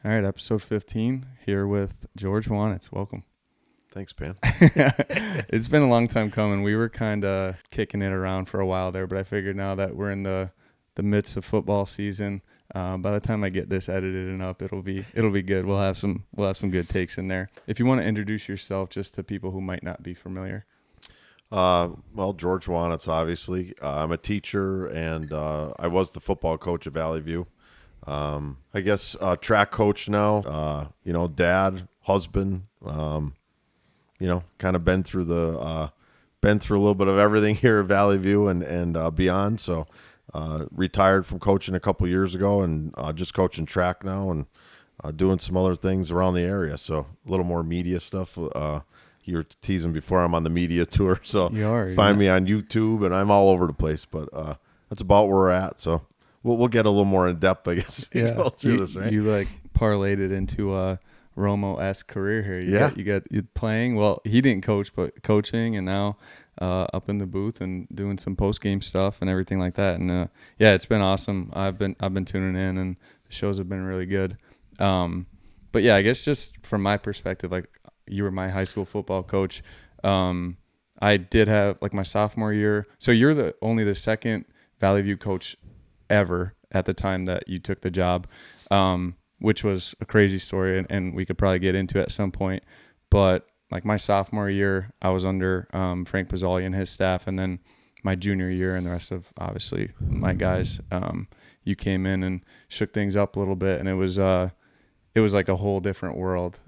All right, episode 15 here with George Howanitz. Welcome. Thanks, Pan. It's been a long time coming. We were kind of kicking it around for a while there, but I figured now that we're in the midst of football season, by the time I get this edited and up, it'll be good. We'll have some good takes in there. If you want to introduce yourself just to people who might not be familiar. Well, George Howanitz, obviously. I'm a teacher, and I was the football coach at Valley View. I guess track coach now. Dad, husband. Kind of been through a little bit of everything here at Valley View and beyond. So retired from coaching a couple years ago, and just coaching track now, and doing some other things around the area. So a little more media stuff. You were teasing before, I'm on the media tour, so find me on YouTube, and I'm all over the place. But that's about where we're at. So we'll get a little more in depth, I guess. Go through this, right? You parlayed it into a Romo-esque career here. You got playing. Well, he didn't coach, but coaching, and now up in the booth and doing some post game stuff and everything like that. And it's been awesome. I've been tuning in, and the shows have been really good. But yeah, I guess just from my perspective, like, you were my high school football coach. I did have my sophomore year. So you're only the second Valley View coach ever at the time that you took the job, which was a crazy story, and we could probably get into at some point. But my sophomore year, I was under Frank Pozzoli and his staff, and then my junior year and the rest of, obviously, my guys, you came in and shook things up a little bit, and it was like a whole different world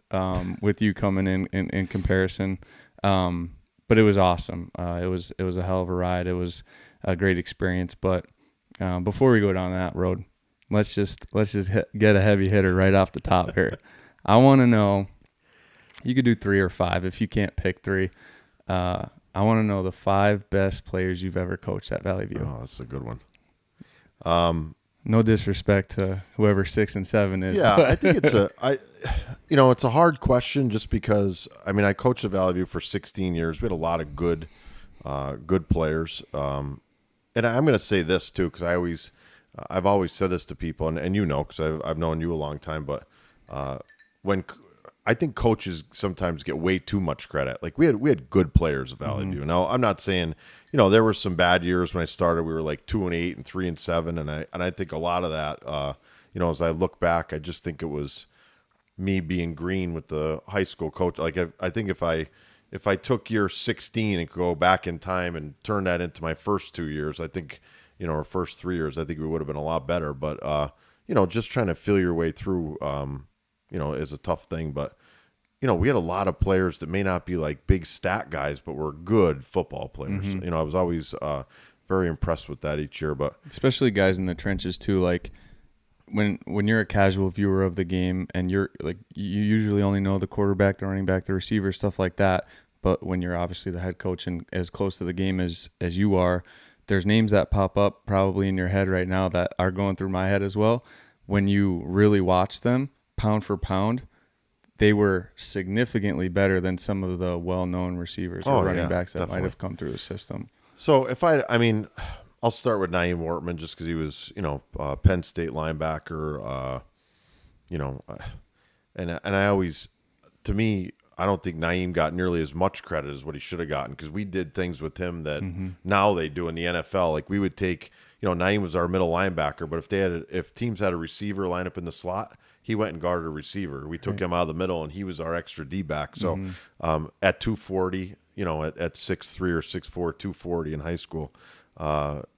with you coming in comparison. But it was awesome. It was a hell of a ride. It was a great experience. But before we go down that road, let's just get a heavy hitter right off the top here. I want to know, you could do 3 or 5 if you can't pick 3. I want to know the 5 best players you've ever coached at Valley View. Oh, that's a good one. No disrespect to whoever 6 and 7 is. Yeah, I think it's a hard question, just because I coached at Valley View for 16 years. We had a lot of good players. And I'm going to say this too, because I've always said this to people, and because I've known you a long time. But when I think coaches sometimes get way too much credit. Like we had good players at Valley View. Now, I'm not saying there were some bad years when I started. We were 2-8 and 3-7, and I think a lot of that, as I look back, I just think it was me being green with the high school coach. I think if I took year 16 and could go back in time and turn that into my first 2 years, I think or first 3 years, I think we would have been a lot better. But just trying to feel your way through, is a tough thing. But we had a lot of players that may not be big stat guys, but were good football players. Mm-hmm. I was always very impressed with that each year. But especially guys in the trenches too. When you're a casual viewer of the game, and you're you usually only know the quarterback, the running back, the receiver, stuff like that. But when you're obviously the head coach and as close to the game as you are, there's names that pop up probably in your head right now that are going through my head as well. When you really watch them, pound for pound, they were significantly better than some of the well-known receivers or running backs that might have come through the system. So I'll start with Naeem Wortman, just because he was, Penn State linebacker, and I always, to me, I don't think Naeem got nearly as much credit as what he should have gotten, because we did things with him that now they do in the NFL. We would take, Naeem was our middle linebacker, but if teams had a receiver line up in the slot, he went and guarded a receiver. We took him out of the middle, and he was our extra D-back. So at 240, at 6'3" or 6'4", 240 in high school,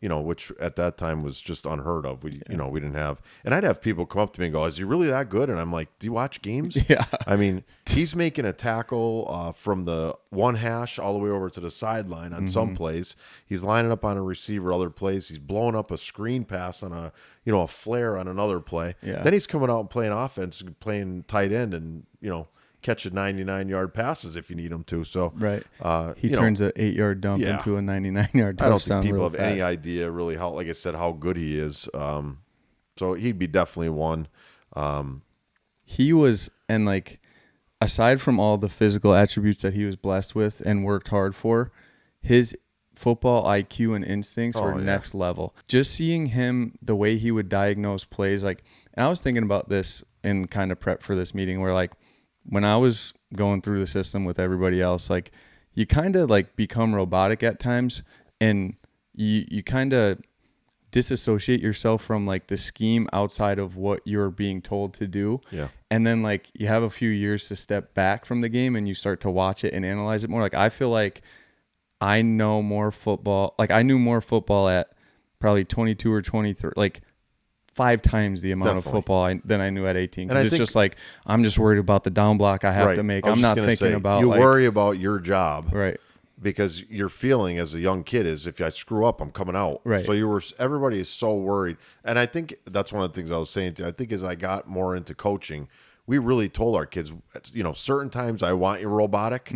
which at that time was just unheard of. We didn't have, and I'd have people come up to me and go, "Is he really that good?" And I'm like, "Do you watch games?" Yeah. He's making a tackle from the one hash all the way over to the sideline on some plays. He's lining up on a receiver other plays. He's blowing up a screen pass on a flare on another play. Yeah. Then he's coming out and playing offense, playing tight end, and catching 99-yard passes if you need him to. So right, he turns an 8-yard dump into a 99-yard touchdown. I don't think people have fast. any idea really how, like I said, how good he is. So he'd be definitely one. He was, and aside from all the physical attributes that he was blessed with and worked hard for, his football IQ and instincts were next level. Just seeing him, the way he would diagnose plays, and I was thinking about this in kind of prep for this meeting where like when I was going through the system with everybody else, like you kind of like become robotic at times, and you kind of disassociate yourself from like the scheme outside of what you're being told to do. Yeah. And then like you have a few years to step back from the game and you start to watch it and analyze it more. Like I feel like I know more football. Like I knew more football at probably 22 or 23, like 5 times the amount of football than I knew at 18. Because it's just like, I'm just worried about the down block I have to make. I'm not thinking about you like, worry about your job. Right. Because your feeling as a young kid is if I screw up, I'm coming out. Right. So everybody is so worried. And I think that's one of the things I was saying to you. I think as I got more into coaching, we really told our kids, certain times I want you robotic,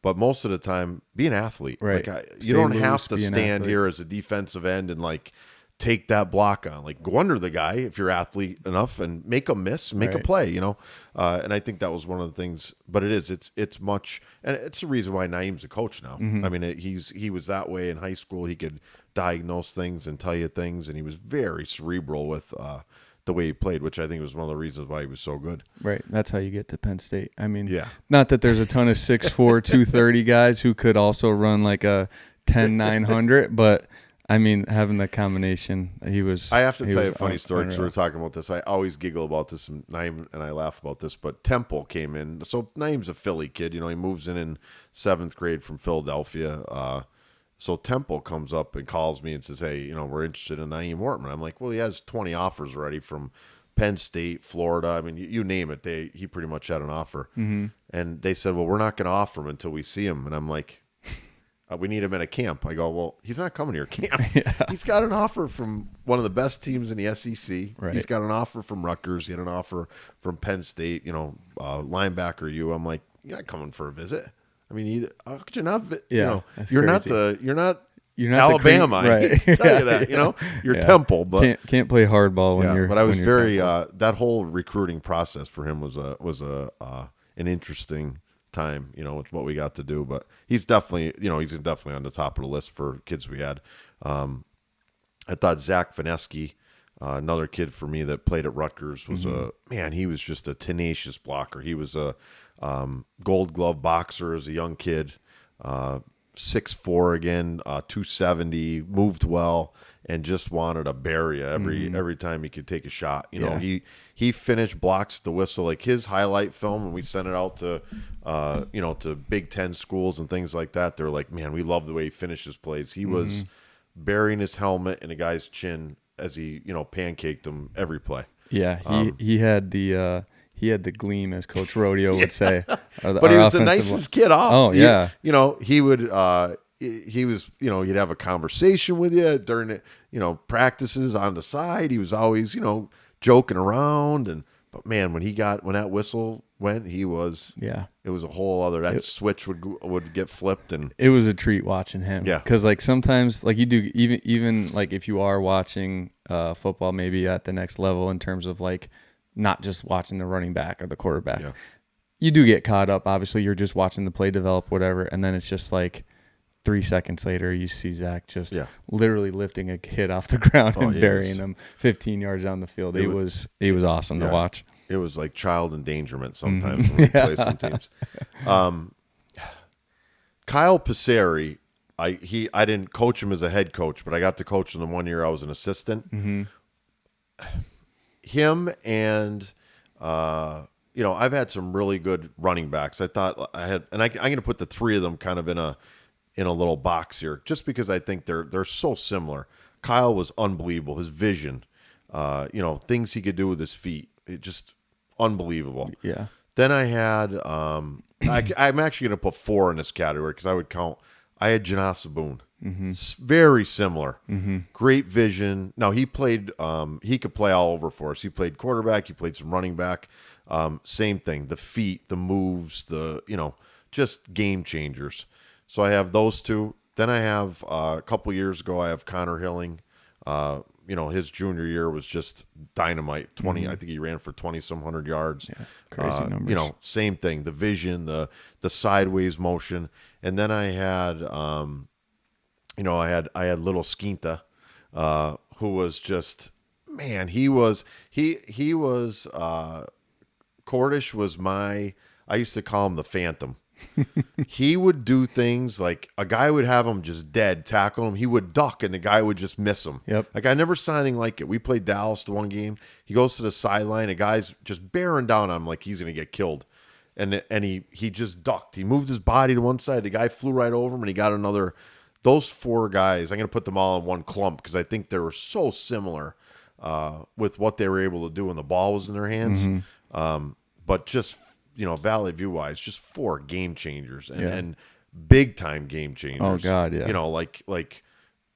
but most of the time be an athlete. Right. Like you don't have to stand here as a defensive end and like take that block on. Like go under the guy if you're athlete enough and make a miss, make a play, And I think that was one of the things. But it's much, and it's the reason why Naeem's a coach now. I mean, he was that way in high school. He could diagnose things and tell you things, and he was very cerebral with the way he played, which I think was one of the reasons why he was so good. Right. That's how you get to Penn State. I mean, not that there's a ton of 6'4", 230 guys who could also run like a 10-900, but I mean, having the combination, he was. I have to tell you a funny story because we were talking about this. I always giggle about this, and Naeem and I laugh about this. But Temple came in. So Naeem's a Philly kid. He moves in 7th grade from Philadelphia. So Temple comes up and calls me and says, "Hey, we're interested in Naeem Wortman." I'm like, "Well, he has 20 offers already from Penn State, Florida. I mean, you name it. He pretty much had an offer." And they said, "Well, we're not going to offer him until we see him." And I'm like, we need him at a camp. I go, well, he's not coming to your camp. He's got an offer from one of the best teams in the SEC. Right. He's got an offer from Rutgers. He had an offer from Penn State, linebacker you. I'm like, you're not coming for a visit. I mean, how could you not? You're crazy. You're not Alabama. Alabama. I hate to tell you that, you're Temple, but can't play hardball when you're. But I was very that whole recruiting process for him was an interesting time, with what we got to do, but he's definitely on the top of the list for kids we had. I thought Zach Vineski, another kid for me that played at Rutgers, was he was just a tenacious blocker. He was a Gold Glove boxer as a young kid, 6'4" again, 270, moved well, and just wanted to bury you every time he could take a shot. He finished blocks at the whistle. Like his highlight film, when we sent it out to to Big Ten schools and things like that, they're like, man, we love the way he finishes plays. He was burying his helmet in a guy's chin as he pancaked him every play. Yeah, he had the gleam, as Coach Rodio would say. But he was the nicest kid off. Oh, yeah. He would he was, he'd have a conversation with you during practices on the side. He was always, joking around, but man, when that whistle went, it was a whole other, switch would get flipped, and it was a treat watching him. Yeah. Cause like sometimes like you do, even like if you are watching football, maybe at the next level in terms of like, not just watching the running back or the quarterback. Yeah. You do get caught up. Obviously, you're just watching the play develop, whatever. And then it's just like 3 seconds later, you see Zach just literally lifting a kid off the ground and burying him 15 yards down the field. It was awesome to watch. It was like child endangerment sometimes when we play some teams. Kyle Passeri, I didn't coach him as a head coach, but I got to coach him the 1 year I was an assistant. Him and I've had some really good running backs. I thought I had, and I'm going to put the 3 of them kind of in a little box here, just because I think they're so similar. Kyle was unbelievable. His vision, things he could do with his feet, just unbelievable. Yeah. Then I had, I'm actually going to put 4 in this category because I would count. I had Janasa Boone. Very similar. Great vision. Now he played. He could play all over for us. He played quarterback. He played some running back. Same thing. The feet, the moves, just game changers. So I have those 2. Then I have a couple years ago. I have Connor Hilling. His junior year was just dynamite. 20. I think he ran for 20-some hundred yards. Yeah, crazy numbers. Same thing. The vision, the sideways motion, and then I had. I had little Skinta, who was just, man, he was Cordish was I used to call him the Phantom. He would do things like a guy would have him just dead, tackle him. He would duck, and the guy would just miss him. Yep. Like I never saw anything like it. We played Dallas the one game. He goes to the sideline. A guy's just bearing down on him like he's going to get killed. And he just ducked. He moved his body to one side. The guy flew right over him, and he got another. Those 4 guys, I'm going to put them all in one clump because I think they were so similar with what they were able to do when the ball was in their hands. But just, Valley View wise, just 4 game changers and big time game changers. Oh God, yeah. Like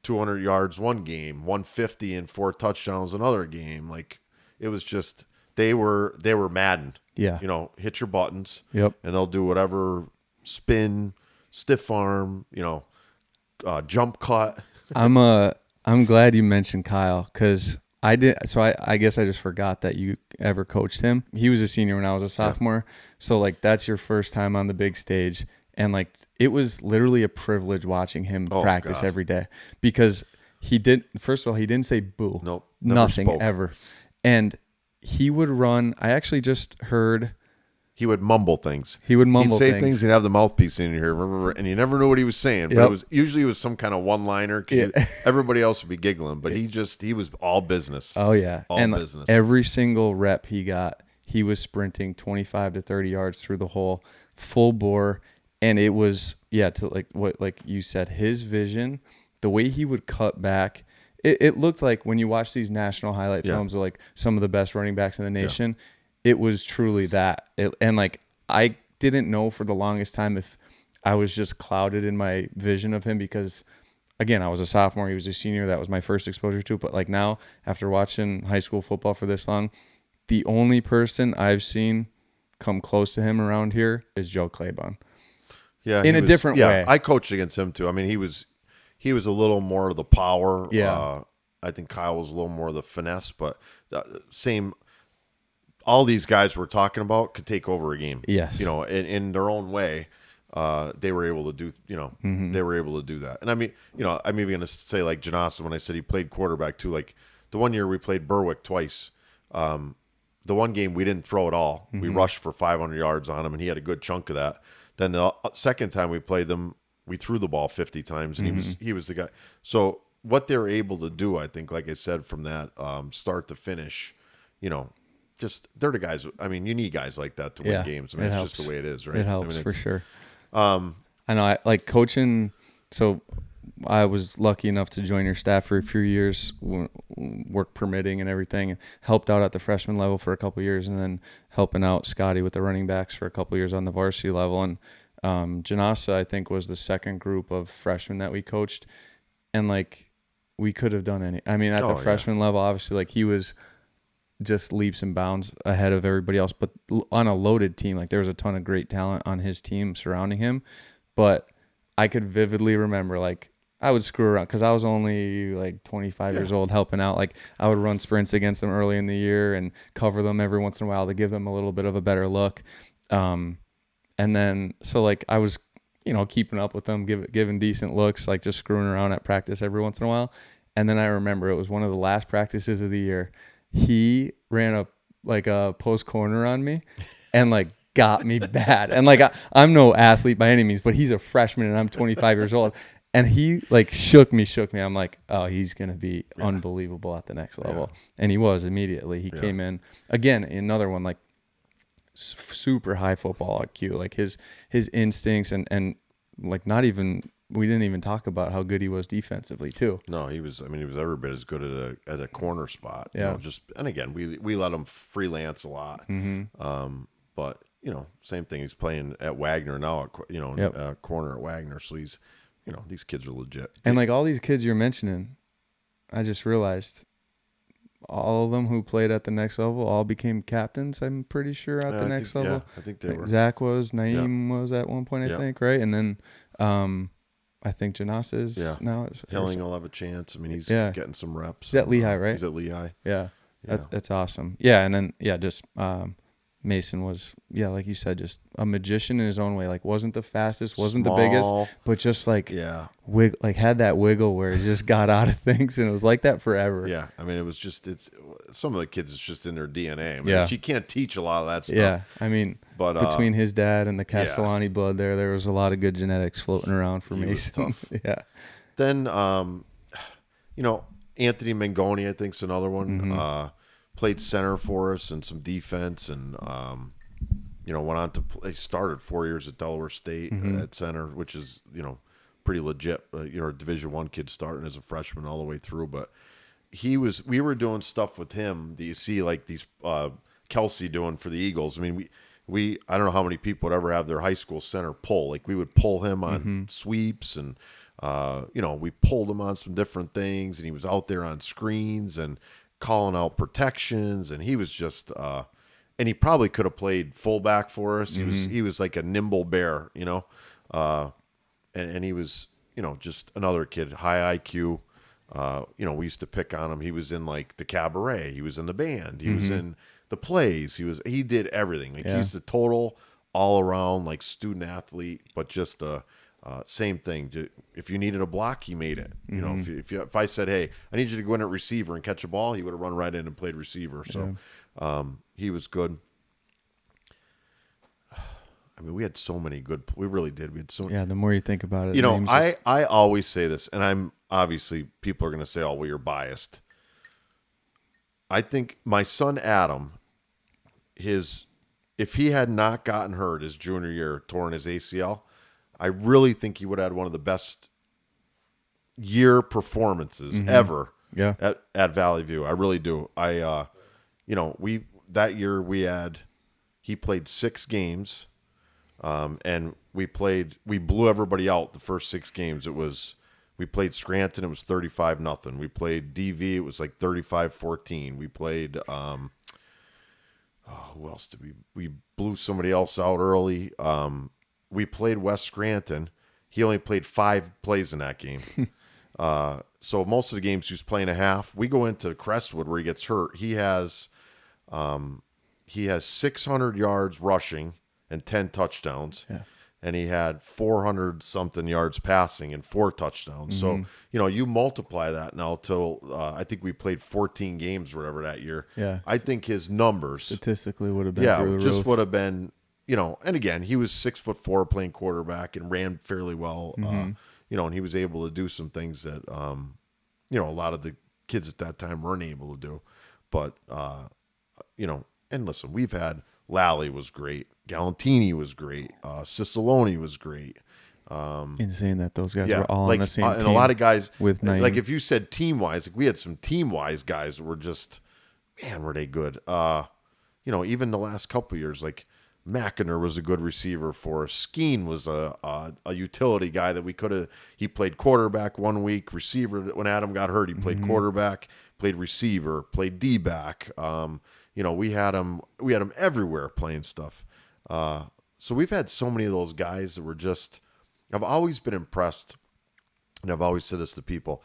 200 yards one game, 150 and 4 touchdowns another game. Like it was just they were Madden. Yeah. Hit your buttons. Yep. And they'll do whatever, spin, stiff arm, jump cut. I'm glad you mentioned Kyle because I did. So I guess I just forgot that you ever coached him. He was a senior when I was a sophomore. Yeah. So like that's your first time on the big stage. And like it was literally a privilege watching him practice every day because first of all, he didn't say boo. Nope. Nothing spoke. Ever. And he would run. I actually just heard. He would mumble things. He'd say things. He'd have the mouthpiece in your ear. Remember, and you never knew what he was saying. But it was usually some kind of one-liner. Everybody else would be giggling, but he was all business. Oh yeah, all business. Every single rep he got, he was sprinting 25 to 30 yards through the hole, full bore, and it was to like you said, his vision, the way he would cut back. It looked like when you watch these national highlight films of like some of the best running backs in the nation. Yeah. It was truly that. And like, I didn't know for the longest time if I was just clouded in my vision of him because, again, I was a sophomore. He was a senior. That was my first exposure to it. But like now, after watching high school football for this long, the only person I've seen come close to him around here is Joe Claiborne. Yeah. In a different way. I coached against him too. I mean, he was a little more of the power. Yeah. I think Kyle was a little more of the finesse, but same. All these guys we're talking about could take over a game. Yes. In their own way, they were able to do, they were able to do that. And I mean, I'm even going to say like Janasa when I said he played quarterback too. Like the one year we played Berwick twice. The one game we didn't throw at all. We rushed for 500 yards on him, and he had a good chunk of that. Then the second time we played them, we threw the ball 50 times, and he was the guy. So what they're able to do, I think, like I said, from that start to finish, just they're the guys. I mean, you need guys like that to win games. I mean, it's just the way it is, right? It helps for sure. I know. I like coaching. So I was lucky enough to join your staff for a few years, work permitting and everything. Helped out at the freshman level for a couple of years, and then helping out Scotty with the running backs for a couple of years on the varsity level. And Janasa, I think, was the second group of freshmen that we coached, and like we could have done any. I mean, at the freshman level, obviously, like he was just leaps and bounds ahead of everybody else, but on a loaded team, like there was a ton of great talent on his team surrounding him. But I could vividly remember, like, I would screw around because I was only like 25 years old helping out. Like I would run sprints against them early in the year and cover them every once in a while to give them a little bit of a better look. And then, so like I was, keeping up with them, giving decent looks, like just screwing around at practice every once in a while. And then I remember it was one of the last practices of the year. He ran a post corner on me and like got me bad. And like, I'm no athlete by any means, but he's a freshman and I'm 25 years old. And he like shook me. I'm like, oh, he's going to be unbelievable at the next level. And he was immediately. He came in again, another one, like super high football IQ, like his instincts and like we didn't even talk about how good he was defensively too. No, he was every bit as good at a corner spot. Yeah. And again, we let him freelance a lot. But same thing. He's playing at Wagner now. Corner at Wagner. So he's, these kids are legit. And like all these kids you're mentioning, I just realized all of them who played at the next level all became captains. I'm pretty sure at the next level. Yeah, I think they were. Zach was, Naeem was at one point, I think, right? And then I think Janas is now. Hilling will have a chance. I mean, he's getting some reps. He's at Lehigh, right? He's at Lehigh. Yeah. That's awesome. Yeah, and then just Mason was, like you said, just a magician in his own way. Like, wasn't the fastest, wasn't Small, the biggest, but just like, had that wiggle where he just got out of things, and it was like that forever. Yeah, I mean, it was just, it's some of the kids, it's just in their DNA. I mean, you can't teach a lot of that stuff. Yeah, I mean, but between his dad and the Castellani blood, there was a lot of good genetics floating around for Mason. Yeah. Then, Anthony Mangoni, I think, is another one. Played center for us and some defense, and went on to play. Started 4 years at Delaware State at center, which is pretty legit. A Division I kid starting as a freshman all the way through. But we were doing stuff with him that you see like these Kelsey doing for the Eagles. I mean, I don't know how many people would ever have their high school center pull. Like we would pull him on sweeps, and we pulled him on some different things, and he was out there on screens and calling out protections, and he was just and he probably could have played fullback for us. He was like a nimble bear, and he was just another kid, high IQ. We used to pick on him. He was in like the cabaret, he was in the band, he was in the plays, he did everything. Like he's the total all around like student athlete, but just same thing. If you needed a block, he made it. If I said, "Hey, I need you to go in at receiver and catch a ball," he would have run right in and played receiver. So he was good. I mean, we had so many good. We really did. We had so. Yeah, the more you think about it, I always say this, and I'm obviously people are going to say, "Oh, well, you're biased." I think my son Adam, if he had not gotten hurt his junior year, torn his ACL, I really think he would have had one of the best year performances ever at Valley View. I really do. That year he played 6 games, and we blew everybody out the first 6 games. We played Scranton, it was 35-0. We played DV, it was like 35-14. We played who else did we blew somebody else out early. We played West Scranton. He only played 5 plays in that game. So most of the games he was playing a half. We go into Crestwood where he gets hurt. He has 600 yards rushing and 10 touchdowns. Yeah. And he had 400-something yards passing and 4 touchdowns. So, you multiply that now till I think we played 14 games or whatever that year. Yeah. I think his numbers statistically would have been through the roof. Would have been, and again, he was 6'4" playing quarterback and ran fairly well. And he was able to do some things that, a lot of the kids at that time weren't able to do. But, and listen, we've had Lally was great. Galantini was great. Cicilline was great. Insane that those guys were all on the same team. And a lot of guys, with like if you said team-wise, like we had some team-wise guys that were just, man, were they good. Even the last couple of years, like McInner was a good receiver for us. Skeen was a utility guy that we could have. He played quarterback one week, receiver. When Adam got hurt, he played quarterback, played receiver, played D-back. We had him everywhere playing stuff. So we've had so many of those guys that were just. I've always been impressed, and I've always said this to people.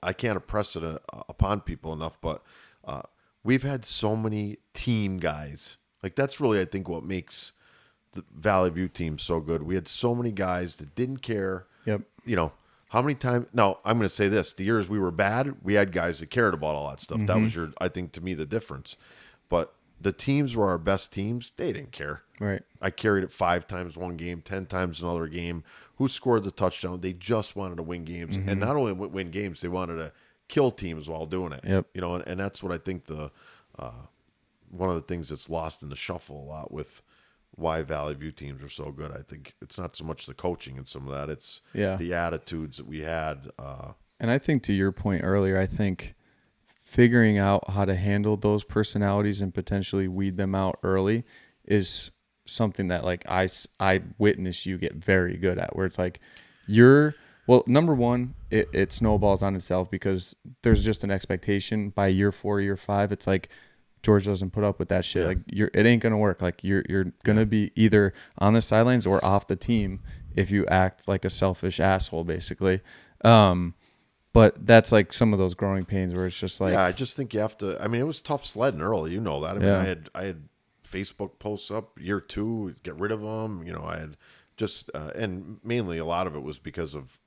I can't impress it upon people enough, but we've had so many team guys. Like that's really, I think, what makes the Valley View team so good. We had so many guys that didn't care. Yep. How many times? Now, I'm going to say this: the years we were bad, we had guys that cared about all that stuff. That was I think, to me, the difference. But the teams were our best teams. They didn't care. Right. I carried it 5 times one game, 10 times another game. Who scored the touchdown? They just wanted to win games, and not only win games, they wanted to kill teams while doing it. Yep. And that's what I think one of the things that's lost in the shuffle a lot with why Valley View teams are so good. I think it's not so much the coaching and some of that; it's the attitudes that we had. And I think to your point earlier, I think figuring out how to handle those personalities and potentially weed them out early is something that like I witnessed you get very good at, where it's like number one, it snowballs on itself because there's just an expectation by year 4, year 5. It's like George doesn't put up with that shit. Like it ain't gonna work. Like you're gonna be either on the sidelines or off the team if you act like a selfish asshole, basically. But that's like some of those growing pains where it's just like, I just think you have to. I mean, it was tough sledding early. You know that. I mean, I had Facebook posts up year 2, get rid of them. I had just, and mainly a lot of it was because of,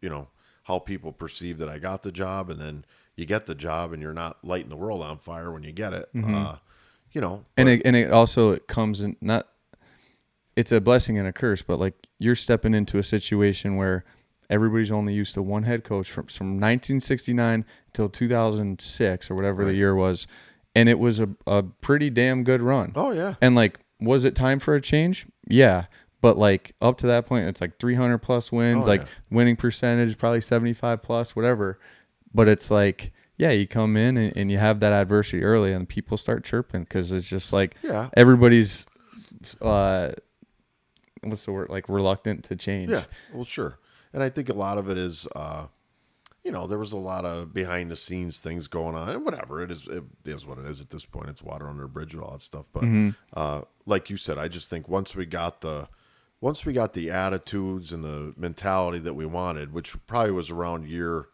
how people perceive that I got the job, and then you get the job and you're not lighting the world on fire when you get it. And it also comes in, not, it's a blessing and a curse, but like you're stepping into a situation where everybody's only used to one head coach from 1969 till 2006 or whatever the year was. And it was a pretty damn good run. Oh, yeah. And like, was it time for a change? Yeah. But like up to that point, it's like 300 plus wins, winning percentage, probably 75 plus, whatever. But it's like, yeah, you come in and you have that adversity early and people start chirping because it's just like everybody's, what's the word? Like reluctant to change. Yeah, well, sure. And I think a lot of it is, there was a lot of behind the scenes things going on, and whatever it is what it is at this point. It's water under a bridge with all that stuff. But like you said, I just think once we got the attitudes and the mentality that we wanted, which probably was around year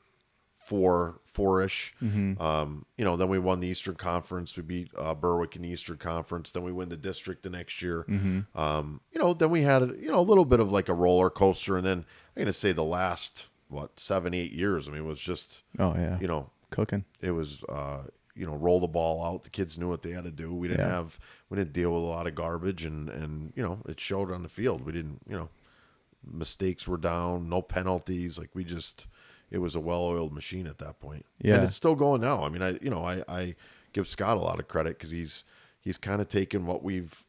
four-ish, then we won the Eastern Conference. We beat Berwick in the Eastern Conference. Then we win the district the next year. Then we had a little bit of like a roller coaster, and then I'm going to say the last 7-8 years. I mean, it was just cooking. It was roll the ball out. The kids knew what they had to do. We didn't deal with a lot of garbage, and it showed on the field. We didn't, mistakes were down, no penalties. Like it was a well-oiled machine at that point. Yeah. And it's still going now. I mean, I give Scott a lot of credit because he's kind of taken what we've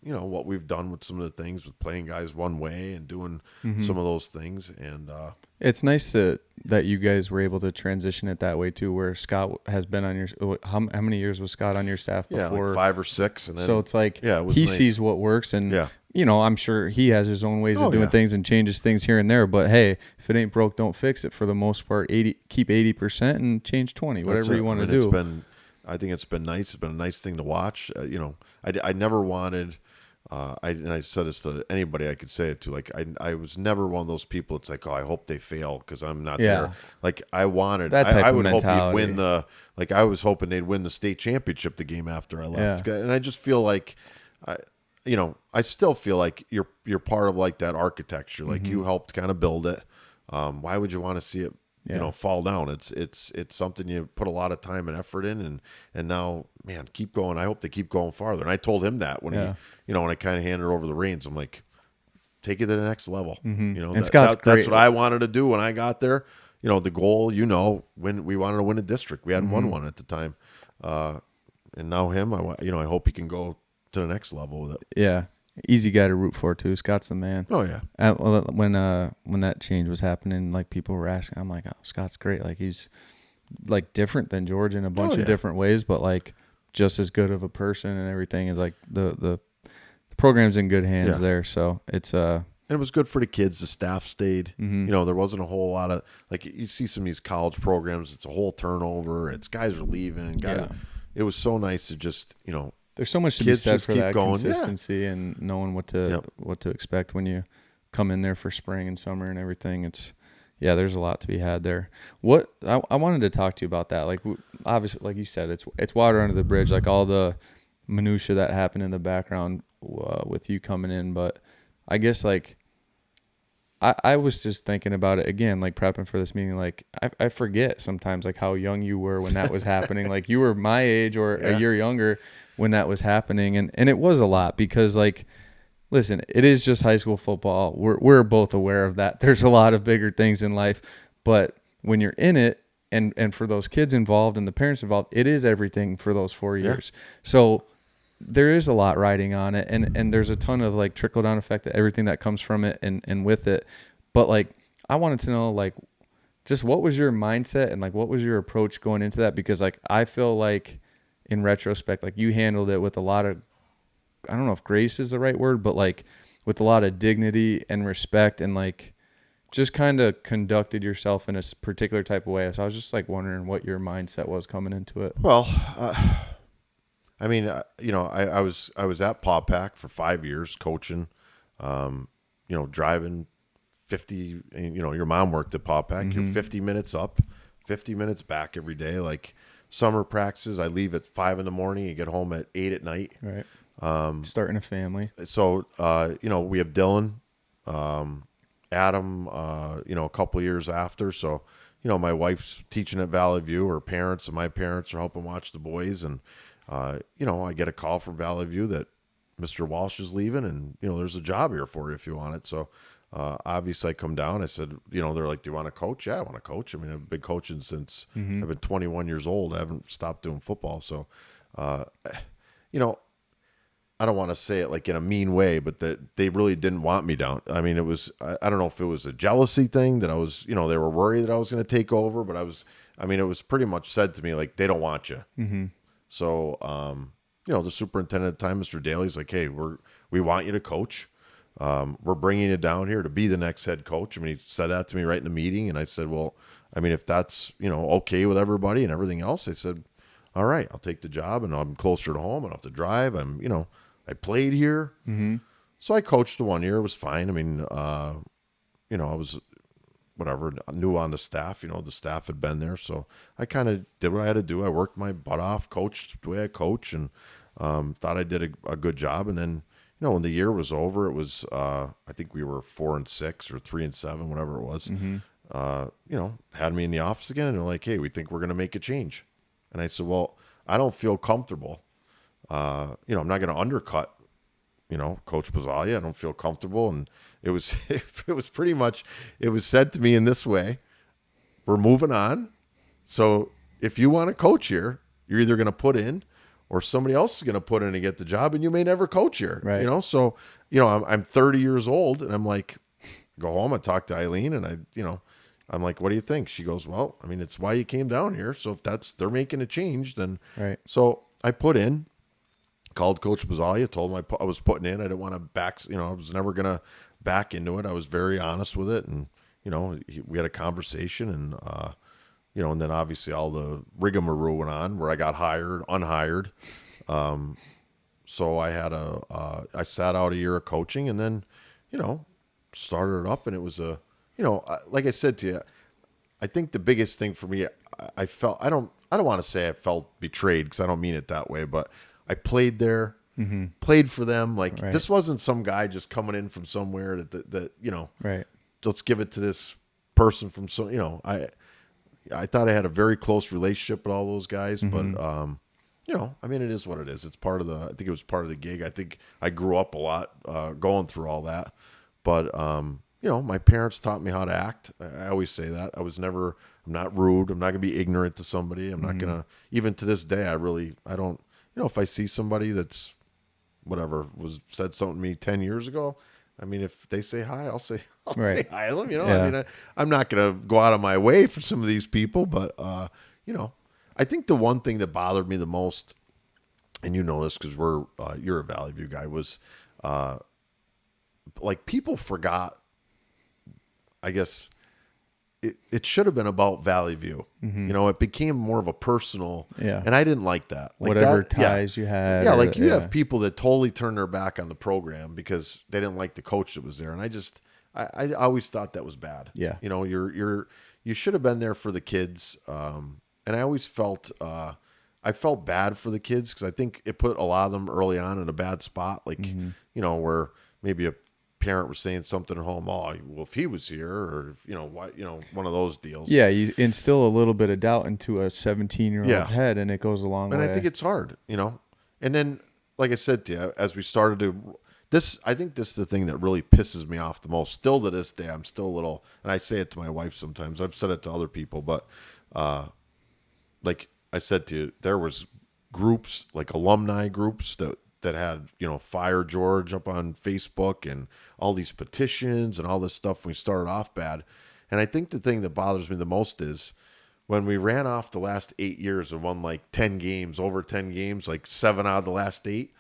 done with some of the things with playing guys one way and doing some of those things. And it's nice that you guys were able to transition it that way too, where Scott has been on your, how many years was Scott on your staff before? Yeah, like 5 or 6. And then, so it's like it was he nice. sees what works, and I'm sure he has his own ways of doing things and changes things here and there. But hey, if it ain't broke, don't fix it. For the most part, keep 80% and change 20, whatever you want to do. I think it's been nice. It's been a nice thing to watch. I never wanted, and I said this to anybody I could say it to. Like I was never one of those people. It's like, oh, I hope they fail because I'm not there. Like I wanted, that type I of would mentality. hope you'd win I was hoping they'd win the state championship the game after I left. And I just feel like, I still feel like you're part of like that architecture. Like you helped kind of build it. Why would you want to see it? Fall down. It's something you put a lot of time and effort in, and now, man, keep going. I hope they keep going farther. And I told him that when when I kind of handed over the reins. I'm like, take it to the next level. And Scott's great. That's what I wanted to do when I got there. The goal, when we wanted to win a district, we hadn't won one at the time, and now him, I hope he can go to the next level with it. Yeah. Easy guy to root for too. Scott's the man. Oh yeah. When that change was happening, like people were asking, I'm like, oh, Scott's great. Like he's like different than George in a bunch of different ways, but like just as good of a person and everything. Is like the program's in good hands there. So it's and it was good for the kids. The staff stayed. There wasn't a whole lot of like you see some of these college programs. It's a whole turnover. It's guys are leaving. It was so nice to just There's so much to be said for that consistency and knowing what to expect when you come in there for spring and summer and everything. There's a lot to be had there. What I wanted to talk to you about that. Like obviously, like you said, it's water under the bridge. Like all the minutia that happened in the background with you coming in. But I guess like I was just thinking about it again, like prepping for this meeting. Like I forget sometimes like how young you were when that was happening. Like you were my age or a year younger when that was happening. And it was a lot because like, listen, it is just high school football. We're both aware of that. There's a lot of bigger things in life, but when you're in it and for those kids involved and the parents involved, it is everything for those 4 years. So there is a lot riding on it. And there's a ton of like trickle down effect, everything that comes from it and with it. But like, I wanted to know like, just what was your mindset and like, what was your approach going into that? Because like, I feel like, in retrospect, like you handled it with a lot of, I don't know if grace is the right word, but like with a lot of dignity and respect and like just kind of conducted yourself in a particular type of way. So I was just like wondering what your mindset was coming into it. Well, I mean, I was at Pawpack for 5 years coaching, driving 50, your mom worked at Pawpack. You're 50 minutes up, 50 minutes back every day. Like, summer practices, I leave at 5 a.m. You get home at 8 at night. Right. Starting a family. So, we have Dylan, Adam, a couple of years after. So, my wife's teaching at Valley View. Her parents and my parents are helping watch the boys. And, I get a call from Valley View that Mr. Walsh is leaving and, there's a job here for you if you want it. So, obviously I come down. I said, they're like, do you want to coach? Yeah, I want to coach. I mean, I've been coaching since I've been 21 years old. I haven't stopped doing football. So, I don't want to say it like in a mean way, but that they really didn't want me down. I mean, it was, I don't know if it was a jealousy thing that I was, they were worried that I was going to take over, but it was pretty much said to me, like, they don't want you. Mm-hmm. So, the superintendent at the time, Mr. Daly's like, hey, we want you to coach. We're bringing you down here to be the next head coach. I mean, he said that to me right in the meeting. And I said, well, I mean, if that's, okay with everybody and everything else, I said, all right, I'll take the job and I'm closer to home. I don't have to drive. I played here. Mm-hmm. So I coached the 1 year. It was fine. I mean, I was new on the staff. The staff had been there. So I kind of did what I had to do. I worked my butt off, coached the way I coach, and thought I did a good job. And then, when the year was over, it was, I think we were 4-6 or 3-7, whatever it was. Mm-hmm. Had me in the office again. And they're like, hey, we think we're going to make a change. And I said, well, I don't feel comfortable. I'm not going to undercut, Coach Bazzalia. I don't feel comfortable. And it was, it was pretty much, it was said to me in this way: we're moving on. So if you want to coach here, you're either going to put in or somebody else is going to put in and get the job, and you may never coach here. Right. So, I'm 30 years old and I'm like, go home and talk to Eileen. And I'm like, what do you think? She goes, well, I mean, it's why you came down here. So if they're making a change, then right. So I put in, called Coach Bazzalia, told him I was putting in. I didn't want to back, I was never going to back into it. I was very honest with it. And, we had a conversation and, and then obviously all the rigmarole went on where I got hired, unhired. So I had I sat out a year of coaching and then, started it up, and it was like I said to you, I think the biggest thing for me, I felt, I don't want to say I felt betrayed because I don't mean it that way, but I played there, played for them. Like, right. This wasn't some guy just coming in from somewhere that right. Let's give it to this person from I thought I had a very close relationship with all those guys, but I mean, it is what it is. It's part of I think it was part of the gig. I think I grew up a lot going through all that, but my parents taught me how to act. I always say that. I'm not rude. I'm not gonna be ignorant to somebody. I'm not gonna, even to this day, I don't, if I see somebody that's said something to me 10 years ago, I mean, if they say hi, I'll say right. say hi to them. Yeah. I mean, I'm not going to go out of my way for some of these people, but I think the one thing that bothered me the most, and this because you're a Valley View guy, was like people forgot. I guess it should have been about Valley View. It became more of a personal, and I didn't like that. Like whatever ties you had. Yeah, like you have people that totally turn their back on the program because they didn't like the coach that was there. And I always thought that was bad. Yeah. You should have been there for the kids. And I always felt, I felt bad for the kids because I think it put a lot of them early on in a bad spot. Like, where maybe a parent was saying something at home, well, if he was here, or one of those deals. Yeah, you instill a little bit of doubt into a 17-year-old's head, and it goes a long way. And I think it's hard, And then, like I said to you, as we started to I think this is the thing that really pisses me off the most. Still to this day, I'm still a little, and I say it to my wife sometimes. I've said it to other people, but like I said to you, there was groups, like alumni groups that had, Fire George up on Facebook and all these petitions and all this stuff when we started off bad. And I think the thing that bothers me the most is when we ran off the last 8 years and won like 10 games, over 10 games, like 7 out of the last 8.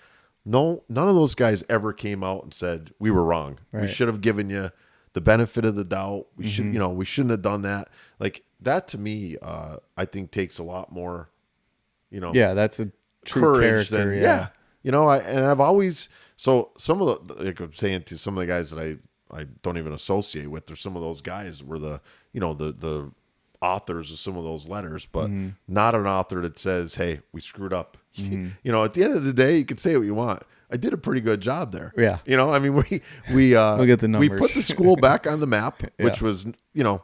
No, none of those guys ever came out and said, we were wrong. Right. We should have given you the benefit of the doubt. We should, we shouldn't have done that. Like that to me, I think takes a lot more, Yeah, that's a true courage character. Yeah. I've always, so some of the, like I'm saying to some of the guys that I don't even associate with, there's some of those guys were the authors of some of those letters, but not an author that says, hey, we screwed up. You know, at the end of the day, you can say what you want. I did a pretty good job there. Yeah. You know, I mean, we look at the numbers. We put the school back on the map, which was, you know,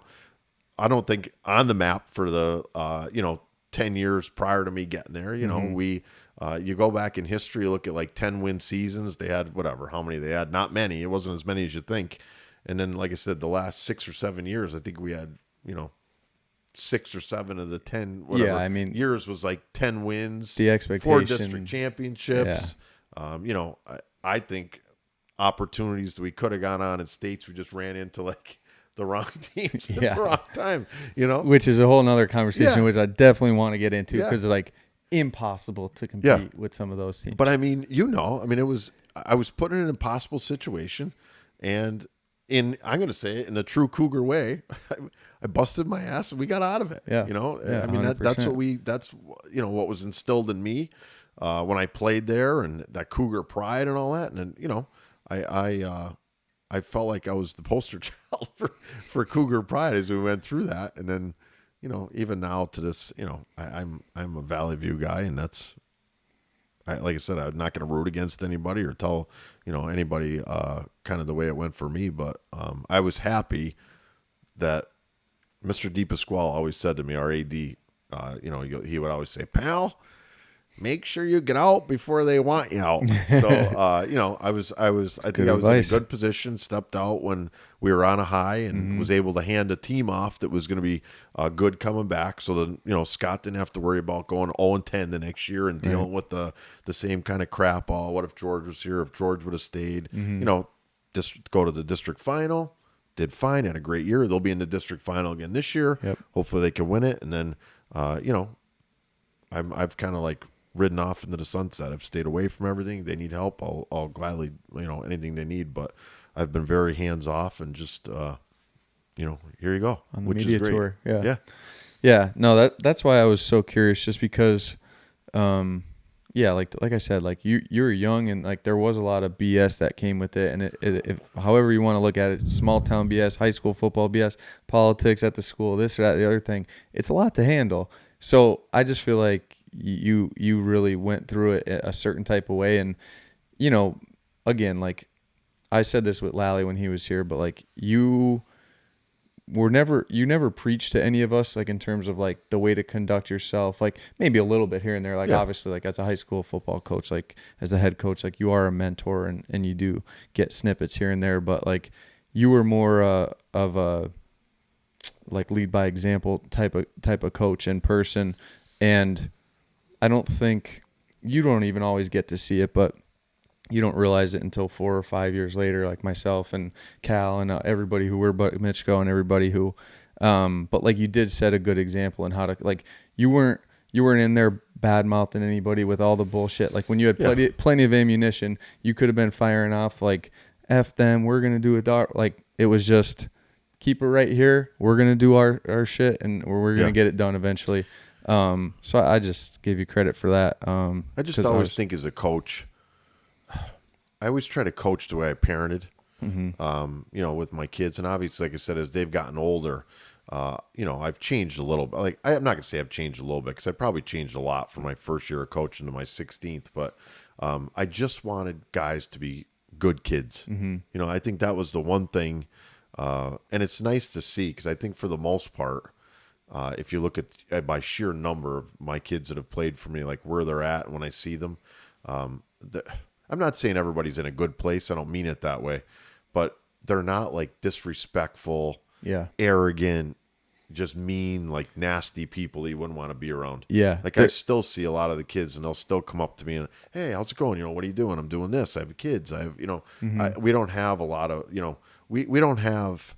I don't think on the map for the, 10 years prior to me getting there. You know, you go back in history, look at like 10-win seasons. They had how many they had. Not many. It wasn't as many as you think. And then, like I said, the last 6 or 7 years, I think we had, 6 or 7 of the 10 years was like 10 wins. The expectation. 4 district championships. Yeah. I think opportunities that we could have gone on in states, we just ran into like the wrong teams at the wrong time, Which is a whole nother conversation, which I definitely want to get into because it's like impossible to compete with some of those teams. But I mean, I was put in an impossible situation, and I'm going to say it in the true Cougar way, I busted my ass and we got out of it. Yeah. I mean, that's what was instilled in me when I played there, and that Cougar pride and all that. And then, I felt like I was the poster child for Cougar pride as we went through that. And then, even now to this, I'm a Valley View guy, and that's, like I said, I'm not going to root against anybody or tell, anybody kind of the way it went for me. But I was happy that Mr. DePasquale always said to me, our AD, he would always say, pal, make sure you get out before they want you out. So, I think I was in a good position, stepped out when we were on a high, and was able to hand a team off that was going to be good coming back. So that, Scott didn't have to worry about going 0-10 the next year and dealing with the same kind of crap. Oh, what if George was here? If George would have stayed, just go to the district final. Did fine, had a great year. They'll be in the district final again this year. Yep. Hopefully they can win it. And then, I've kind of like ridden off into the sunset. I've stayed away from everything. They need help. I'll gladly, anything they need. But I've been very hands off and just, here you go. On the media tour. Yeah. Yeah. No, that's why I was so curious, just because, like I said, like you were young, and like there was a lot of BS that came with it. And it however you want to look at it, small town BS, high school football BS, politics at the school, this or that, the other thing, it's a lot to handle. So I just feel like you really went through it a certain type of way. And, again, like I said this with Lally when he was here, but like you never preached to any of us, like in terms of like the way to conduct yourself, like maybe a little bit here and there, like obviously like as a high school football coach, like as a head coach, like you are a mentor and you do get snippets here and there, but like you were more of a like lead by example type of coach in person. And I don't think you don't even always get to see it, but you don't realize it until 4 or 5 years later, like myself and Cal and everybody who were, but Mitchko and everybody who, but like you did set a good example in how to, like you weren't in there bad mouthing anybody with all the bullshit. Like when you had plenty of ammunition, you could have been firing off like, F them, we're going to do it. Like it was just keep it right here. We're going to do our shit, and we're going to get it done eventually. So I just give you credit for that. I just always think as a coach, I always try to coach the way I parented, with my kids. And obviously, like I said, as they've gotten older, I've changed a little bit. Like I'm not going to say I've changed a little bit, because I probably changed a lot from my first year of coaching to my 16th. But I just wanted guys to be good kids. I think that was the one thing. And it's nice to see, because I think for the most part, if you look at by sheer number of my kids that have played for me, like where they're at, and when I see them, I'm not saying everybody's in a good place. I don't mean it that way, but they're not like disrespectful, arrogant, just mean, like nasty people that you wouldn't want to be around. Yeah. Like I still see a lot of the kids, and they'll still come up to me and, hey, how's it going? What are you doing? I'm doing this. I have kids. I have, we don't have a lot of, we don't have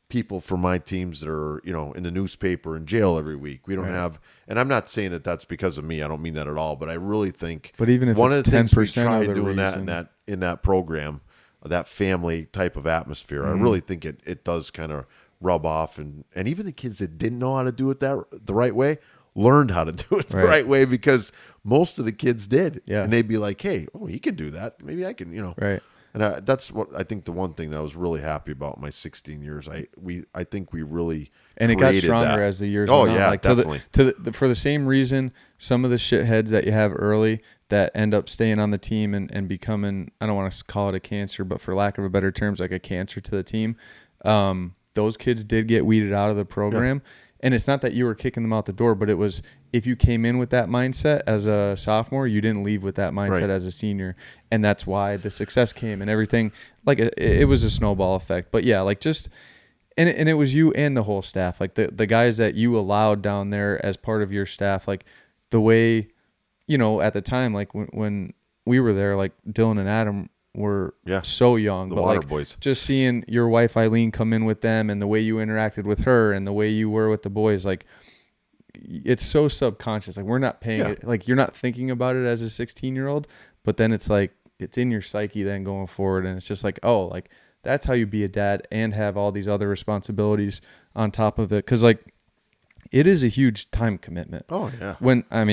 people from my teams that are, in the newspaper in jail every week. We don't have, and I'm not saying that that's because of me. I don't mean that at all, but I really think, but even if one it's of the things we 10% tried of the doing reason, that in that program, that family type of atmosphere, I really think it does kind of rub off, and even the kids that didn't know how to do it the right way learned how to do it the right way, because most of the kids did. Yeah. And they'd be like, hey, he can do that. Maybe I can, Right. And that's what I think. The one thing that I was really happy about my 16 years, I think we really and it got that. stronger as the years went on. Yeah, like definitely. For the same reason, some of the shitheads that you have early that end up staying on the team and becoming, I don't want to call it a cancer, but for lack of a better terms, like a cancer to the team. Those kids did get weeded out of the program. Yeah. And it's not that you were kicking them out the door, but it was if you came in with that mindset as a sophomore, you didn't leave with that mindset as a senior. And that's why the success came and everything. Like it was a snowball effect. But yeah, like just and it was you and the whole staff. Like the guys that you allowed down there as part of your staff, like the way, at the time, like when we were there, like Dylan and Adam were so young, the but water like boys. Just seeing your wife Eileen come in with them and the way you interacted with her and the way you were with the boys, like it's so subconscious. Like we're not paying it, like you're not thinking about it as a 16-year-old, but then it's like it's in your psyche then going forward, and it's just like, oh, like that's how you be a dad and have all these other responsibilities on top of it, because like it is a huge time commitment. Oh yeah.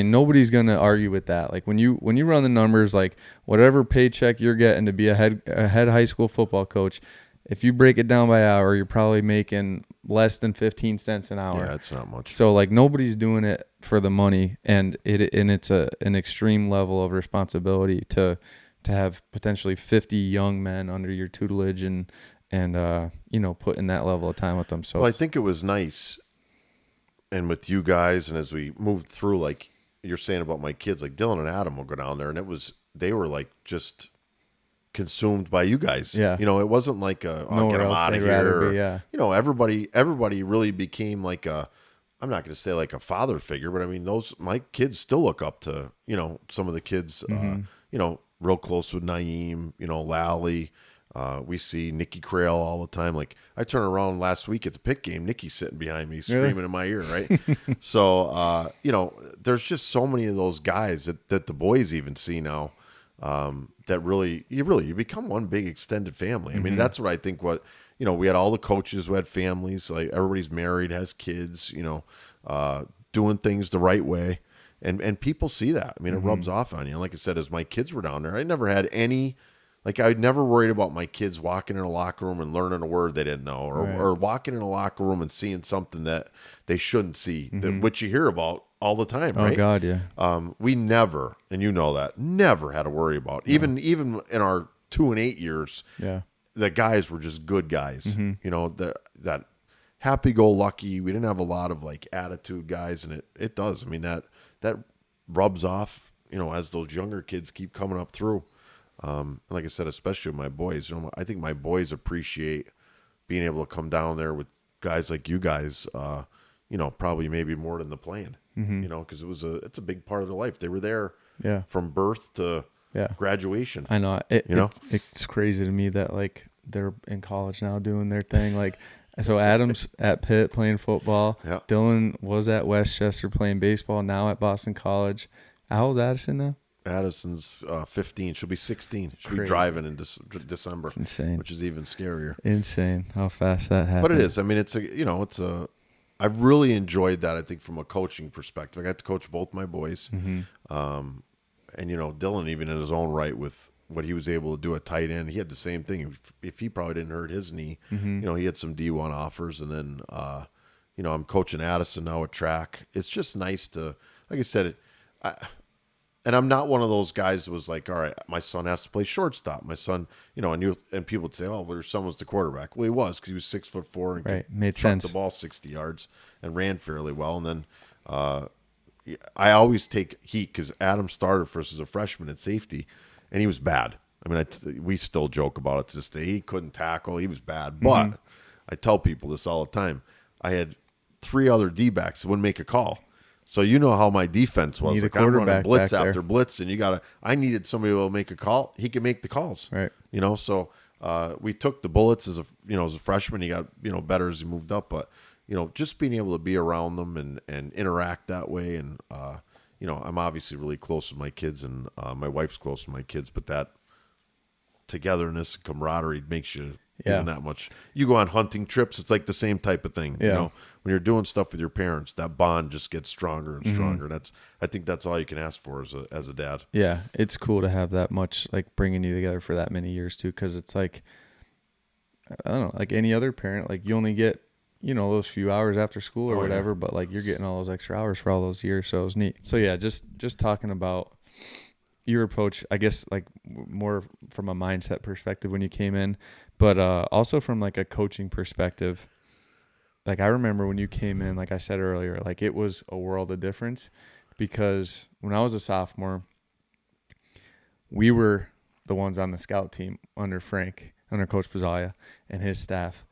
Nobody's gonna argue with that. Like when you run the numbers, like whatever paycheck you're getting to be a head high school football coach, if you break it down by hour, you're probably making less than 15 cents an hour. Yeah, that's not much. So like nobody's doing it for the money, and it's an extreme level of responsibility to have potentially 50 young men under your tutelage and put in that level of time with them. So I think it was nice. And with you guys, and as we moved through, like you're saying about my kids, like Dylan and Adam will go down there, and they were like just consumed by you guys. Yeah. It wasn't like get them out of here. Everybody really became like I'm not going to say like a father figure, but I mean, my kids still look up to, some of the kids, real close with Naeem, Lally. We see Nikki Crail all the time. Like I turn around last week at the Pitt game, Nikki's sitting behind me screaming in my ear, right? So, there's just so many of those guys that the boys even see now, that really you become one big extended family. I mean, that's what I think we had all the coaches who had families, like everybody's married, has kids, doing things the right way. And people see that. I mean, it rubs off on you. Like I said, as my kids were down there, I never had any. Like, I'd never worried about my kids walking in a locker room and learning a word they didn't know, or walking in a locker room and seeing something that they shouldn't see, which you hear about all the time, right? Oh, God, yeah. We never, and you know that, never had to worry about. No. Even in our 2 and 8 years, the guys were just good guys. That happy-go-lucky. We didn't have a lot of, like, attitude guys, and it does. I mean, that rubs off, as those younger kids keep coming up through. Like I said, especially with my boys, I think my boys appreciate being able to come down there with guys like you guys, probably maybe more than the playing, because it's a big part of their life. They were there from birth to graduation. I know. It's crazy to me that like they're in college now doing their thing. Like, so Adam's at Pitt playing football. Yeah. Dylan was at Westchester playing baseball, now at Boston College. How old is Addison now? Addison's 15. She'll be 16. She'll be driving in December. It's insane. Which is even scarier. Insane how fast that happened. But it is. I mean, I've really enjoyed that, I think, from a coaching perspective. I got to coach both my boys. And, Dylan, even in his own right with what he was able to do at tight end, he had the same thing. If he probably didn't hurt his knee, he had some D1 offers. And then, I'm coaching Addison now at track. It's just nice to, like I said, and I'm not one of those guys that was like, all right, my son has to play shortstop. My son, and people would say, oh, well, your son was the quarterback. Well, he was, because he was 6'4" and could chuck the ball 60 yards and ran fairly well. And then I always take heat because Adam started for us as a freshman at safety, and he was bad. I mean, we still joke about it to this day. He couldn't tackle. He was bad. But I tell people this all the time. I had 3 other D-backs that wouldn't make a call. So you know how my defense was. Like I'm running blitz after blitz, and I needed somebody who will make a call. He can make the calls. Right. So we took the bullets as a freshman. He got, better as he moved up. But, just being able to be around them and interact that way. And, I'm obviously really close with my kids, and my wife's close with my kids. But that togetherness and camaraderie makes you even that much. You go on hunting trips, it's like the same type of thing. You know, when you're doing stuff with your parents, that bond just gets stronger and stronger. I think that's all you can ask for as a dad. Yeah, it's cool to have that much, like, bringing you together for that many years too, because it's like, I don't know, like any other parent, like you only get, you know, those few hours after school or whatever, but like you're getting all those extra hours for all those years, so it was neat. So yeah, just talking about your approach, I guess, like more from a mindset perspective when you came in, but also from like a coaching perspective. Like I remember when you came in, like I said earlier, like it was a world of difference, because when I was a sophomore, we were the ones on the scout team under Coach Pizzalia and his staff,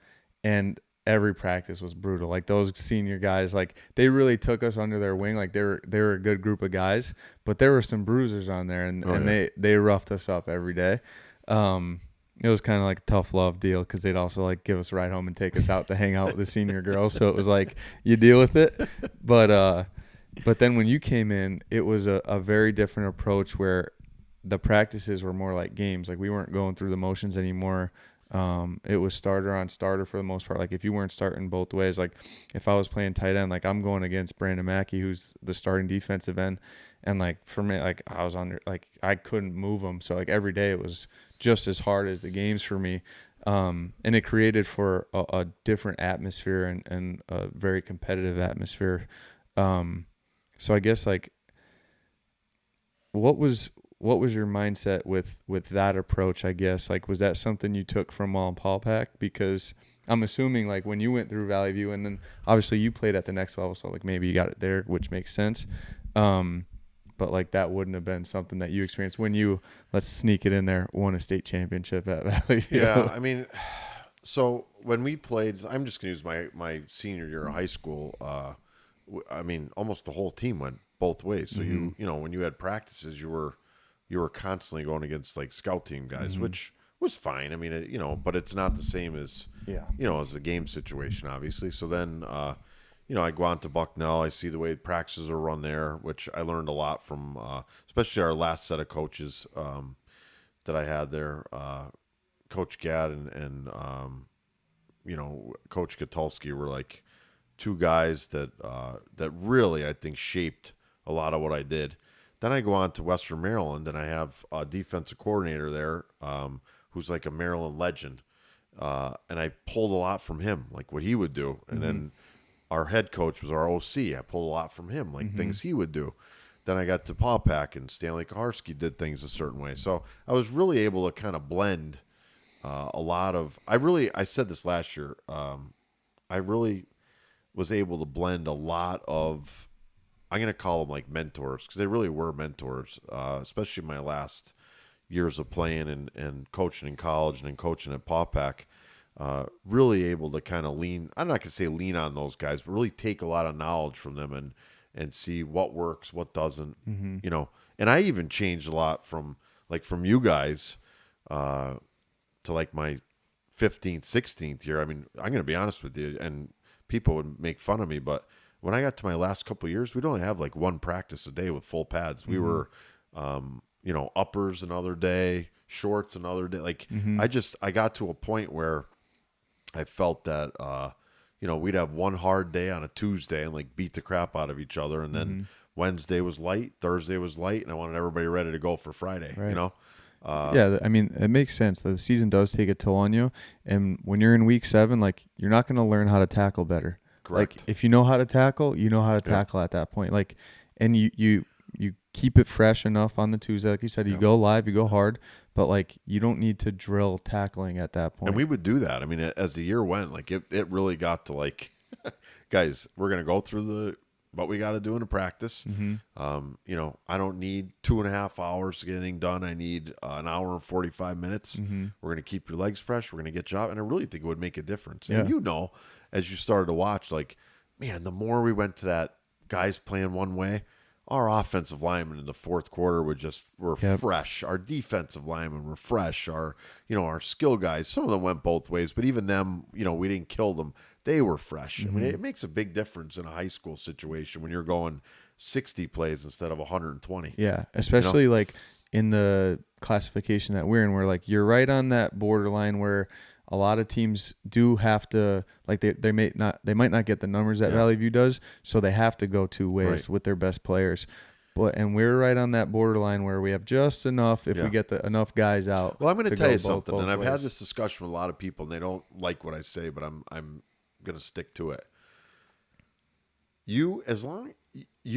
and every practice was brutal. Like those senior guys, like they really took us under their wing. Like they were a good group of guys, but there were some bruisers on there, and they roughed us up every day. It was kind of like a tough love deal, because they'd also like give us a ride home and take us out to hang out with the senior girls. So it was like you deal with it. But then when you came in, it was a very different approach, where the practices were more like games. Like we weren't going through the motions anymore. It was starter on starter for the most part. Like if you weren't starting both ways, like if I was playing tight end, like I'm going against Brandon Mackey, who's the starting defensive end. And like for me, like I was under, like I couldn't move him. So like every day it was just as hard as the games for me. And it created for a different atmosphere and a very competitive atmosphere. So I guess like, what was your mindset with that approach, I guess? Like, was that something you took from Paul Pack? Because I'm assuming like when you went through Valley View, and then obviously you played at the next level, so like maybe you got it there, which makes sense. But like that wouldn't have been something that you experienced when you, let's sneak it in there, won a state championship at Valley View. Yeah, I mean, so when we played, I'm just going to use my senior year of high school. I mean, almost the whole team went both ways. So you know, when you had practices, you were constantly going against like scout team guys, which was fine. I mean, you know, but it's not the same as, you know, as a game situation, obviously. So then, you know, I go on to Bucknell. I see the way practices are run there, which I learned a lot from, especially our last set of coaches that I had there, Coach Gadd and you know, Coach Katulski were like two guys that really, I think, shaped a lot of what I did. Then I go on to Western Maryland, and I have a defensive coordinator there who's like a Maryland legend. And I pulled a lot from him, like what he would do. And then our head coach was our OC. I pulled a lot from him, like things he would do. Then I got to Paul Pack, and Stanley Kaharski did things a certain way. So I was really able to kind of blend a lot of – I said this last year. I really was able to blend a lot of – I'm going to call them like mentors, because they really were mentors, especially my last years of playing and coaching in college and then coaching at Paw Pack. Really able to kind of lean, I'm not going to say lean on those guys, but really take a lot of knowledge from them and see what works, what doesn't, you know. And I even changed a lot from you guys to like my 15th, 16th year. I mean, I'm going to be honest with you, and people would make fun of me, but when I got to my last couple of years, we'd only have like one practice a day with full pads. We were, you know, uppers another day, shorts another day. Like I got to a point where I felt that, you know, we'd have one hard day on a Tuesday and like beat the crap out of each other. And then Wednesday was light, Thursday was light, and I wanted everybody ready to go for Friday, you know? Yeah, I mean, it makes sense. The season does take a toll on you. And when you're in week 7, like you're not going to learn how to tackle better. Correct. Like if you know how to tackle, you know how to tackle at that point. Like, and you keep it fresh enough on the Tuesday, like you said. You go live, you go hard, but like you don't need to drill tackling at that point. And we would do that. I mean, as the year went, like it really got to like, guys, we're gonna go through what we got to do in a practice. You know, I don't need 2.5 hours to get anything done. I need an hour and 45 minutes. We're gonna keep your legs fresh. We're gonna get you out, and I really think it would make a difference. And you know, as you started to watch, like, man, the more we went to that guys playing one way, our offensive linemen in the fourth quarter were fresh. Our defensive linemen were fresh. Our skill guys, some of them went both ways, but even them, you know, we didn't kill them. They were fresh. I mean, it makes a big difference in a high school situation when you're going 60 plays instead of 120. Yeah, especially like in the classification that we're in, where like you're right on that borderline where, a lot of teams do have to, like they might not get the numbers that Valley View does, so they have to go two ways with their best players. And we're right on that borderline where we have just enough if we get enough guys out. Well, I'm going to tell you something, both and I've ways. had this discussion with a lot of people, and they don't like what I say, but I'm going to stick to it. You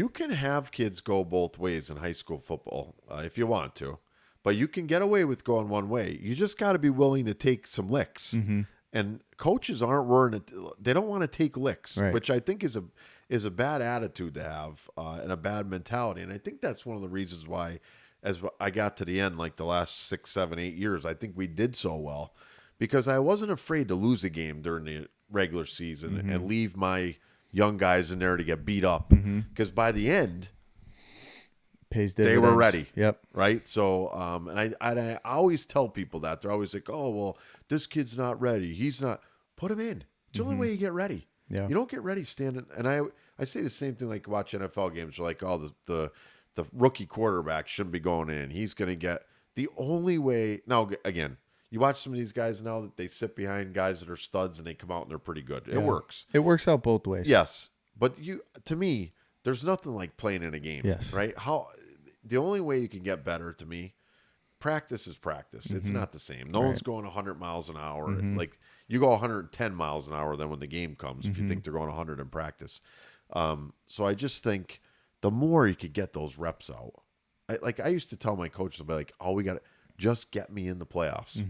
can have kids go both ways in high school football if you want to, but you can get away with going one way. You just got to be willing to take some licks. Mm-hmm. And coaches aren't worried; they don't want to take licks, which I think is a bad attitude to have and a bad mentality. And I think that's one of the reasons why, as I got to the end, like the last 6, 7, 8 years, I think we did so well because I wasn't afraid to lose a game during the regular season and leave my young guys in there to get beat up because by the end, they were ready. Yep. Right. So, and I always tell people that they're always like, "Oh, well, this kid's not ready. He's not." Put him in. It's the only way you get ready. Yeah. You don't get ready standing. And I say the same thing. Like watch NFL games. You're like, "Oh, the rookie quarterback shouldn't be going in. He's going to get the only way." Now, again, you watch some of these guys now that they sit behind guys that are studs and they come out and they're pretty good. It works. It works out both ways. Yes, but to me, there's nothing like playing in a game. Yes. Right. The only way you can get better to me, practice is practice. It's not the same. No one's going 100 miles an hour. Like you go 110 miles an hour then when the game comes if you think they're going 100 in practice. So I just think the more you could get those reps out. I used to tell my coaches, I'll be like, "Oh, we got to just get me in the playoffs."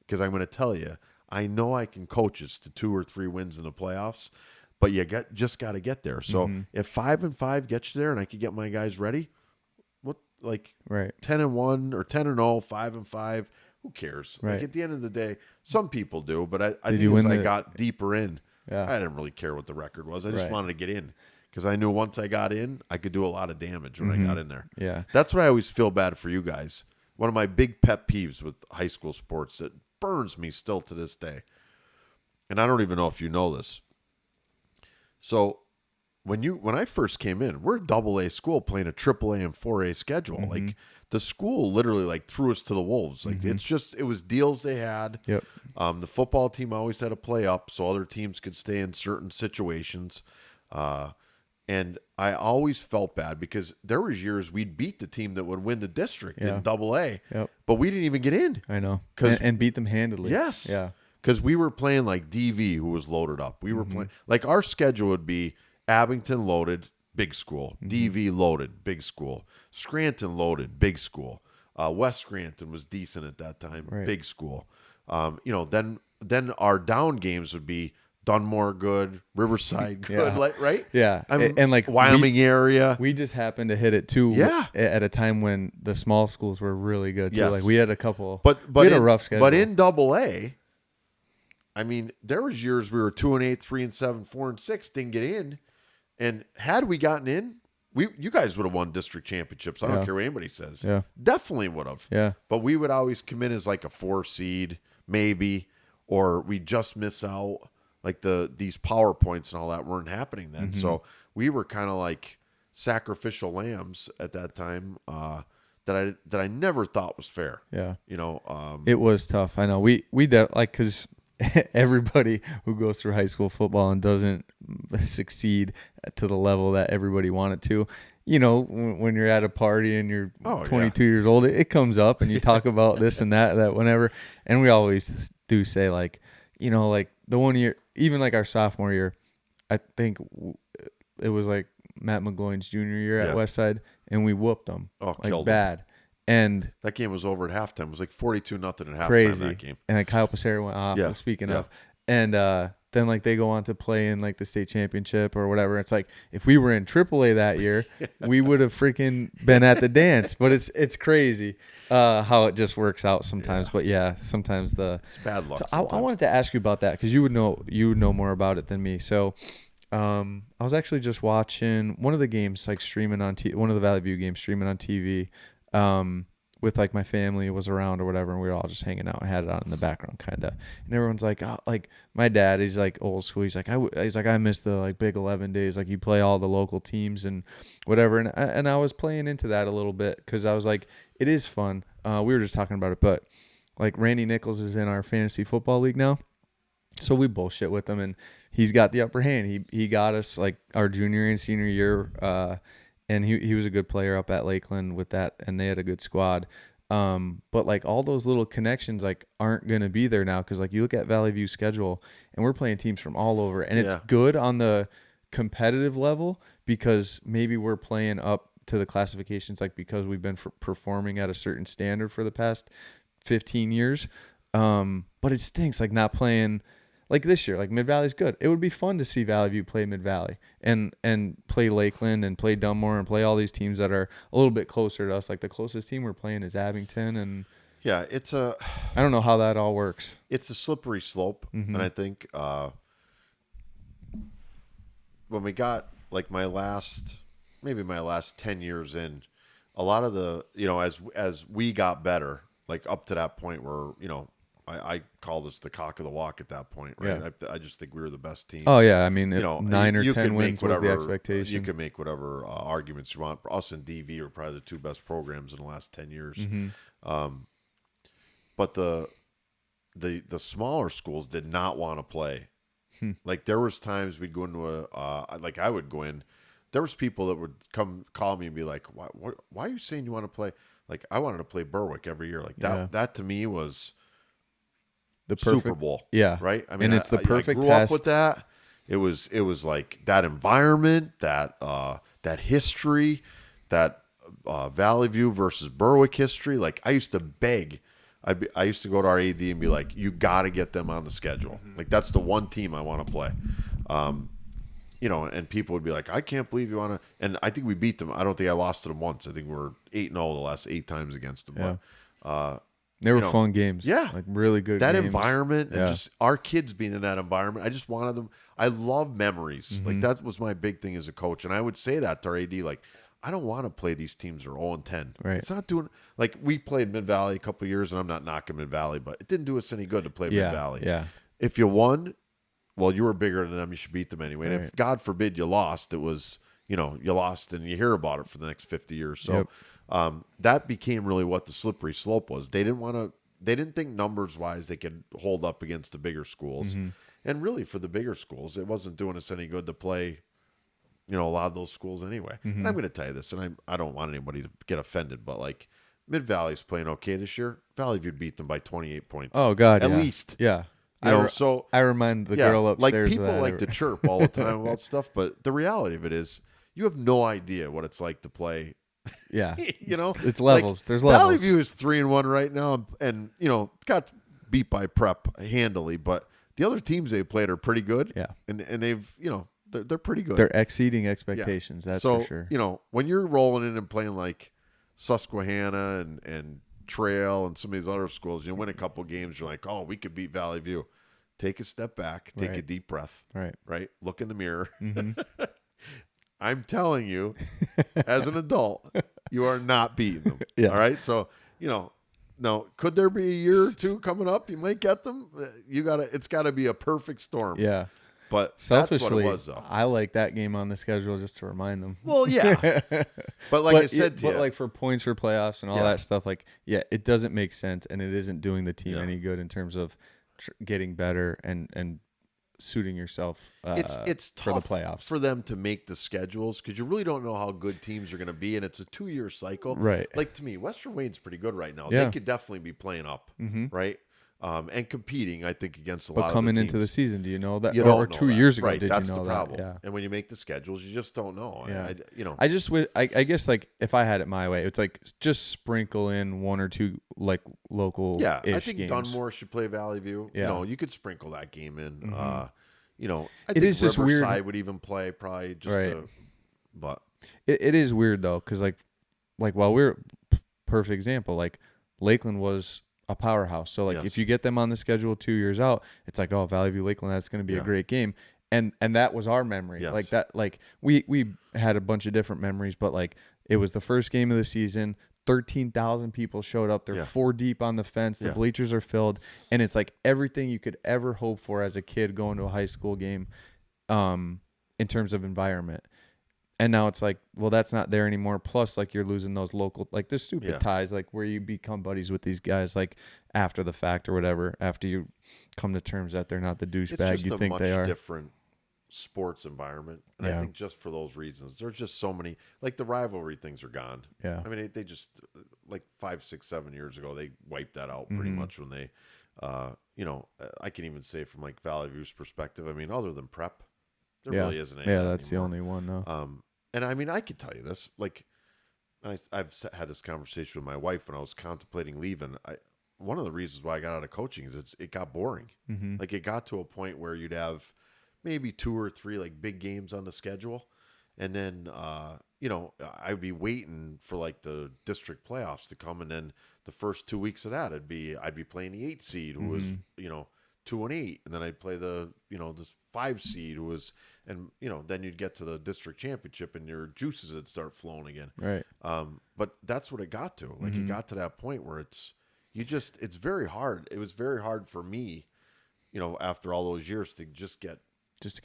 Because I'm going to tell you, I know I can coach us to 2 or 3 wins in the playoffs, but you just got to get there. So if 5-5 gets you there and I could get my guys ready, 10-1 or 10-0, 5-5, who cares? Right. Like at the end of the day, some people do, but I Did think you as win I got deeper in, Yeah. I didn't really care what the record was. I just wanted to get in because I knew once I got in, I could do a lot of damage when I got in there. Yeah. That's why I always feel bad for you guys. One of my big pet peeves with high school sports that burns me still to this day, and I don't even know if you know this. So when I first came in, we're a AA school playing a AAA and 4A schedule. Like the school literally threw us to the wolves. Like it was deals they had. Yep. The football team always had to play up so other teams could stay in certain situations. And I always felt bad because there was years we'd beat the team that would win the district in AA, but we didn't even get in. I know. And beat them handily. Yes. Yeah. Because we were playing like DV, who was loaded up. We were playing like our schedule would be Abington loaded, big school. DV loaded, big school. Scranton loaded, big school. West Scranton was decent at that time, big school. Then our down games would be Dunmore good, Riverside good, right? Yeah. And like Wyoming area. We just happened to hit it too. Yeah. At a time when the small schools were really good too. Yes. Like we had a couple. But we had a rough schedule. But in AA, I mean, there was years we were 2-8, 3-7, 4-6, didn't get in. And had we gotten in, you guys would have won district championships. I don't care what anybody says. Yeah. Definitely would have. Yeah. But we would always come in as like a 4 seed, maybe, or we just miss out. Like these PowerPoints and all that weren't happening then. So we were kind of like sacrificial lambs at that time that I never thought was fair. Yeah. It was tough. I know. We because everybody who goes through high school football and doesn't succeed to the level that everybody wanted to, when you're at a party and you're 22 years old, it comes up and you talk about this and that whenever. And we always do say like the one year, even like our sophomore year, I think it was like Matt McGloin's junior year at Westside, and we whooped them killed bad. Them. And that game was over at halftime. It was like 42-0 at halftime. Crazy. That game. And like Kyle Passeri went off. Speaking of, and then like they go on to play in like the state championship or whatever. It's like if we were in AAA that year, we would have freaking been at the dance. But it's crazy how it just works out sometimes. But sometimes it's bad luck. So I wanted to ask you about that because you would know more about it than me. So I was actually just watching one of the games like streaming on one of the Valley View games streaming on TV. With like my family was around or whatever, and we were all just hanging out and had it on in the background kind of, and everyone's like, oh, like my dad, he's like old school. He's like, I miss the like Big 11 days. Like you play all the local teams and whatever. And I was playing into that a little bit. Cause I was like, it is fun. We were just talking about it, but like Randy Nichols is in our fantasy football league now. So we bullshit with him, and he's got the upper hand. He got us like our junior and senior year, and he was a good player up at Lakeland with that, and they had a good squad. But like all those little connections like aren't going to be there now, because like you look at Valley View's schedule and we're playing teams from all over, and it's good on the competitive level because maybe we're playing up to the classifications, like because we've been performing at a certain standard for the past 15 years. But it stinks like not playing like this year. Like Mid Valley's good. It would be fun to see Valley View play Mid Valley and play Lakeland and play Dunmore and play all these teams that are a little bit closer to us. Like the closest team we're playing is Abington, and I don't know how that all works. It's a slippery slope, and I think when we got like my last 10 years in, a lot of the as we got better, like up to that point where I call this the cock of the walk at that point, right? Yeah. I just think we were the best team. Oh yeah, I mean, 9 or 10 wins was the expectation. You can make whatever arguments you want. Us and DV are probably the two best programs in the last 10 years. But the smaller schools did not want to play. Like there was times we'd go into like I would go in. There was people that would come call me and be like, "Why are you saying you want to play?" Like I wanted to play Berwick every year. Like that to me was the perfect Super Bowl. Yeah. Right? I mean, and it's the perfect I grew up with that. It was like that environment, that history, that Valley View versus Berwick history. Like I used to beg. I used to go to our AD and be like, "You got to get them on the schedule. Like that's the one team I want to play." And people would be like, "I can't believe you want to." And I think we beat them. I don't think I lost to them once. I think we're 8-0 the last 8 times against them. Yeah. But, they were fun games. Yeah. Like really good that games. Environment and just our kids being in that environment. I just wanted them. I love memories. Like that was my big thing as a coach. And I would say that to our AD, like, I don't want to play these teams that are 0-10. Right. It's not doing like we played Mid Valley a couple of years, and I'm not knocking Mid Valley, but it didn't do us any good to play Mid Valley. Yeah. If you won, well, you were bigger than them. You should beat them anyway. And if God forbid you lost, it was you lost, and you hear about it for the next 50 years. So that became really what the slippery slope was. They didn't think numbers wise they could hold up against the bigger schools, and really for the bigger schools, it wasn't doing us any good to play. A lot of those schools anyway. And I'm going to tell you this, and I don't want anybody to get offended, but like Mid Valley's playing okay this year. Valley View beat them by 28 points. Oh God, at least. Yeah. So I remind the girl upstairs. Like people like to chirp all the time about stuff, but the reality of it is, you have no idea what it's like to play. Yeah, it's levels. Like, there's levels. Valley View is 3-1 right now, and got beat by Prep handily, but the other teams they played are pretty good. Yeah, and they've they're pretty good. They're exceeding expectations. That's for sure. When you're rolling in and playing like Susquehanna and Trail and some of these other schools, you win a couple games, you're like, oh, we could beat Valley View. Take a step back, take a deep breath. Right. Look in the mirror. I'm telling you, as an adult, you are not beating them. All right. So, now, could there be a year or two coming up? You might get them. It's gotta be a perfect storm. Yeah. But selfishly, that's what it was, though. I like that game on the schedule just to remind them. Well, yeah. But like I said to you. But like for points for playoffs and all that stuff, like, it doesn't make sense, and it isn't doing the team any good in terms of getting better and suiting yourself it's for tough the playoffs. For them to make the schedules, because you really don't know how good teams are going to be, and it's a 2-year cycle. Right. Like, to me, Western Wayne's pretty good right now. Yeah. They could definitely be playing up, right? And competing, I think, against a lot of the teams. But coming into the season, do you know that? You don't know 2 that. years ago, right, did that's you know the problem. that? Yeah. And when you make the schedules, you just don't know. Yeah. I I guess, like, if I had it my way, it's like just sprinkle in 1 or 2 like local. Yeah, I think games. Dunmore should play Valley View. Yeah. You could sprinkle that game in. I it think is just Riverside weird. would even play probably just to, but it is weird though, because like while we're perfect example, like Lakeland was a powerhouse. So like if you get them on the schedule 2 years out, it's like, oh, Valley View Lakeland, that's going to be a great game. And that was our memory. Yes. Like that, like we had a bunch of different memories, but like it was the first game of the season. 13,000 people showed up. They're 4 deep on the fence. The bleachers are filled, and it's like everything you could ever hope for as a kid going to a high school game, in terms of environment. And now it's like, well, that's not there anymore. Plus, like, you're losing those local, like, the stupid Yeah. ties, like, where you become buddies with these guys, like, after the fact or whatever, after you come to terms that they're not the douchebag you think they are. It's just a much different sports environment. And I think just for those reasons, there's just so many, like, the rivalry things are gone. Yeah. I mean, they just, like, 5, 6, 7 years ago, they wiped that out pretty much when they, you know, I can even say from, like, Valley View's perspective, I mean, other than prep, there really isn't any. Yeah, that's anymore. The only one, no. And I mean, I could tell you this, like, I've had this conversation with my wife when I was contemplating leaving. One of the reasons why I got out of coaching is it got boring. Mm-hmm. Like, it got to a point where you'd have maybe 2 or 3 like big games on the schedule, and then you know, I'd be waiting for like the district playoffs to come, and then the first 2 weeks of that, I'd be playing the 8 seed who was, you know, 2-8, and then I'd play the, you know, this 5 seed who was, and you know, then you'd get to the district championship and your juices would start flowing again. Right. But that's what it got to. Like, it got to that point where it's very hard. It was very hard for me, you know, after all those years to just get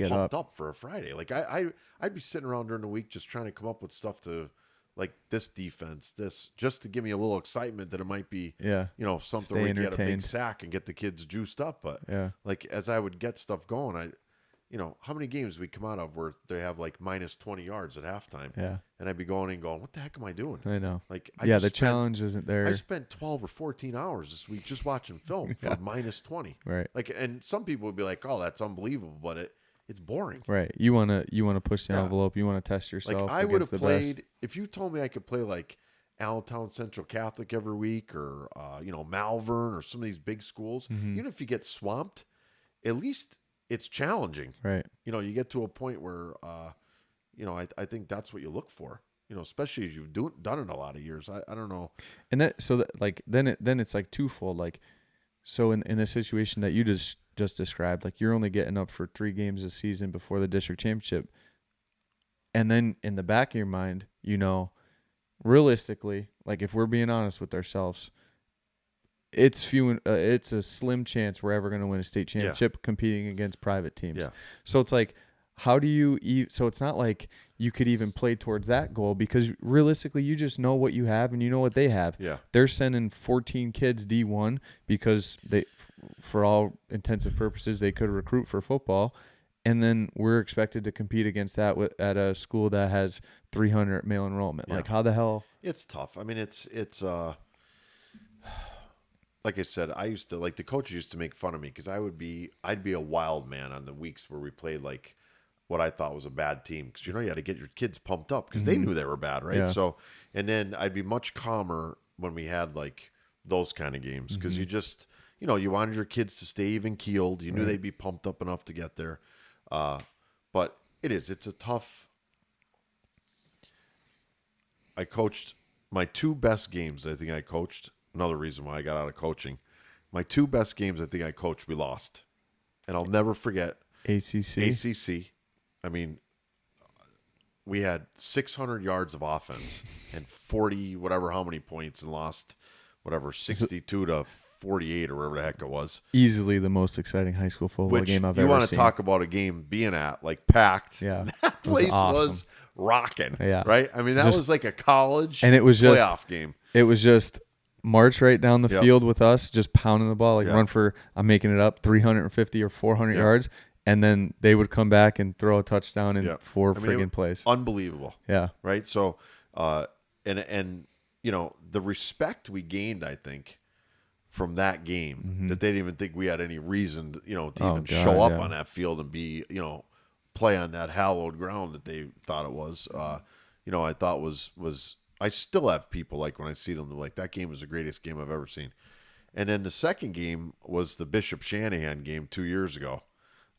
pumped up for a Friday. Like, I'd be sitting around during the week just trying to come up with stuff to, like, this defense, this, just to give me a little excitement that it might be, you know, something where you get a big sack and get the kids juiced up. But like, as I would get stuff going, you know, how many games we come out of where they have like minus 20 yards at halftime? Yeah. And I'd be going, what the heck am I doing? I know. Like, the challenge isn't there. I spent 12 or 14 hours this week just watching film for minus 20. Right. Like, and some people would be like, oh, that's unbelievable, but it's boring. Right. You wanna push the envelope. You want to test yourself. Like, I would have played, if you told me I could play like Allentown Central Catholic every week, or you know, Malvern, or some of these big schools, even if you get swamped, at least it's challenging. Right. You know, you get to a point where you know, I think that's what you look for. You know, especially as you've done it a lot of years. I don't know. And like then it's like twofold. Like, so in the situation that you just described, like, you're only getting up for 3 games a season before the district championship, and then in the back of your mind, you know, realistically, like, if we're being honest with ourselves, it's a slim chance we're ever going to win a state championship competing against private teams. Yeah. So it's like, how do you so it's not like you could even play towards that goal, because realistically you just know what you have and you know what they have. Yeah. They're sending 14 kids D1 because they, for all intents and purposes, they could recruit for football, and then we're expected to compete against that at a school that has 300 male enrollment. Yeah. Like, how the hell? It's tough. I mean, it's like I said, I used to, like, the coaches used to make fun of me because I'd be a wild man on the weeks where we played like what I thought was a bad team, because, you know, you had to get your kids pumped up because they knew they were bad, right? Yeah. So, and then I'd be much calmer when we had like those kind of games, because you just, you know, you wanted your kids to stay even keeled. You knew they'd be pumped up enough to get there. But it's a tough. I coached my 2 best games. I think I coached. Another reason why I got out of coaching. My 2 best games I think I coached, we lost, and I'll never forget. ACC. I mean, we had 600 yards of offense and 40 whatever how many points, and lost whatever 62 to 48 or whatever the heck it was. Easily the most exciting high school football game I've ever seen. You want to talk about a game being at, like, packed? Yeah, that place was rocking. Yeah, right. I mean, that was like a college, and it was playoff game. It was just march right down the field with us, just pounding the ball, like run for, I'm making it up, 350 or 400 yards. And then they would come back and throw a touchdown in 4 friggin' plays. Unbelievable. Yeah. Right. So, and you know, the respect we gained, I think, from that game, that they didn't even think we had any reason, to, you know, to even show up on that field and be, you know, play on that hallowed ground that they thought it was. You know, I thought was I still have people, like, when I see them, they're like, that game was the greatest game I've ever seen. And then the second game was the Bishop Shanahan game 2 years ago.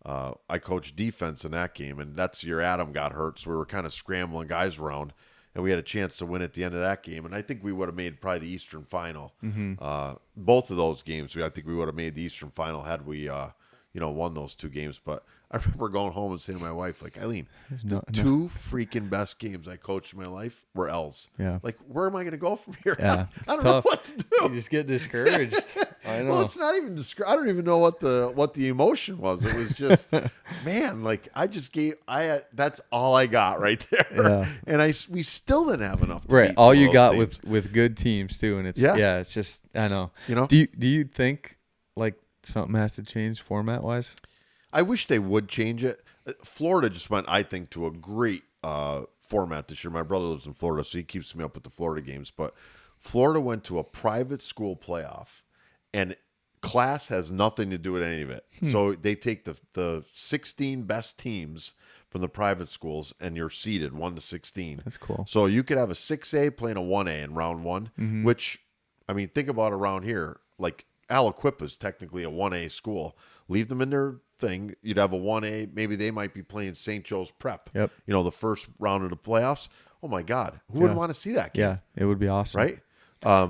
I coached defense in that game, and that's the year Adam got hurt, so we were kind of scrambling guys around, and we had a chance to win at the end of that game. And I think we would have made probably the Eastern Final. Both of those games, I think we would have made the Eastern Final had we, you know, won those 2 games. But I remember going home and saying to my wife, like, Eileen, the 2 freaking best games I coached in my life were L's. Yeah. Like, where am I going to go from here? Yeah, I don't know what to do. You just get discouraged. I know. Well, it's not even I don't even know what the emotion was. It was just, man, like that's all I got right there. Yeah. And we still didn't have enough to Right. beat All some you of those got teams. with good teams too, and it's it's just I know. Do you think like something has to change format wise? I wish they would change it. Florida just went, I think, to a great format this year. My brother lives in Florida, so he keeps me up with the Florida games. But Florida went to a private school playoff, and class has nothing to do with any of it. So they take the 16 best teams from the private schools, and you're seeded 1 to 16. That's cool. So you could have a 6A playing a 1A in round one, which, I mean, think about around here. Like Aliquippa is technically a 1A school. Leave them in their thing. You'd have a 1A. Maybe they might be playing St. Joe's Prep. Yep. The first round of the playoffs. Oh, my God. Who wouldn't want to see that game? Yeah, it would be awesome. Right?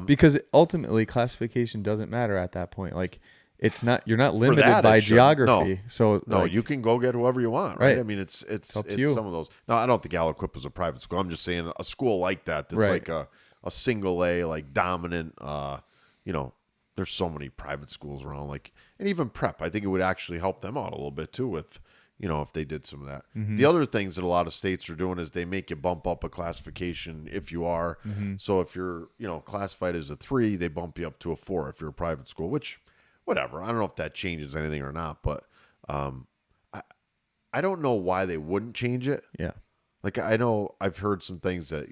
Because ultimately classification doesn't matter at that point. Like you're not limited that, by it shouldn't. geography. So No, you can go get whoever you want, right? I mean, it's up to you. some of those. No, I don't think Aliquippa is a private school. I'm just saying a school like that's like a single A, like dominant. There's so many private schools around, and even prep. I think it would actually help them out a little bit too with, if they did some of that. The other things that a lot of states are doing is they make you bump up a classification if you are. So if you're, classified as a 3, they bump you up to a 4 if you're a private school, which, whatever. I don't know if that changes anything or not, but I don't know why they wouldn't change it. Yeah. Like, I know I've heard some things that,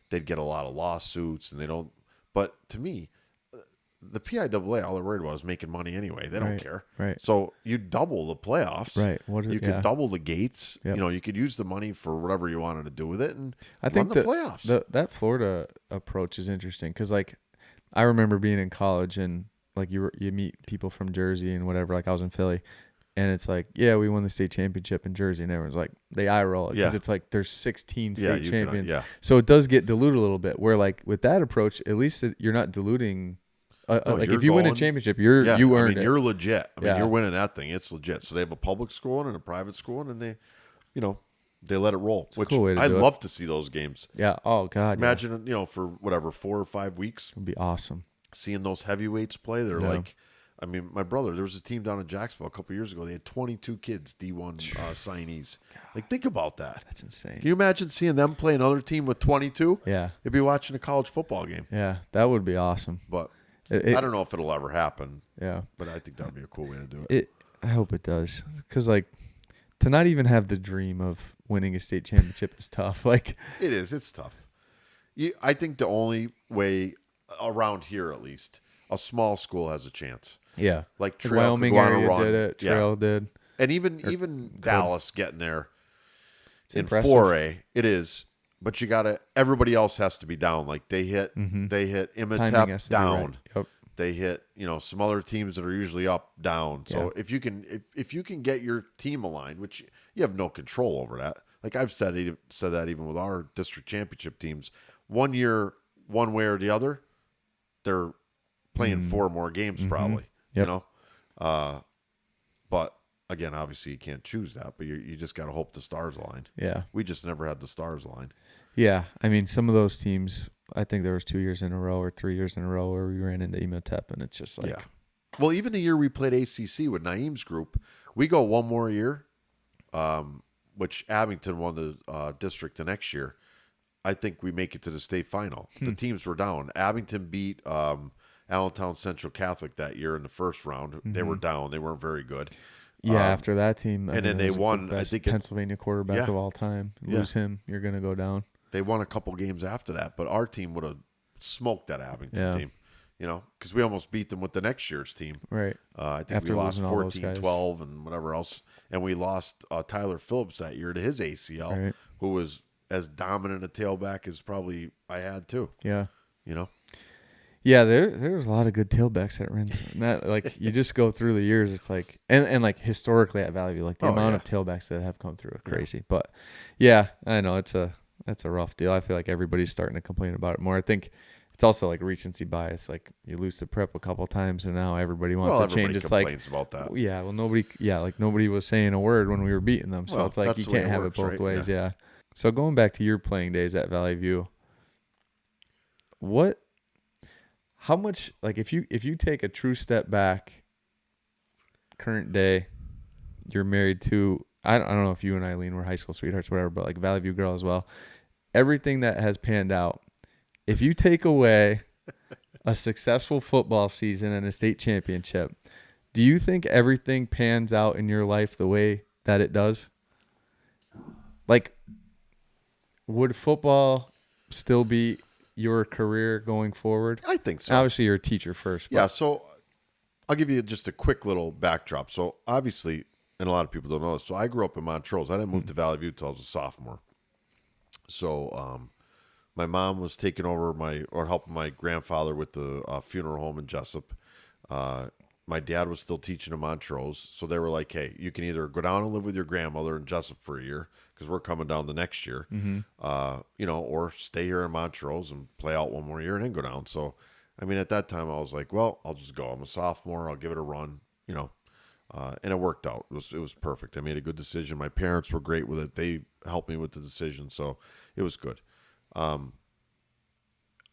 they'd get a lot of lawsuits and they don't. But to me, the PIAA, all they're worried about is making money anyway. They don't care. Right. So you double the playoffs. Right. You could double the gates. Yep. You could use the money for whatever you wanted to do with it, and I think run the playoffs. That Florida approach is interesting because, I remember being in college and you meet people from Jersey and whatever. Like I was in Philly, and it's like, yeah, we won the state championship in Jersey, and everyone's like, they eye roll because it's like there's 16 state champions. So it does get diluted a little bit. Where with that approach, at least you're not diluting. If you win a championship, you earned it. You're legit. You're winning that thing. It's legit. So they have a public school and a private school, and they, they let it roll. It's a cool way to do it. I'd love to see those games. Yeah. Oh God. Imagine, for whatever 4 or 5 weeks. It'd be awesome. Seeing those heavyweights play, they're my brother. There was a team down in Jacksonville a couple years ago. They had 22 kids, D1 signees. Think about that. That's insane. Can you imagine seeing them play another team with 22? Yeah. They'd be watching a college football game. Yeah, that would be awesome. But I don't know if it'll ever happen. Yeah. But I think that would be a cool way to do it. I hope it does. Because, to not even have the dream of winning a state championship is tough. It is. It's tough. I think the only way, around here at least, a small school has a chance. Yeah. Trail Wyoming area did it. Trail did. And even Dallas getting there in impressive. 4A, it is. But everybody else has to be down. They hit Imhotep down. Right. Yep. They hit, some other teams that are usually up, down. So if you can get your team aligned, which you have no control over that. I've said that even with our district championship teams, 1 year, one way or the other, they're playing 4 more games probably. Yep. But again, obviously you can't choose that, but you just got to hope the stars align. Yeah. We just never had the stars align. Yeah. some of those teams, I think there was 2 years in a row or 3 years in a row where we ran into Imhotep, and it's just Well, even the year we played ACC with Naeem's group, we go one more year, which Abington won the district the next year. I think we make it to the state final. The teams were down. Abington beat Allentown Central Catholic that year in the first round. They were down. They weren't very good. Yeah, after that team. Then they won. The best Pennsylvania quarterback of all time. Lose him, you're going to go down. They won a couple games after that, but our team would have smoked that Abington team, because we almost beat them with the next year's team. Right. I think we lost 14-12 and whatever else. And we lost Tyler Phillips that year to his ACL, who was as dominant a tailback as probably I had too. Yeah. Yeah, there was a lot of good tailbacks that ran. You just go through the years. It's and historically at Valley View, the amount of tailbacks that have come through are crazy. Yeah. But yeah, I know that's a rough deal. I feel like everybody's starting to complain about it more. I think it's also recency bias. You lose to prep a couple times, and now everybody wants to change. It's complains about that. Yeah, well, nobody was saying a word when we were beating them. So it's you can't have it both ways. Yeah. So going back to your playing days at Valley View, how much, like, if you take a true step back, current day, you're married to, I don't know if you and Eileen were high school sweethearts or whatever, but like Valley View girl as well. Everything that has panned out, if you take away a successful football season and a state championship, do you think everything pans out in your life the way that it does? Like, would football still be your career going forward? I think so. Obviously, you're a teacher first. Yeah, so I'll give you just a quick little backdrop. So obviously, and a lot of people don't know this, so I grew up in Montrose. I didn't move to Valley View until I was a sophomore. So my mom was taking over helping my grandfather with the funeral home in Jessup. My dad was still teaching in Montrose, so they were like, hey, you can either go down and live with your grandmother in Jessup for a year, because we're coming down the next year, or stay here in Montrose and play out one more year and then go down. So, I mean, at that time, I was like, well, I'll just go. I'm a sophomore. I'll give it a run, and it worked out. It was perfect. I made a good decision. My parents were great with it. They helped me with the decision, so it was good.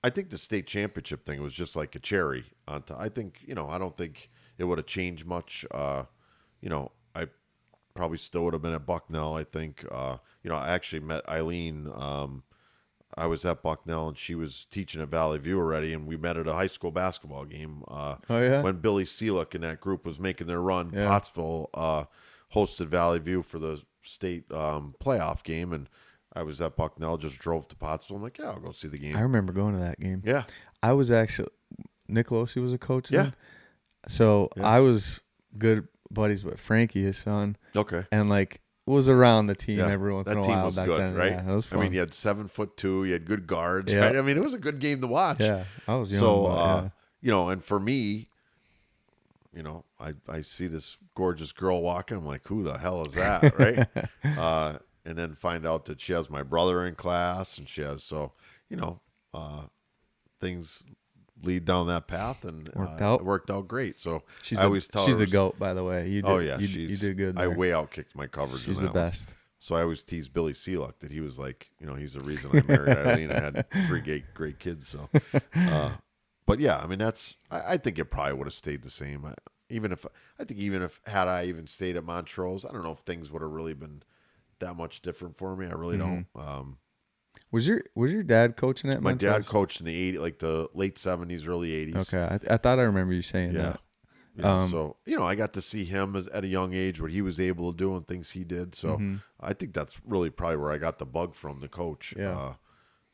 I think the state championship thing was just like a cherry on top. I think, I don't think it would have changed much. I probably still would have been at Bucknell. I think, I actually met Eileen. I was at Bucknell and she was teaching at Valley View already, and we met at a high school basketball game. When Billy Seelick and that group was making their run. Yeah. Pottsville hosted Valley View for the state playoff game, and I was at Bucknell, just drove to Pottsville. I'm like, yeah, I'll go see the game. I remember going to that game. Yeah. I was actually, Nick Losey was a coach then. So I was good buddies with Frankie, his son. Okay. And was around the team every once in a while. That team was back good, then. right? Yeah, it was fun. I mean, you had 7'2", you had good guards, right? I mean, it was a good game to watch. Yeah, I was young. So, and for me, I see this gorgeous girl walking. I'm like, who the hell is that, right? And then find out that she has my brother in class, and she has, things lead down that path, and it worked out great. So I always tell her, she's the GOAT, by the way. You did good there. I way outkicked my coverage. She's the best. So I always tease Billy Seelick that he was like, he's the reason I married Eileen. I had 3 great kids. So, but yeah, I mean, I think it probably would have stayed the same. Even if had I even stayed at Montrose, I don't know if things would have really been that much different for me. I really don't. Was your dad coaching at Montrose? My dad coached in the the late 70s, early 80s. Okay, I thought I remember you saying that. Yeah. So I got to see him at a young age, what he was able to do and things he did. So I think that's really probably where I got the bug from, the coach. Yeah.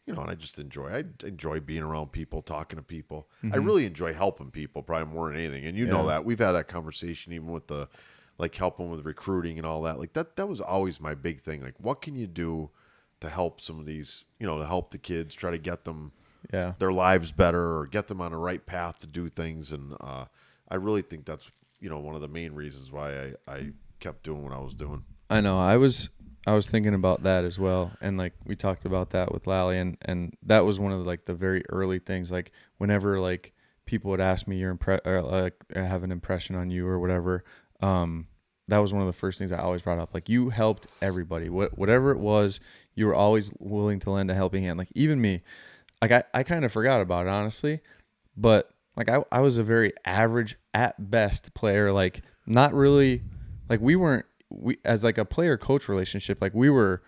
And I just enjoy being around people, talking to people. I really enjoy helping people, probably more than anything. And know that we've had that conversation even with the helping with recruiting and all that. That was always my big thing. What can you do to help some of these, to help the kids, try to get them their lives better or get them on the right path to do things. And I really think that's, one of the main reasons why I kept doing what I was doing. I know. I was thinking about that as well. And we talked about that with Lally, and that was one of the very early things. Whenever people would ask me have an impression on you or whatever, that was one of the first things I always brought up. You helped everybody, whatever it was, you were always willing to lend a helping hand. Even me, I kind of forgot about it, honestly, but I was a very average at best player. Not really, we as a player coach relationship, we were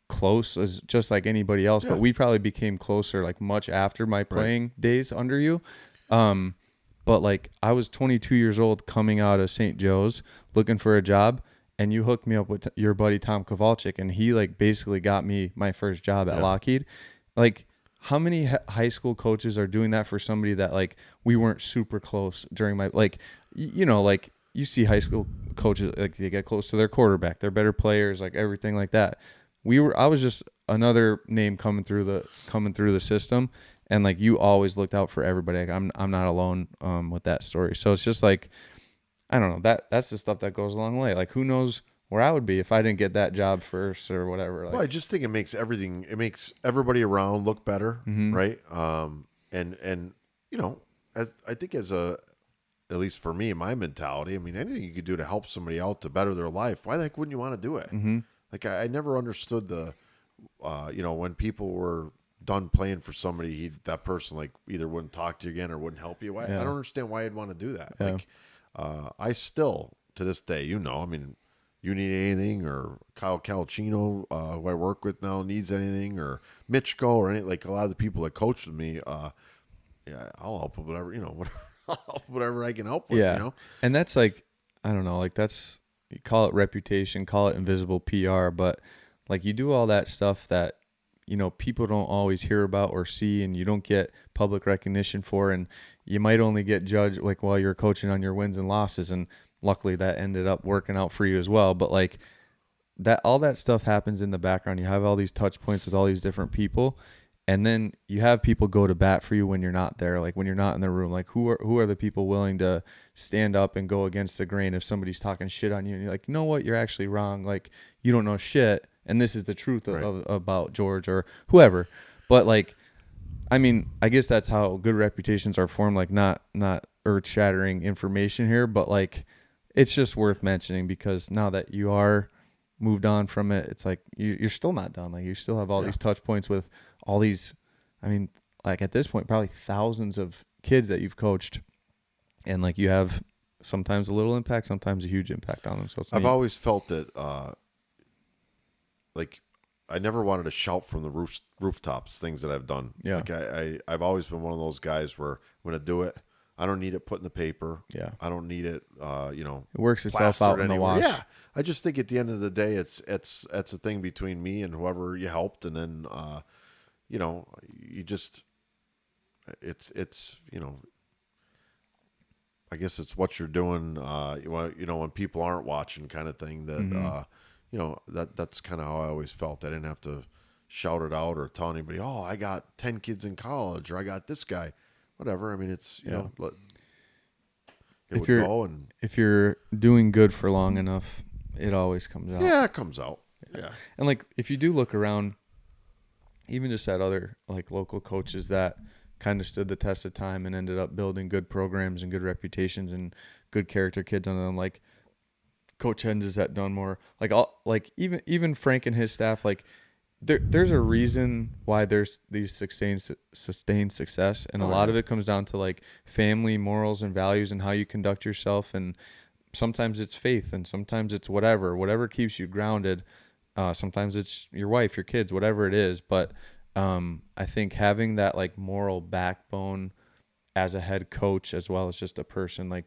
close as just like anybody else, but we probably became closer much after my playing days under you. But I was 22 years old coming out of St. Joe's looking for a job, and you hooked me up with your buddy Tom Kowalczyk, and he basically got me my first job at Lockheed. How many high school coaches are doing that for somebody that we weren't super close during my you see high school coaches they get close to their quarterback, they're better players, everything like that. I was just another name coming through the system. And you always looked out for everybody. I'm not alone with that story. So it's just I don't know, that's the stuff that goes a long way. Who knows where I would be if I didn't get that job first or whatever. Well, I just think it makes everybody around look better, right? And I think at least for me, my mentality, I mean, anything you could do to help somebody out to better their life, why the heck wouldn't you want to do it? I never understood the, when people were done playing for somebody, that person like either wouldn't talk to you again or wouldn't help you. I don't understand why you'd want to do that. Yeah. Like, I still to this day, I mean, you need anything, or Kyle Calcino, who I work with now, needs anything, or Mitchko, or any, like a lot of the people that coached with me, yeah, I'll help with whatever, whatever, I'll help whatever I can help with, And that's like, I don't know, like that's, you call it reputation, call it invisible PR, but like you do all that stuff that, people don't always hear about or see, and you don't get public recognition for, and you might only get judged like while you're coaching on your wins and losses, and luckily that ended up working out for you as well. But like that, all that stuff happens in the background. You have all these touch points with all these different people, and then you have people go to bat for you when you're not there, like when you're not in the room. Like who are the people willing to stand up and go against the grain if somebody's talking shit on you, and you're like, you know what, you're actually wrong, like you don't know shit, and this is the truth about George or whoever. But like, I mean, I guess that's how good reputations are formed, like not earth-shattering information here, but like it's just worth mentioning, because now that you are moved on from it, it's like you're still not done. Like you still have all these touch points with all these, I mean, like at this point, probably thousands of kids that you've coached, and like you have sometimes a little impact, sometimes a huge impact on them. So I've always felt that, like, I never wanted to shout from the rooftops things that I've done. Yeah. Like I've always been one of those guys where I'm going to do it. I don't need it put in the paper. Yeah. I don't need it, it works itself out in the wash. Yeah. I just think at the end of the day, it's a thing between me and whoever you helped. And then, you just, it's, I guess it's what you're doing, when people aren't watching, kind of thing that, that's kind of how I always felt. I didn't have to shout it out or tell anybody, oh, I got 10 kids in college, or I got this guy, whatever. I mean, it's, if you're doing good for long enough, it always comes out. Yeah, it comes out. Yeah. And like, if you do look around, even just at other like local coaches that kind of stood the test of time and ended up building good programs and good reputations and good character kids under them, like Coach Hens is at Dunmore, even Frank and his staff, like there's a reason why there's these sustained success, and a lot of it comes down to like family morals and values and how you conduct yourself, and sometimes it's faith, and sometimes it's whatever keeps you grounded. Sometimes it's your wife, your kids, whatever it is. But I think having that like moral backbone as a head coach, as well as just a person, like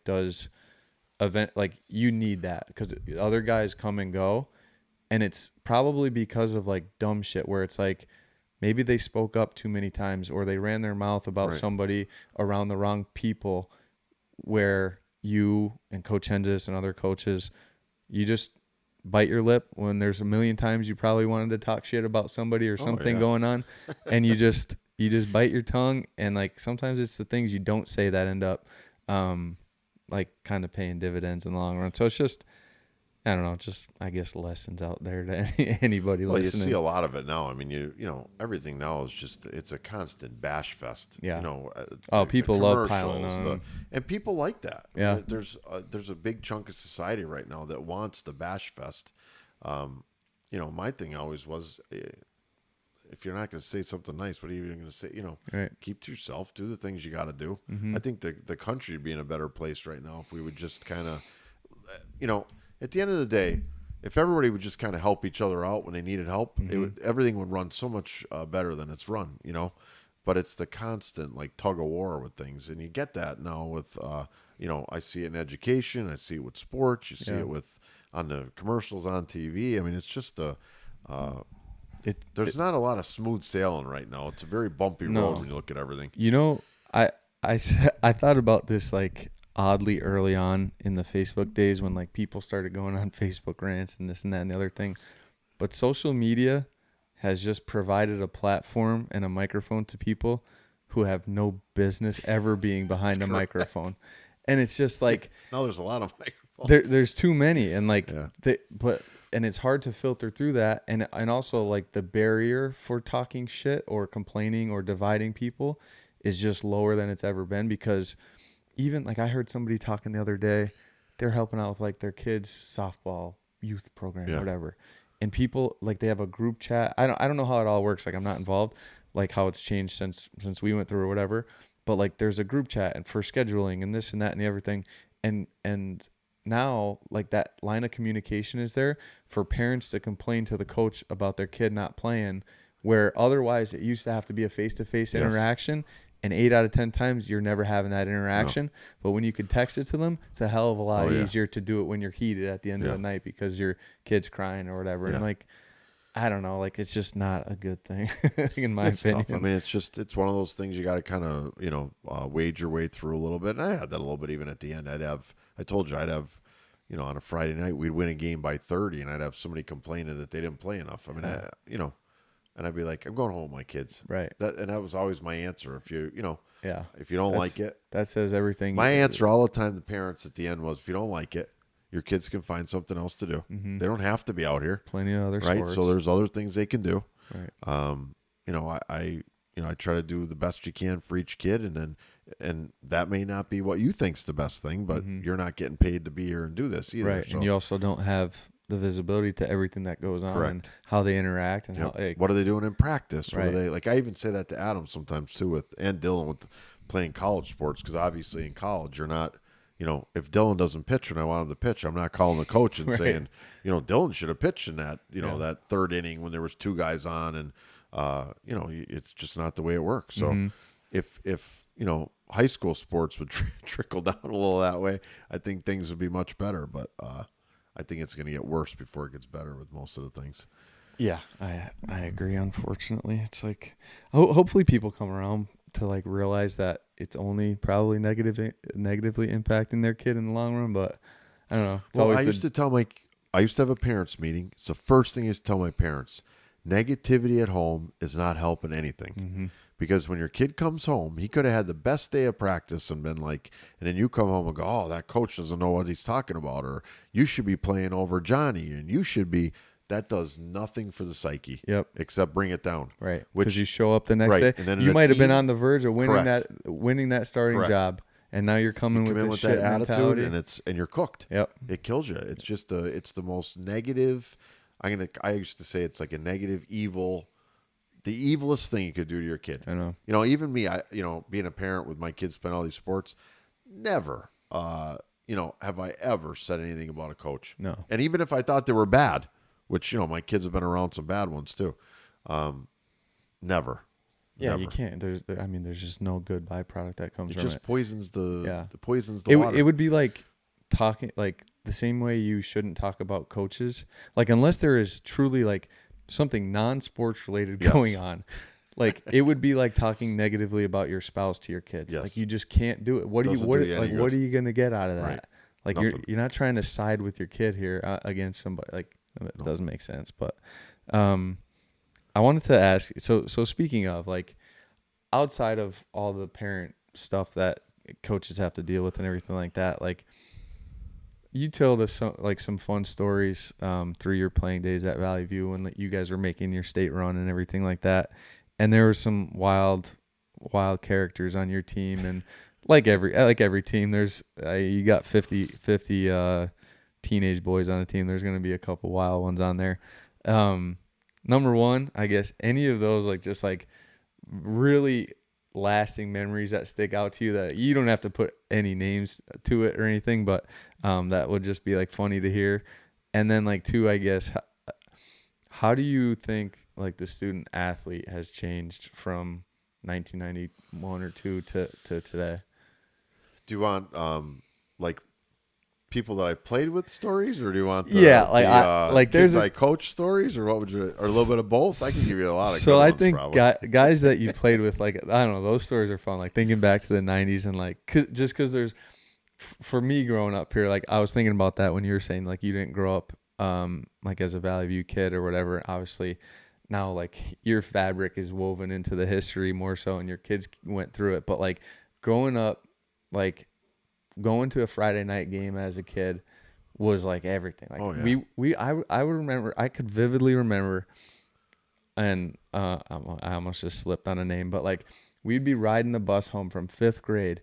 you need that, because other guys come and go, and it's probably because of like dumb shit where it's like maybe they spoke up too many times, or they ran their mouth about somebody around the wrong people, where you and Coach Hens and other coaches, you just bite your lip when there's a million times you probably wanted to talk shit about somebody or something going on, and you just bite your tongue, and like sometimes it's the things you don't say that end up like kind of paying dividends in the long run. So it's just, I don't know, just I guess lessons out there to anybody listening. You see a lot of it now. I mean, everything now is just, it's a constant bash fest. Yeah. People love piling on. And people like that. Yeah. I mean, there's a big chunk of society right now that wants the bash fest. My thing always was, if you're not going to say something nice, what are you even going to say? Keep to yourself, do the things you got to do. Mm-hmm. I think the country would be in a better place right now if we would just kind of, at the end of the day, if everybody would just kind of help each other out when they needed help, everything would run so much better than it's run, But it's the constant like tug of war with things, and you get that now with, I see it in education, I see it with sports, you see it with on the commercials on TV. I mean, it's just there's not a lot of smooth sailing right now. It's a very bumpy road when you look at everything. I thought about this like oddly early on in the Facebook days when like people started going on Facebook rants and this and that and the other thing. But social media has just provided a platform and a microphone to people who have no business ever being behind a microphone. And it's just like, no, there's a lot of microphones. There's too many, and like, and it's hard to filter through that, and also like the barrier for talking shit or complaining or dividing people is just lower than it's ever been, because even like I heard somebody talking the other day, they're helping out with like their kids' softball youth program or whatever, and people like they have a group chat. I don't know how it all works. Like I'm not involved, like how it's changed since we went through or whatever. But like there's a group chat and for scheduling and this and that and everything. And now like that line of communication is there for parents to complain to the coach about their kid not playing, where otherwise it used to have to be a face-to-face interaction. And 8 out of 10 times you're never having that interaction. No. But when you could text it to them, it's a hell of a lot easier to do it when you're heated at the end of the night because your kid's crying or whatever. And like, I don't know, like it's just not a good thing in my opinion. Tough. I mean, it's one of those things you got to kind of, wade your way through a little bit. And I had that a little bit even at the end. I told you I'd have, on a Friday night, we'd win a game by 30 and I'd have somebody complaining that they didn't play enough. I mean, and I'd be like, I'm going home with my kids. Right. And that was always my answer. If you if you don't like it. That says everything. My answer all the time to parents at the end was, if you don't like it, your kids can find something else to do. Mm-hmm. They don't have to be out here. Plenty of other sports. So there's other things they can do. Right. I try to do the best you can for each kid, and that may not be what you think's the best thing, but you're not getting paid to be here and do this either. Right. So. And you also don't have the visibility to everything that goes on and how they interact and how what are they doing in practice? Right. What are they like? I even say that to Adam sometimes too, and Dylan with playing college sports, because obviously in college you're not, if Dylan doesn't pitch when I want him to pitch, I'm not calling the coach and saying, Dylan should have pitched in that, that third inning when there was 2 guys on, and it's just not the way it works. So if high school sports would trickle down a little that way, I think things would be much better. But I think it's going to get worse before it gets better with most of the things. Yeah, I agree. Unfortunately, it's like hopefully people come around to like realize that it's only probably negatively impacting their kid in the long run. But I don't know. It's I used to have a parents meeting. It's the first thing I used to tell my parents: negativity at home is not helping anything. Mm-hmm. Because when your kid comes home, he could have had the best day of practice and been like, and then you come home and go, oh, that coach doesn't know what he's talking about, or you should be playing over Johnny, and you should be. That does nothing for the psyche. Yep. Except bring it down. Right. Because you show up the next day, and then you might have been on the verge of winning that starting Correct. Job, and now you're coming with this shit that mentality. attitude, and you're cooked. Yep. It kills you. It's just it's the most negative. I used to say it's like a negative evil. The evilest thing you could do to your kid. I know. Even me, being a parent with my kids playing all these sports, never, have I ever said anything about a coach. No. And even if I thought they were bad, which, my kids have been around some bad ones too, never. Yeah, never. you can't. There's just no good byproduct that comes from it. It just poisons the water. It would be like talking, like the same way you shouldn't talk about coaches. Like, unless there is truly like something non-sports related going on, like it would be like talking negatively about your spouse to your kids. Like, you just can't do it. What are you gonna get out of that? Right. Like, Nothing. you're not trying to side with your kid here against somebody. Like, it doesn't make sense. But I wanted to ask, so speaking of, like, outside of all the parent stuff that coaches have to deal with and everything like that, like, you told us some fun stories through your playing days at Valley View when you guys were making your state run and everything like that. And there were some wild characters on your team, and like every team, there's you got 50 teenage boys on a team. There's going to be a couple wild ones on there. Number one, I guess, any of those like just like really lasting memories that stick out to you that you don't have to put any names to it or anything, but that would just be like funny to hear. And then like 2, I guess, how do you think like the student athlete has changed from 1991 or 2 to today? Do you want like people that I played with stories, or do you want there's I coach stories, or what would you, or a little bit of both? I can give you a lot of so good I ones, think guys that you played with, like, I don't know, those stories are fun, like thinking back to the 90s and like just because there's, for me growing up here, like I was thinking about that when you were saying like you didn't grow up like as a Valley View kid or whatever. Obviously now like your fabric is woven into the history more so, and your kids went through it, but like growing up, like going to a Friday night game as a kid was like everything. Like I would remember, I could vividly remember, and I almost just slipped on a name, but like we'd be riding the bus home from 5th grade,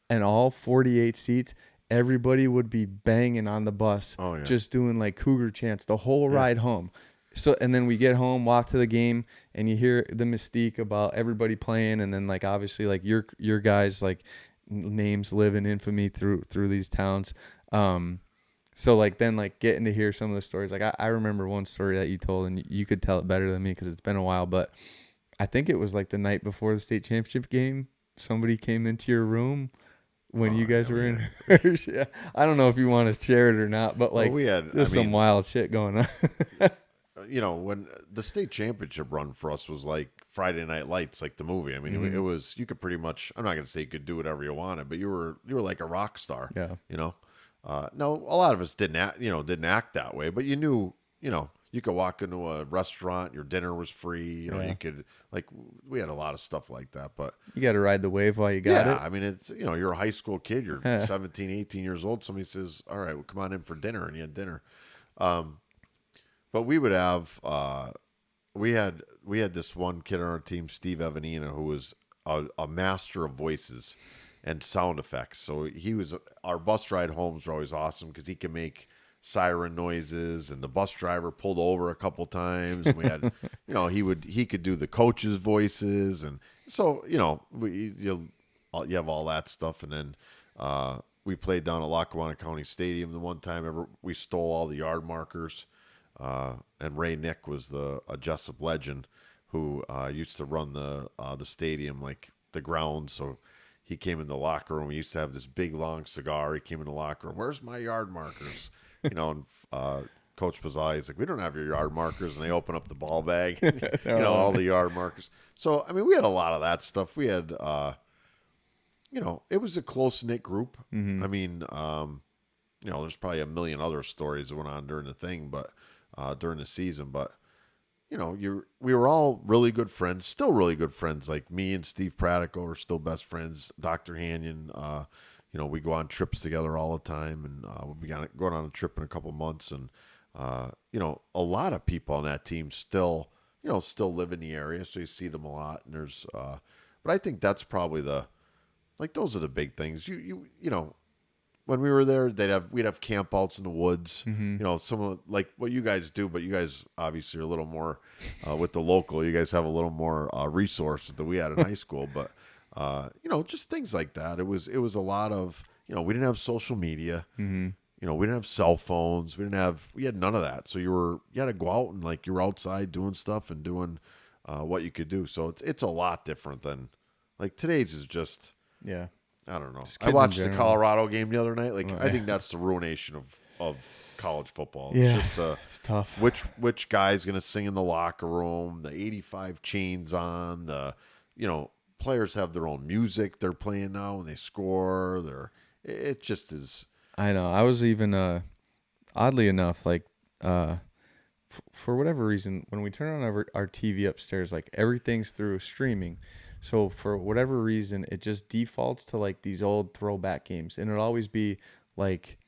and all 48 seats, everybody would be banging on the bus, just doing like Cougar chants the whole ride home. So, and then we get home, walk to the game, and you hear the mystique about everybody playing, and then like obviously like your guys like names live in infamy through these towns. So like then like getting to hear some of the stories, like I remember one story that you told, and you could tell it better than me because it's been a while, but I think it was like the night before the state championship game, somebody came into your room when you guys were in Hirsch. Yeah. I don't know if you want to share it or not, but like there's some wild shit going on. When the state championship run for us was like Friday Night Lights, like the movie. I mean, it was, you could pretty much, I'm not going to say you could do whatever you wanted, but you were like a rock star. Yeah. No, a lot of us didn't act that way, but you knew, you could walk into a restaurant, your dinner was free. You could, like, we had a lot of stuff like that, but you got to ride the wave while you got it. Yeah, I mean, it's, you're a high school kid, you're 17, 18 years old. Somebody says, all right, well, come on in for dinner, and you had dinner. But we would have, we had this one kid on our team, Steve Evanina, who was a master of voices and sound effects. So our bus ride homes were always awesome because he could make siren noises, and the bus driver pulled over a couple times. And we had, he could do the coaches' voices, and so you have all that stuff. And then we played down at Lackawanna County Stadium the one time. We stole all the yard markers. And Ray Nick was a Jessup legend who used to run the stadium, like the grounds. So he came in the locker room. We used to have this big long cigar. He came in the locker room. Where's my yard markers? And Coach Bazai is like, we don't have your yard markers. And they open up the ball bag, all the yard markers. So I mean, we had a lot of that stuff. We had, it was a close knit group. Mm-hmm. I mean, there's probably a million other stories that went on during the thing, but. During the season, but we were all really good friends, still really good friends. Like me and Steve Pratico are still best friends. Dr. Hanyon, we go on trips together all the time, and we'll be going on a trip in a couple months. And a lot of people on that team still live in the area, so you see them a lot. And there's, but I think that's probably those are the big things. When we were there, we'd have camp outs in the woods. Mm-hmm. Some of like what you guys do, but you guys obviously are a little more with the local. You guys have a little more resources than we had in high school, but just things like that. It was a lot of we didn't have social media. Mm-hmm. We didn't have cell phones. We had none of that. So you had to go out and like you were outside doing stuff and doing what you could do. So it's a lot different than like today's is just I don't know. I watched the Colorado game the other night. I think that's the ruination of college football. Yeah, it's just it's tough. Which guy's gonna sing in the locker room? The 85 chains on. Players have their own music they're playing now when they score. It just is. I know. I was even oddly enough like for whatever reason when we turn on our TV upstairs, like everything's through streaming. So for whatever reason, it just defaults to like these old throwback games, and it'll always be like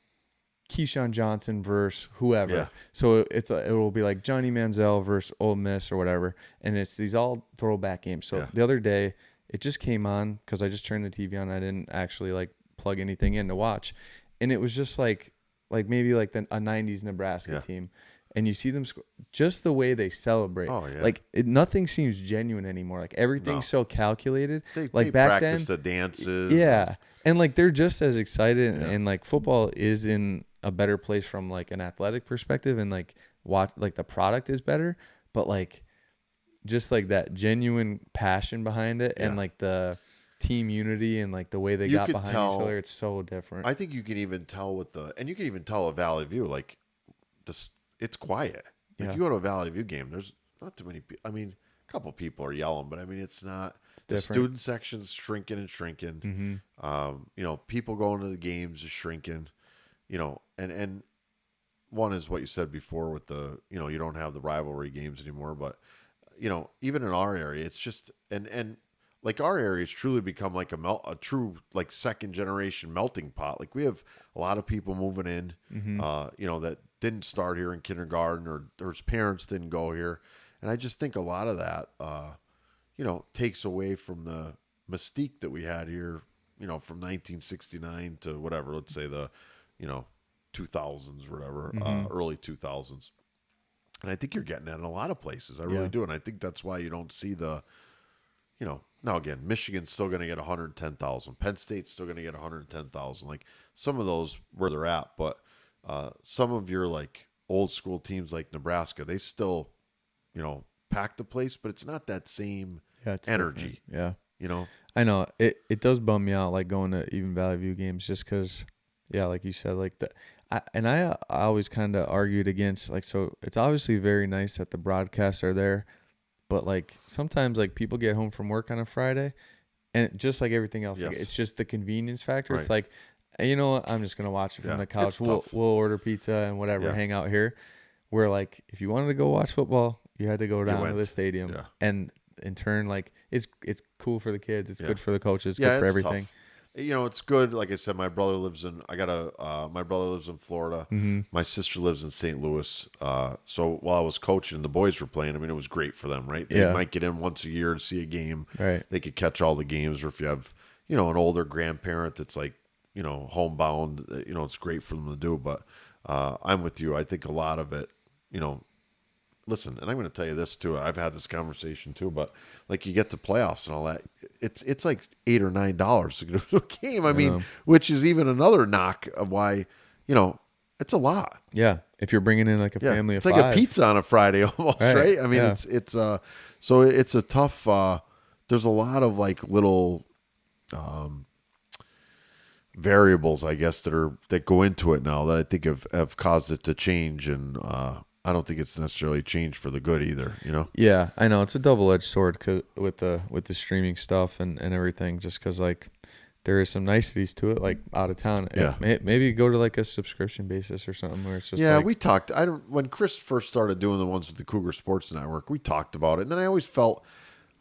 Keyshawn Johnson versus whoever. Yeah. So it will be like Johnny Manziel versus Ole Miss or whatever, and it's these all throwback games. So the other day, it just came on because I just turned the TV on. I didn't actually like plug anything in to watch, and it was just like maybe like a '90s Nebraska team. And you see them just the way they celebrate. Oh, yeah. Like nothing seems genuine anymore. Like everything's so calculated. They back practice then, the dances. Yeah, and like they're just as excited. And like football is in a better place from like an athletic perspective, and like the product is better. But like just like that genuine passion behind it, and like the team unity and like the way they got behind each other, it's so different. I think you can even tell you can even tell a Valley View like this. It's quiet. Like you go to a Valley View game, there's not too many people. I mean, a couple people are yelling, but I mean, it's not. The student section's shrinking and shrinking. Mm-hmm. People going to the games is shrinking. And one is what you said before with the, you don't have the rivalry games anymore. But even in our area, it's just and like our area has truly become like a true like second generation melting pot. Like we have a lot of people moving in, that didn't start here in kindergarten or his parents didn't go here. And I just think a lot of that, takes away from the mystique that we had here, from 1969 to whatever, let's say the, 2000s or whatever, early 2000s. And I think you're getting that in a lot of places. I really do. And I think that's why you don't see the, now again, Michigan's still going to get 110,000. Penn State's still going to get 110,000. Like some of those where they're at, but some of your like old school teams like Nebraska, they still, pack the place, but it's not that same energy. Different. Yeah. I know it does bum me out like going to even Valley View games just because, like you said, like I always kind of argued against like, so it's obviously very nice that the broadcasts are there, but like sometimes like people get home from work on a Friday and just like everything else, like, it's just the convenience factor. Right. It's like, you know what, I'm just going to watch it from the couch. We'll order pizza and whatever, hang out here. Where like, if you wanted to go watch football, you had to go down to the stadium and in turn, like it's cool for the kids. It's good for the coaches, good for everything. Tough. It's good. Like I said, my brother lives in Florida. Mm-hmm. My sister lives in St. Louis. So while I was coaching, the boys were playing. I mean, it was great for them, right? They might get in once a year to see a game. Right. They could catch all the games. Or if you have, an older grandparent that's like, homebound, it's great for them to do. But I'm with you. I think a lot of it, listen, and I'm going to tell you this too. I've had this conversation too, but like you get to playoffs and all that, it's like $8 or $9 to go to a game. I mean, which is even another knock of why, it's a lot. Yeah, if you're bringing in like a family of five. It's like a pizza on a Friday almost, right? I mean, it's so it's a tough. There's a lot of like little variables, I guess, that go into it now that I think have caused it to change and. I don't think it's necessarily changed for the good either, Yeah, I know it's a double-edged sword with the streaming stuff and everything. Just because like there is some niceties to it, like out of town. Yeah, maybe go to like a subscription basis or something where it's just we talked. When Chris first started doing the ones with the Cougar Sports Network, we talked about it, and then I always felt.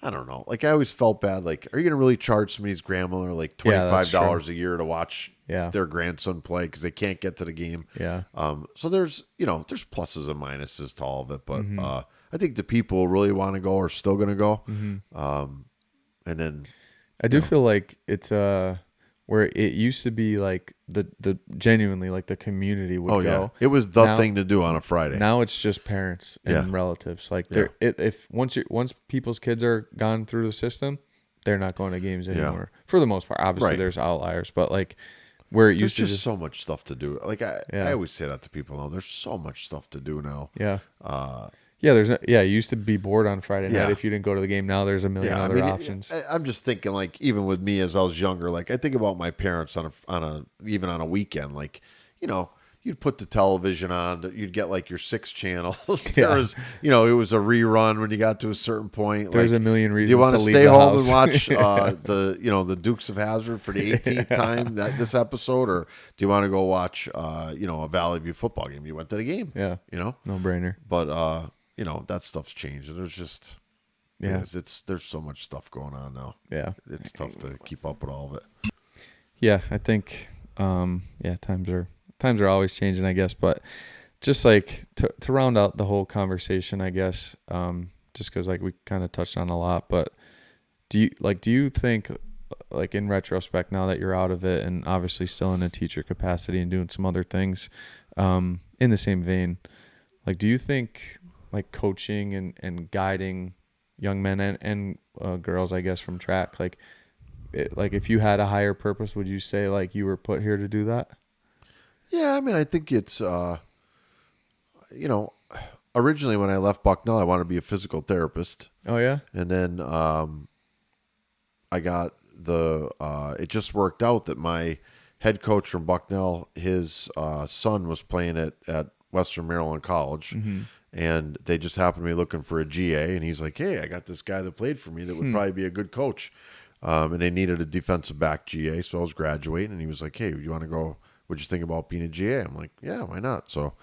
I don't know. Like I always felt bad. Like, are you going to really charge somebody's grandmother like $25 a year to watch their grandson play because they can't get to the game? Yeah. So there's there's pluses and minuses to all of it, but I think the people who really want to go are still going to go. Mm-hmm. And then I do feel like it's where it used to be like the genuinely like the community would go. Yeah. It was the thing to do on a Friday. Now it's just parents and relatives. Like if once people's kids are gone through the system, they're not going to games anymore. For the most part. Obviously there's outliers, but like where it used to just so much stuff to do. Like I always say that to people now. There's so much stuff to do now. Yeah. You used to be bored on Friday night if you didn't go to the game. Now there's a million other options. I'm just thinking, like, even with me as I was younger, like I think about my parents even on a weekend, like, you'd put the television on, you'd get like your 6 channels. There was, it was a rerun when you got to a certain point. There's a million reasons. Do you want to stay home and watch the Dukes of Hazzard for the 18th time this episode, or do you want to go watch a Valley View football game? You went to the game. Yeah. No brainer. But that stuff's changed. There's just there's so much stuff going on now. Yeah. It's tough to keep up with all of it. Yeah, I think times are always changing, I guess, but just like to round out the whole conversation, I guess, just because like we kind of touched on a lot, but do you think like in retrospect now that you're out of it and obviously still in a teacher capacity and doing some other things in the same vein, like do you think like coaching and guiding young men and girls, I guess, from track, like if you had a higher purpose, would you say like you were put here to do that? Yeah, I mean, I think it's, originally when I left Bucknell, I wanted to be a physical therapist. Oh, yeah? And then I got it just worked out that my head coach from Bucknell, his son was playing at Western Maryland College. Mm-hmm. And they just happened to be looking for a GA. And he's like, hey, I got this guy that played for me that would probably be a good coach. And they needed a defensive back GA. So I was graduating. And he was like, hey, you want to go? What'd you think about being a GA? I'm like, yeah, why not? So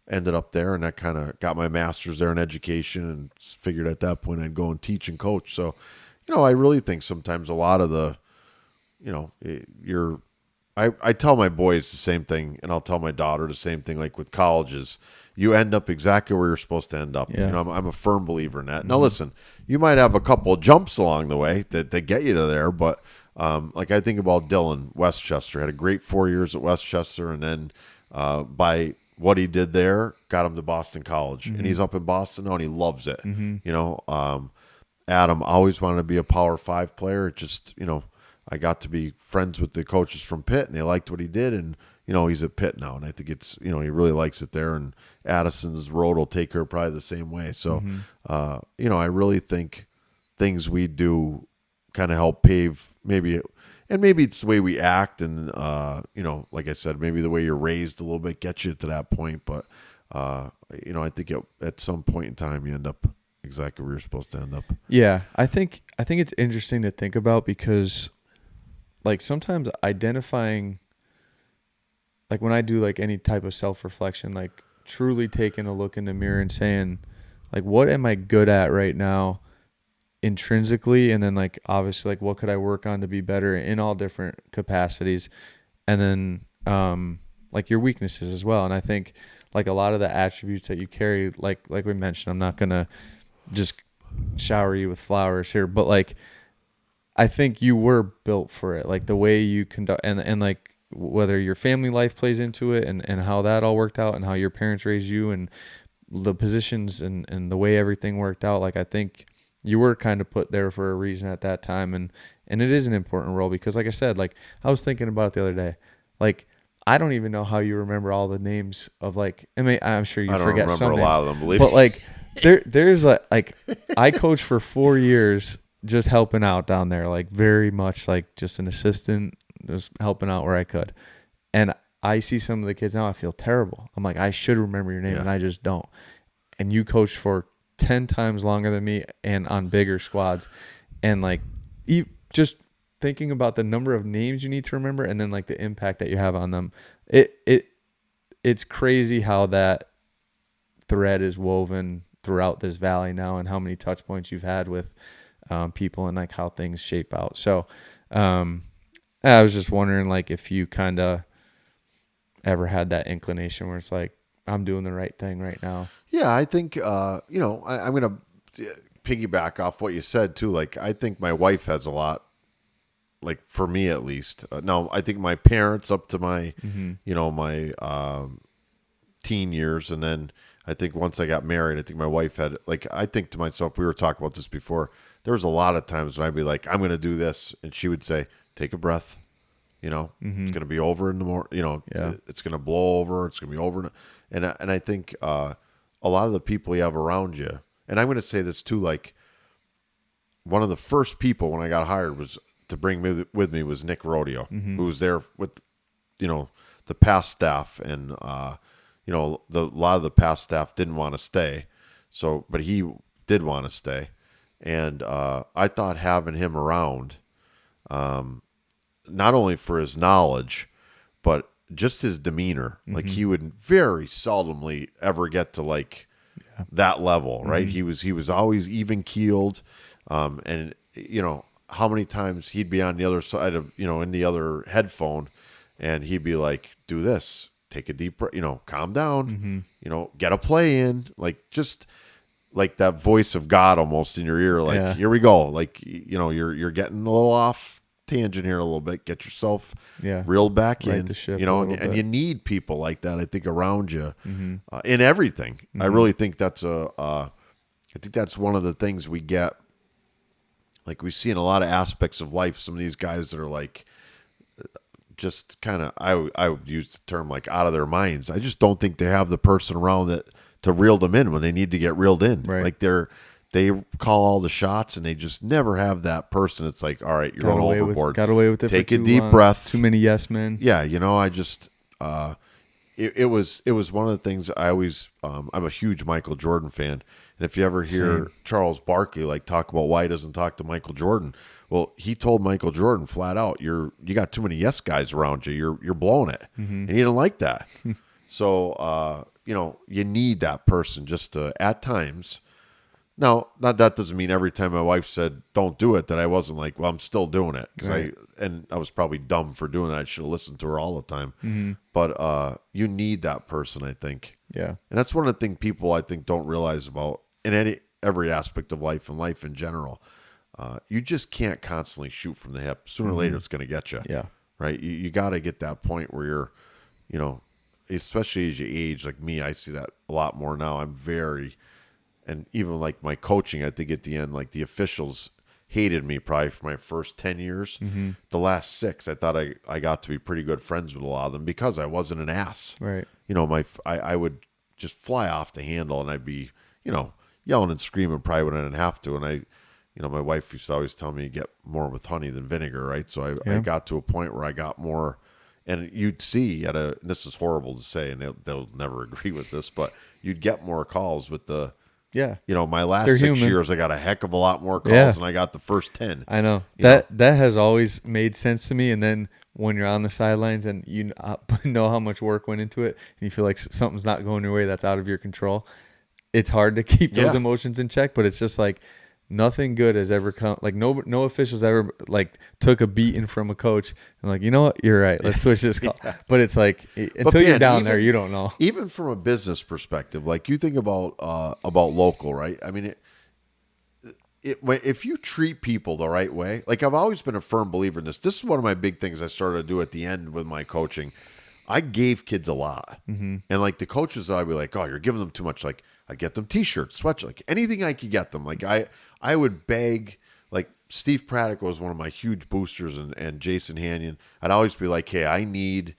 ended up there, and that kind of got my master's there in education, and figured at that point I'd go and teach and coach. So, I really think sometimes a lot of the, I tell my boys the same thing, and I'll tell my daughter the same thing, like with colleges, you end up exactly where you're supposed to end up. Yeah. I'm a firm believer in that. Mm-hmm. Now, listen, you might have a couple of jumps along the way that get you to there, but like I think about Dylan Westchester, had a great 4 years at Westchester, and then by what he did there got him to Boston College, and he's up in Boston now, and he loves it. Adam always wanted to be a Power 5 player. It just, I got to be friends with the coaches from Pitt, and they liked what he did, and he's at Pitt now, and I think it's, he really likes it there, and Addison's road will take her probably the same way. So, I really think things we do kind of help pave maybe it's the way we act, and like I said, maybe the way you're raised a little bit gets you to that point. But I think at some point in time you end up exactly where you're supposed to end up. Yeah, I think it's interesting to think about, because like sometimes identifying, like when I do like any type of self-reflection, like truly taking a look in the mirror and saying, like, what am I good at right now intrinsically, and then like obviously like what could I work on to be better in all different capacities, and then like your weaknesses as well. And I think like a lot of the attributes that you carry, like we mentioned, I'm not gonna just shower you with flowers here, but like I think you were built for it, like the way you conduct, and like whether your family life plays into it, and how that all worked out, and how your parents raised you, and the positions, and the way everything worked out. Like I think you were kind of put there for a reason at that time, and it is an important role, because like I said, like I was thinking about it the other day, like I don't even know how you remember all the names of, like, I mean, I'm sure you forget some names. I don't remember a lot of them, believe me. But like there's like I coached for 4 years just helping out down there, like very much like just an assistant, just helping out where I could. And I see some of the kids now, I feel terrible. I'm like, I should remember your name, and I just don't. And you coached for 10 times longer than me and on bigger squads, and like just thinking about the number of names you need to remember, and then like the impact that you have on them, it's crazy how that thread is woven throughout this valley now, and how many touch points you've had with people, and like how things shape out. So I was just wondering, like, if you kind of ever had that inclination where it's like, I'm doing the right thing right now. Yeah, I think, I'm going to piggyback off what you said too. Like, I think my wife has a lot, like for me at least. No, I think my parents up to my, my teen years. And then I think once I got married, I think my wife had, like, I think to myself, we were talking about this before, there was a lot of times when I'd be like, I'm going to do this. And she would say, take a breath. It's going to be over in the morning, it's going to blow over. It's going to be over. And I think a lot of the people you have around you, and I'm going to say this too, like one of the first people when I got hired was to bring me with me was Nick Rodio, who was there with, the past staff, and a lot of the past staff didn't want to stay, but he did want to stay, and I thought having him around, not only for his knowledge, but just his demeanor. Like he would very seldomly ever get to like that level, right? He was always even keeled. And how many times he'd be on the other side of, in the other headphone, and he'd be like, do this, take a deep breath, calm down, get a play in, like just like that voice of God almost in your ear. Like, here we go. Like, you're getting a little off tangent here a little bit, get yourself reeled back in, the ship and you need people like that, I think, around you in everything. I really think that's I think that's one of the things we get, like we see in a lot of aspects of life, some of these guys that are like just kind of, I would use the term like out of their minds. I just don't think they have the person around that to reel them in when they need to get reeled in. Right. Like they call all the shots, and they just never have that person. It's like, all right, you're going overboard. Got away with it. Take a deep breath. Too many yes men. Yeah, I just it was one of the things I always. I'm a huge Michael Jordan fan, and if you ever hear Charles Barkley like talk about why he doesn't talk to Michael Jordan, well, he told Michael Jordan flat out, you got too many yes guys around you. You're blowing it, and he didn't like that. So you need that person just to at times. Now, that doesn't mean every time my wife said, don't do it, that I wasn't like, well, I'm still doing it. Right. I was probably dumb for doing that. I should have listened to her all the time. But you need that person, I think. Yeah. And that's one of the things people, I think, don't realize about in every aspect of life and life in general. You just can't constantly shoot from the hip. Sooner or later, it's going to get you. Yeah. Right? You got to get that point where you're, especially as you age, like me, I see that a lot more now. And even like my coaching, I think at the end, like the officials hated me probably for my first 10 years. Mm-hmm. The last 6, I thought I got to be pretty good friends with a lot of them because I wasn't an ass. Right. I would just fly off the handle, and I'd be, yelling and screaming probably when I didn't have to. And my wife used to always tell me, get more with honey than vinegar, right? So I got to a point where I got more, and you'd see this is horrible to say, and they'll never agree with this, but you'd get more calls with the, my last They're 6 human. years, I got a heck of a lot more calls than I got the first 10. I know. That has always made sense to me. And then when you're on the sidelines and you know how much work went into it, and you feel like something's not going your way, that's out of your control, it's hard to keep those emotions in check. But it's just like nothing good has ever come. Like no officials ever like took a beating from a coach and like, you know what, you're right, let's switch this call. But it's like until you're down there, you don't know. Even from a business perspective, like you think about local, right? I mean, if you treat people the right way, like I've always been a firm believer in this. This is one of my big things I started to do at the end with my coaching. I gave kids a lot, and like the coaches, I'd be like, "Oh, you're giving them too much." Like I get them T-shirts, sweatshirts, like anything I could get them. Like I would beg. Like Steve Praddick was one of my huge boosters, and Jason Hanyon. I'd always be like, "Hey, I need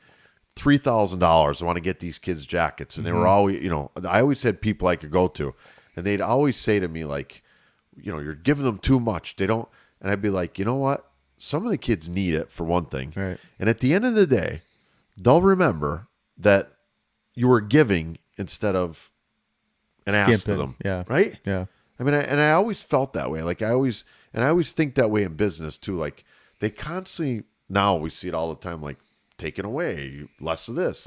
$3,000. I want to get these kids jackets," and they were always, I always had people I could go to, and they'd always say to me like, "You're giving them too much. They don't." And I'd be like, "You know what? Some of the kids need it for one thing, right? And at the end of the day, they'll remember that you were giving instead of an ass to them." Yeah. Right? Yeah. I mean, I always felt that way. Like I always think that way in business too. Like they constantly, now we see it all the time, like taking away less of this.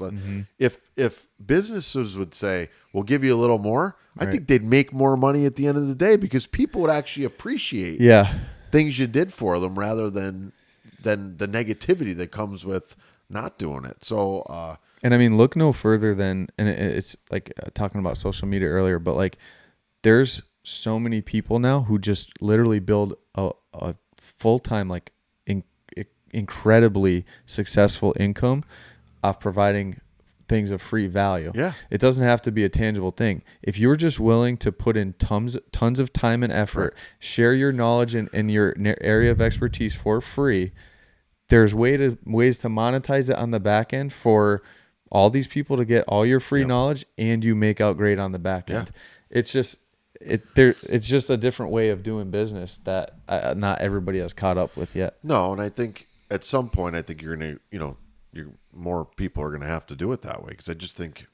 If businesses would say, we'll give you a little more, I think they'd make more money at the end of the day because people would actually appreciate things you did for them rather than the negativity that comes with not doing it. So, and I mean, look no further than, and it's like talking about social media earlier, but like there's so many people now who just literally build a full-time, like incredibly successful income of providing things of free value. Yeah. It doesn't have to be a tangible thing. If you're just willing to put in tons of time and effort, share your knowledge in your area of expertise for free, there's ways to monetize it on the back end for all these people to get all your free knowledge, and you make out great on the back end. It's just it's just a different way of doing business that not everybody has caught up with yet. No, and I think at some point, I think you're gonna, more people are gonna have to do it that way, because I just think,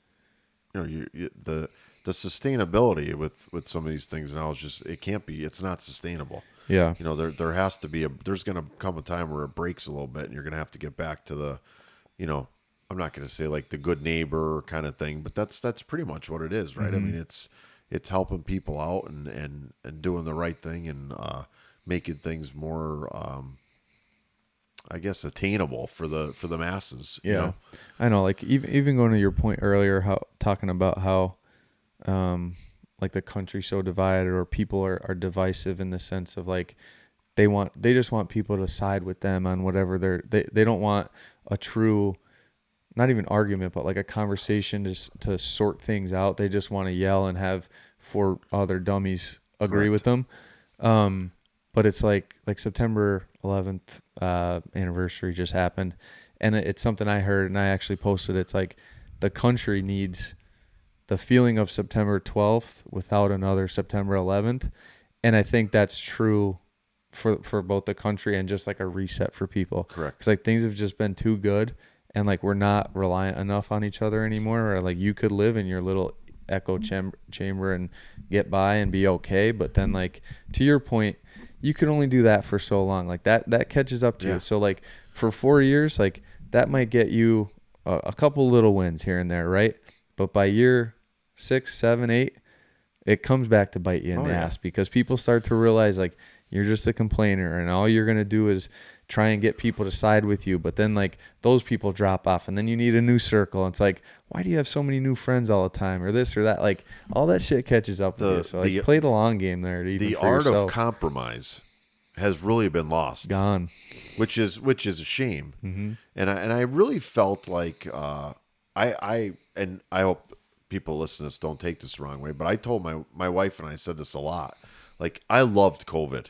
the sustainability with some of these things now is just, it's not sustainable. Yeah. There has to be there's going to come a time where it breaks a little bit, and you're going to have to get back to the, I'm not going to say like the good neighbor kind of thing, but that's pretty much what it is, right? I mean, it's helping people out and doing the right thing and making things more, I guess, attainable for the masses. Yeah. You know? I know, like even going to your point earlier, talking about how, like the country's so divided, or people are divisive in the sense of like they just want people to side with them on whatever they don't want a true, not even argument, but like a conversation to sort things out. They just want to yell and have 4 other dummies agree with them. But it's like September 11th anniversary just happened, and it's something I heard, and I actually posted. It's like the country needs the feeling of September 12th without another September 11th. And I think that's true for both the country and just like a reset for people. Correct. Because like things have just been too good, and like we're not reliant enough on each other anymore. Or like you could live in your little echo chamber and get by and be okay. But then like to your point, you can only do that for so long. Like that catches up to you. So like for 4 years, like that might get you a couple little wins here and there, right? But by year 6, 7, 8, it comes back to bite you in the ass, because people start to realize like you're just a complainer, and all you're going to do is try and get people to side with you. But then like those people drop off, and then you need a new circle. It's like, why do you have so many new friends all the time, or this or that? Like all that shit catches up with you. So like play the long game there. The art of compromise has really been lost, gone, which is a shame. And I really felt like I hope people listening to this don't take this the wrong way, but I told my wife, and I said this a lot. Like, I loved COVID.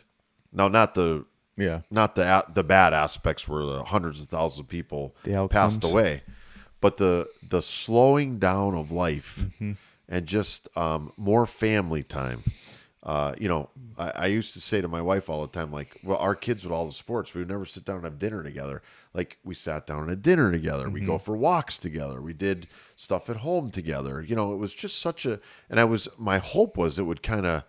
Now, not the bad aspects where the hundreds of thousands of people passed away, but the slowing down of life and just more family time. I used to say to my wife all the time, like, well, our kids with all the sports, we would never sit down and have dinner together. Like, we sat down and had dinner together. We go for walks together. We did stuff at home together. It was just such a, and my hope was it would kind of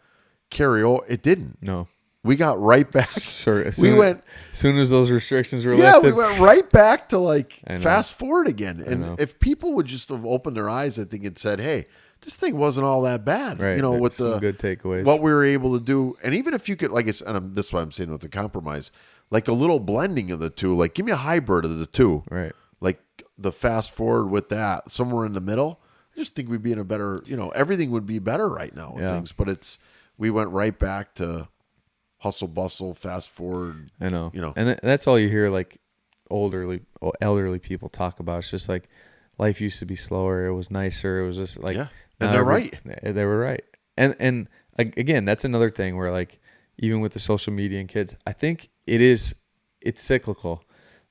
carry over. It didn't. No. We got right back. Sure. As soon as those restrictions were lifted. Yeah, we went right back to fast forward again. And if people would just have opened their eyes, I think, and said, hey, this thing wasn't all that bad. Right. With some good takeaways. What we were able to do. And even if you could, like I said, and this is what I'm saying with the compromise, like a little blending of the two, like give me a hybrid of the two. Right. Like the fast forward with that, somewhere in the middle. I just think we'd be in a better, everything would be better right now with things. But we went right back to hustle bustle, fast forward. I know. And that's all you hear, like elderly people talk about. It's just like life used to be slower. It was nicer. It was just like, and they're right. They were right. And again, that's another thing where, like, even with the social media and kids, I think it's cyclical.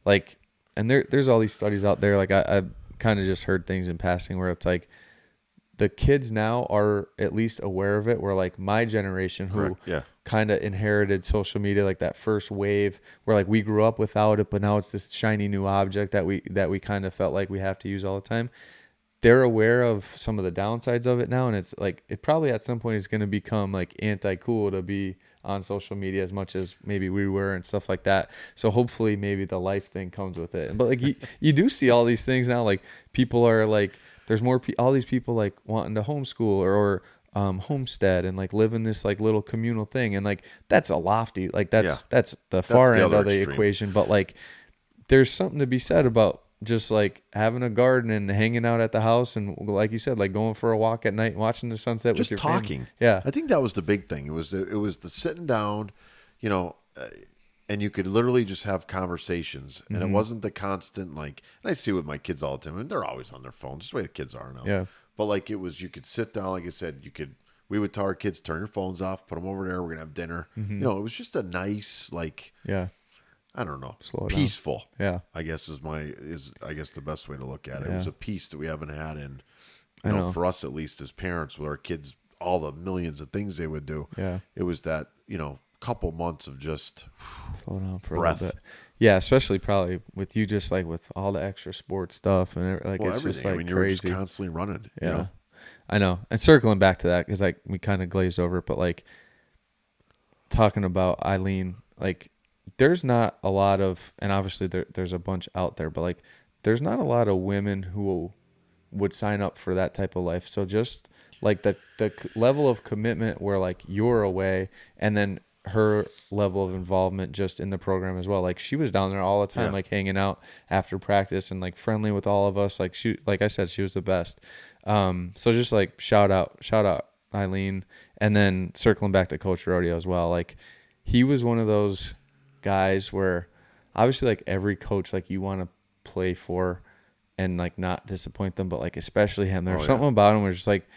Like, and there's all these studies out there. Like I've kind of just heard things in passing where it's like, the kids now are at least aware of it, where like my generation who kind of inherited social media, like that first wave where like we grew up without it, but now it's this shiny new object that we kind of felt like we have to use all the time. They're aware of some of the downsides of it now. And it's like, it probably at some point is going to become like anti-cool to be on social media as much as maybe we were and stuff like that. So hopefully maybe the life thing comes with it. But like you do see all these things now, like people are like, there's all these people like wanting to homeschool or homestead and like live in this like little communal thing. And like, that's a lofty, like that's the far end of the equation. But like, there's something to be said about just like having a garden and hanging out at the house. And like you said, like going for a walk at night and watching the sunset with your talking. Family. Yeah. I think that was the big thing. It was the sitting down, and you could literally just have conversations, and it wasn't the constant, like, and I see with my kids all the time, and they're always on their phones, just the way the kids are now. Yeah. But like, it was, you could sit down, like I said, we would tell our kids, turn your phones off, put them over there, we're going to have dinner. It was just a nice, like, I don't know, peaceful. Yeah. I guess is the best way to look at it. Yeah. It was a peace that we haven't had in, I know. for us at least as parents with our kids, all the millions of things they would do. Yeah. It was that, couple months of just slow down for breath. a little bit. Yeah, especially probably with you, just like with all the extra sports stuff and like it's everything. just like you crazy. were just constantly running. Yeah, I know. And circling back to that, because like we kind of glazed over it, but like talking about Eileen, like there's not a lot of, and obviously there's a bunch out there, but like there's not a lot of women who would sign up for that type of life. So just like the level of commitment where like you're away, and then her level of involvement just in the program as well. Like she was down there all the time, like hanging out after practice and like friendly with all of us. Like like I said, she was the best. So just like shout out Eileen. And then circling back to Coach Rodio as well. Like he was one of those guys where obviously like every coach, like you want to play for and like not disappoint them, but like especially him, there's something about him where it's just like,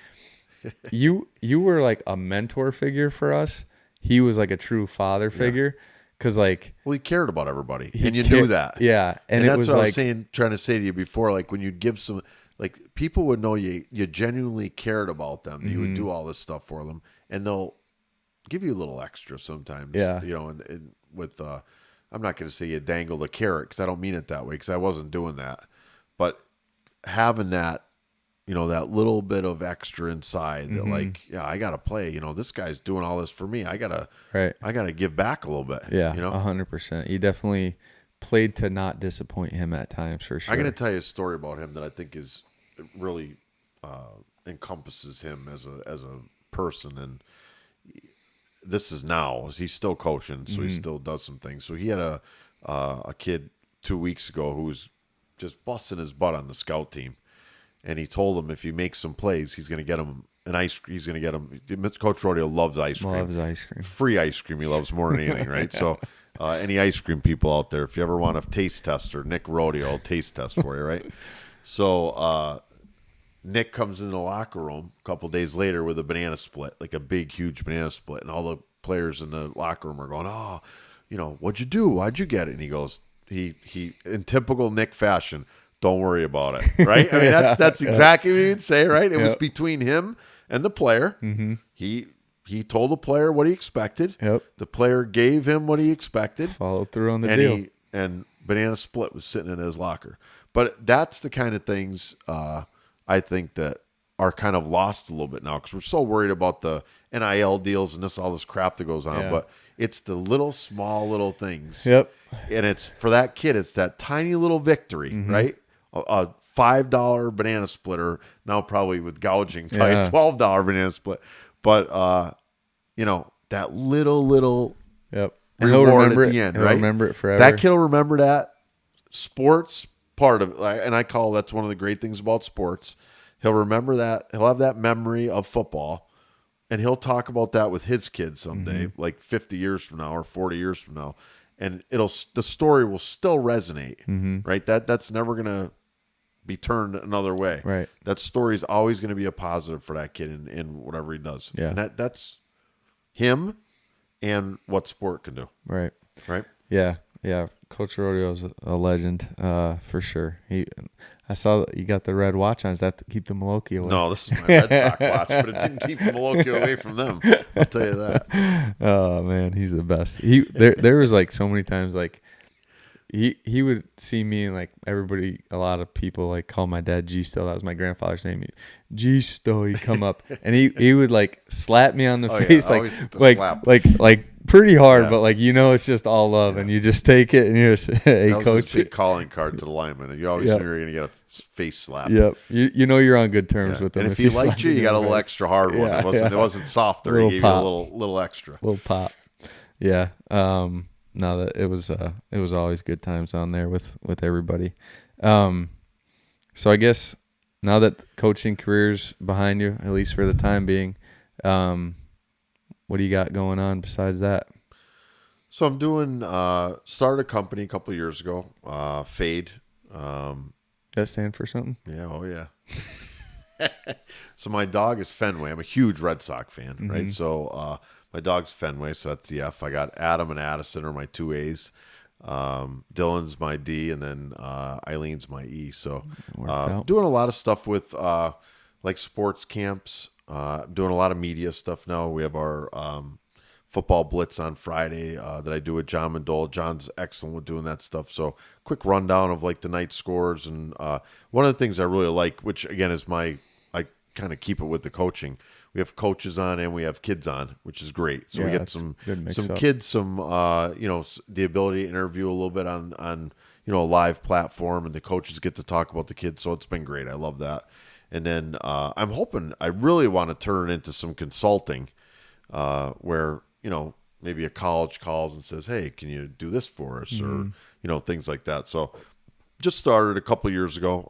you were like a mentor figure for us. He was like a true father figure, because like, well, he cared about everybody, and you knew that. Yeah, and it that's was what like I was trying to say to you before. Like when you'd give some, like people would know you genuinely cared about them. You would do all this stuff for them, and they'll give you a little extra sometimes. Yeah, and with I'm not going to say you dangle the carrot, because I don't mean it that way, because I wasn't doing that, but having that. That little bit of extra inside that like, I got to play, this guy's doing all this for me. I got to give back a little bit. Yeah. 100%. You definitely played to not disappoint him at times, for sure. I'm going to tell you a story about him that I think is really encompasses him as a person. And this is now, he's still coaching, so he still does some things. So he had a kid 2 weeks ago who was just busting his butt on the scout team. And he told him if he makes some plays, he's going to get him an ice cream. He's going to get him. Coach Rodio loves ice cream. Loves ice cream. Free ice cream he loves more than anything, right? So any ice cream people out there, if you ever want a taste tester, Nick Rodio will taste test for you, right? So Nick comes in the locker room a couple days later with a banana split, like a big, huge banana split. And all the players in the locker room are going, oh, what'd you do? Why'd you get it? And he goes, he in typical Nick fashion, don't worry about it. Right? I mean, that's exactly what he'd say, right? It was between him and the player. Mm-hmm. He told the player what he expected. Yep. The player gave him what he expected. Followed through on the deal. And banana split was sitting in his locker. But that's the kind of things I think that are kind of lost a little bit now because we're so worried about the NIL deals and all this crap that goes on. Yeah. But it's the small little things. Yep. And it's for that kid, it's that tiny little victory, right? A $5 banana splitter, now probably with gouging, probably a $12 banana split. But, that little yep. reward at the end, he'll right? remember it forever. That kid will remember that. Sports part of it, and I call that's one of the great things about sports. He'll remember that. He'll have that memory of football, and he'll talk about that with his kids someday, like 50 years from now or 40 years from now, and the story will still resonate, right? That's never gonna be turned another way, right? That story is always going to be a positive for that kid in whatever he does, and that's him and what sport can do, right? Yeah. Coach Rodio's a legend, for sure. I saw that you got the red watch on. Is that to keep the Maloki away? No, this is my Red Sox watch, but it didn't keep the Maloki away from them. I'll tell you that. Oh man, he's the best. There was like so many times like he would see me and like everybody, a lot of people like call my dad G-Still. That was my grandfather's name. G-Still. He'd come up and he would like slap me on the face, like pretty hard, but like it's just all love, and you just take it and you're just hey, that was coach. His big calling card to the lineman, and you always knew you were gonna get a face slap. Yep, you're on good terms with him. And if he liked you, you got a little extra hard one. It wasn't softer. He gave you a little extra, little pop. Yeah. No, that it was always good times on there with everybody. So I guess now that coaching career's behind you, at least for the time being, what do you got going on besides that? So I'm doing started a company a couple of years ago, Fade. That stand for something? Yeah, oh yeah. So my dog is Fenway. I'm a huge Red Sox fan, right? So my dog's Fenway, so that's the F. I got Adam and Addison are my two A's. Dylan's my D, and then Eileen's my E. So doing a lot of stuff with like sports camps. Doing a lot of media stuff now. We have our football blitz on Friday that I do with John Mandol. John's excellent with doing that stuff. So quick rundown of like the night scores. And one of the things I really like, which again is I kind of keep it with the coaching. We have coaches on and we have kids on, which is great. So we get some kids, the ability to interview a little bit on a live platform, and the coaches get to talk about the kids. So it's been great. I love that. And then I'm hoping, I really want to turn it into some consulting where, maybe a college calls and says, hey, can you do this for us? Or, things like that. So just started a couple years ago.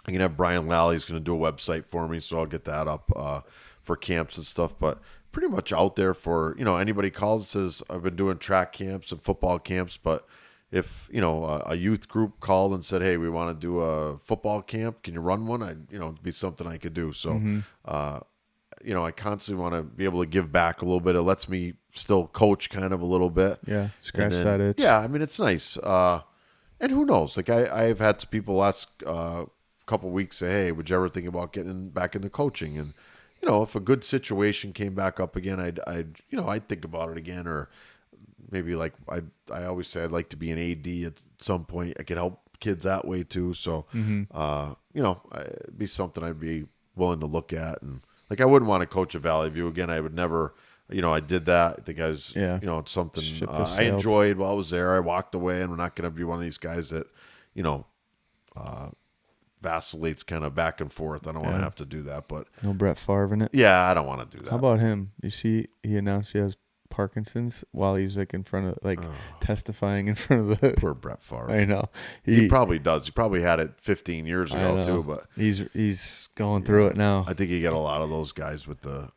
I can have Brian Lally's going to do a website for me, so I'll get that up for camps and stuff. But pretty much out there for, anybody calls and says, I've been doing track camps and football camps, but if, a youth group called and said, hey, we want to do a football camp, can you run one? It'd be something I could do. So, I constantly want to be able to give back a little bit. It lets me still coach kind of a little bit. Yeah, scratch that itch. Yeah, I mean, it's nice. And who knows? Like I've had some people last couple of weeks say, hey, would you ever think about getting back into coaching? And, if a good situation came back up again, I'd think about it again. Or maybe like I always say I'd like to be an AD at some point. I could help kids that way too. So, it'd be something I'd be willing to look at. And like, I wouldn't want to coach a Valley View again. I would never, I did that. I think I was, it's something I enjoyed while I was there. I walked away, and we're not going to be one of these guys that, vacillates kind of back and forth. I don't want to have to do that, but no Brett Favre in it. Yeah, I don't want to do that. How about him? You see, he announced he has Parkinson's while he's like in front of testifying in front of the poor Brett Favre. I know he probably does. He probably had it 15 years ago too, but he's going through it now. I think you get a lot of those guys with the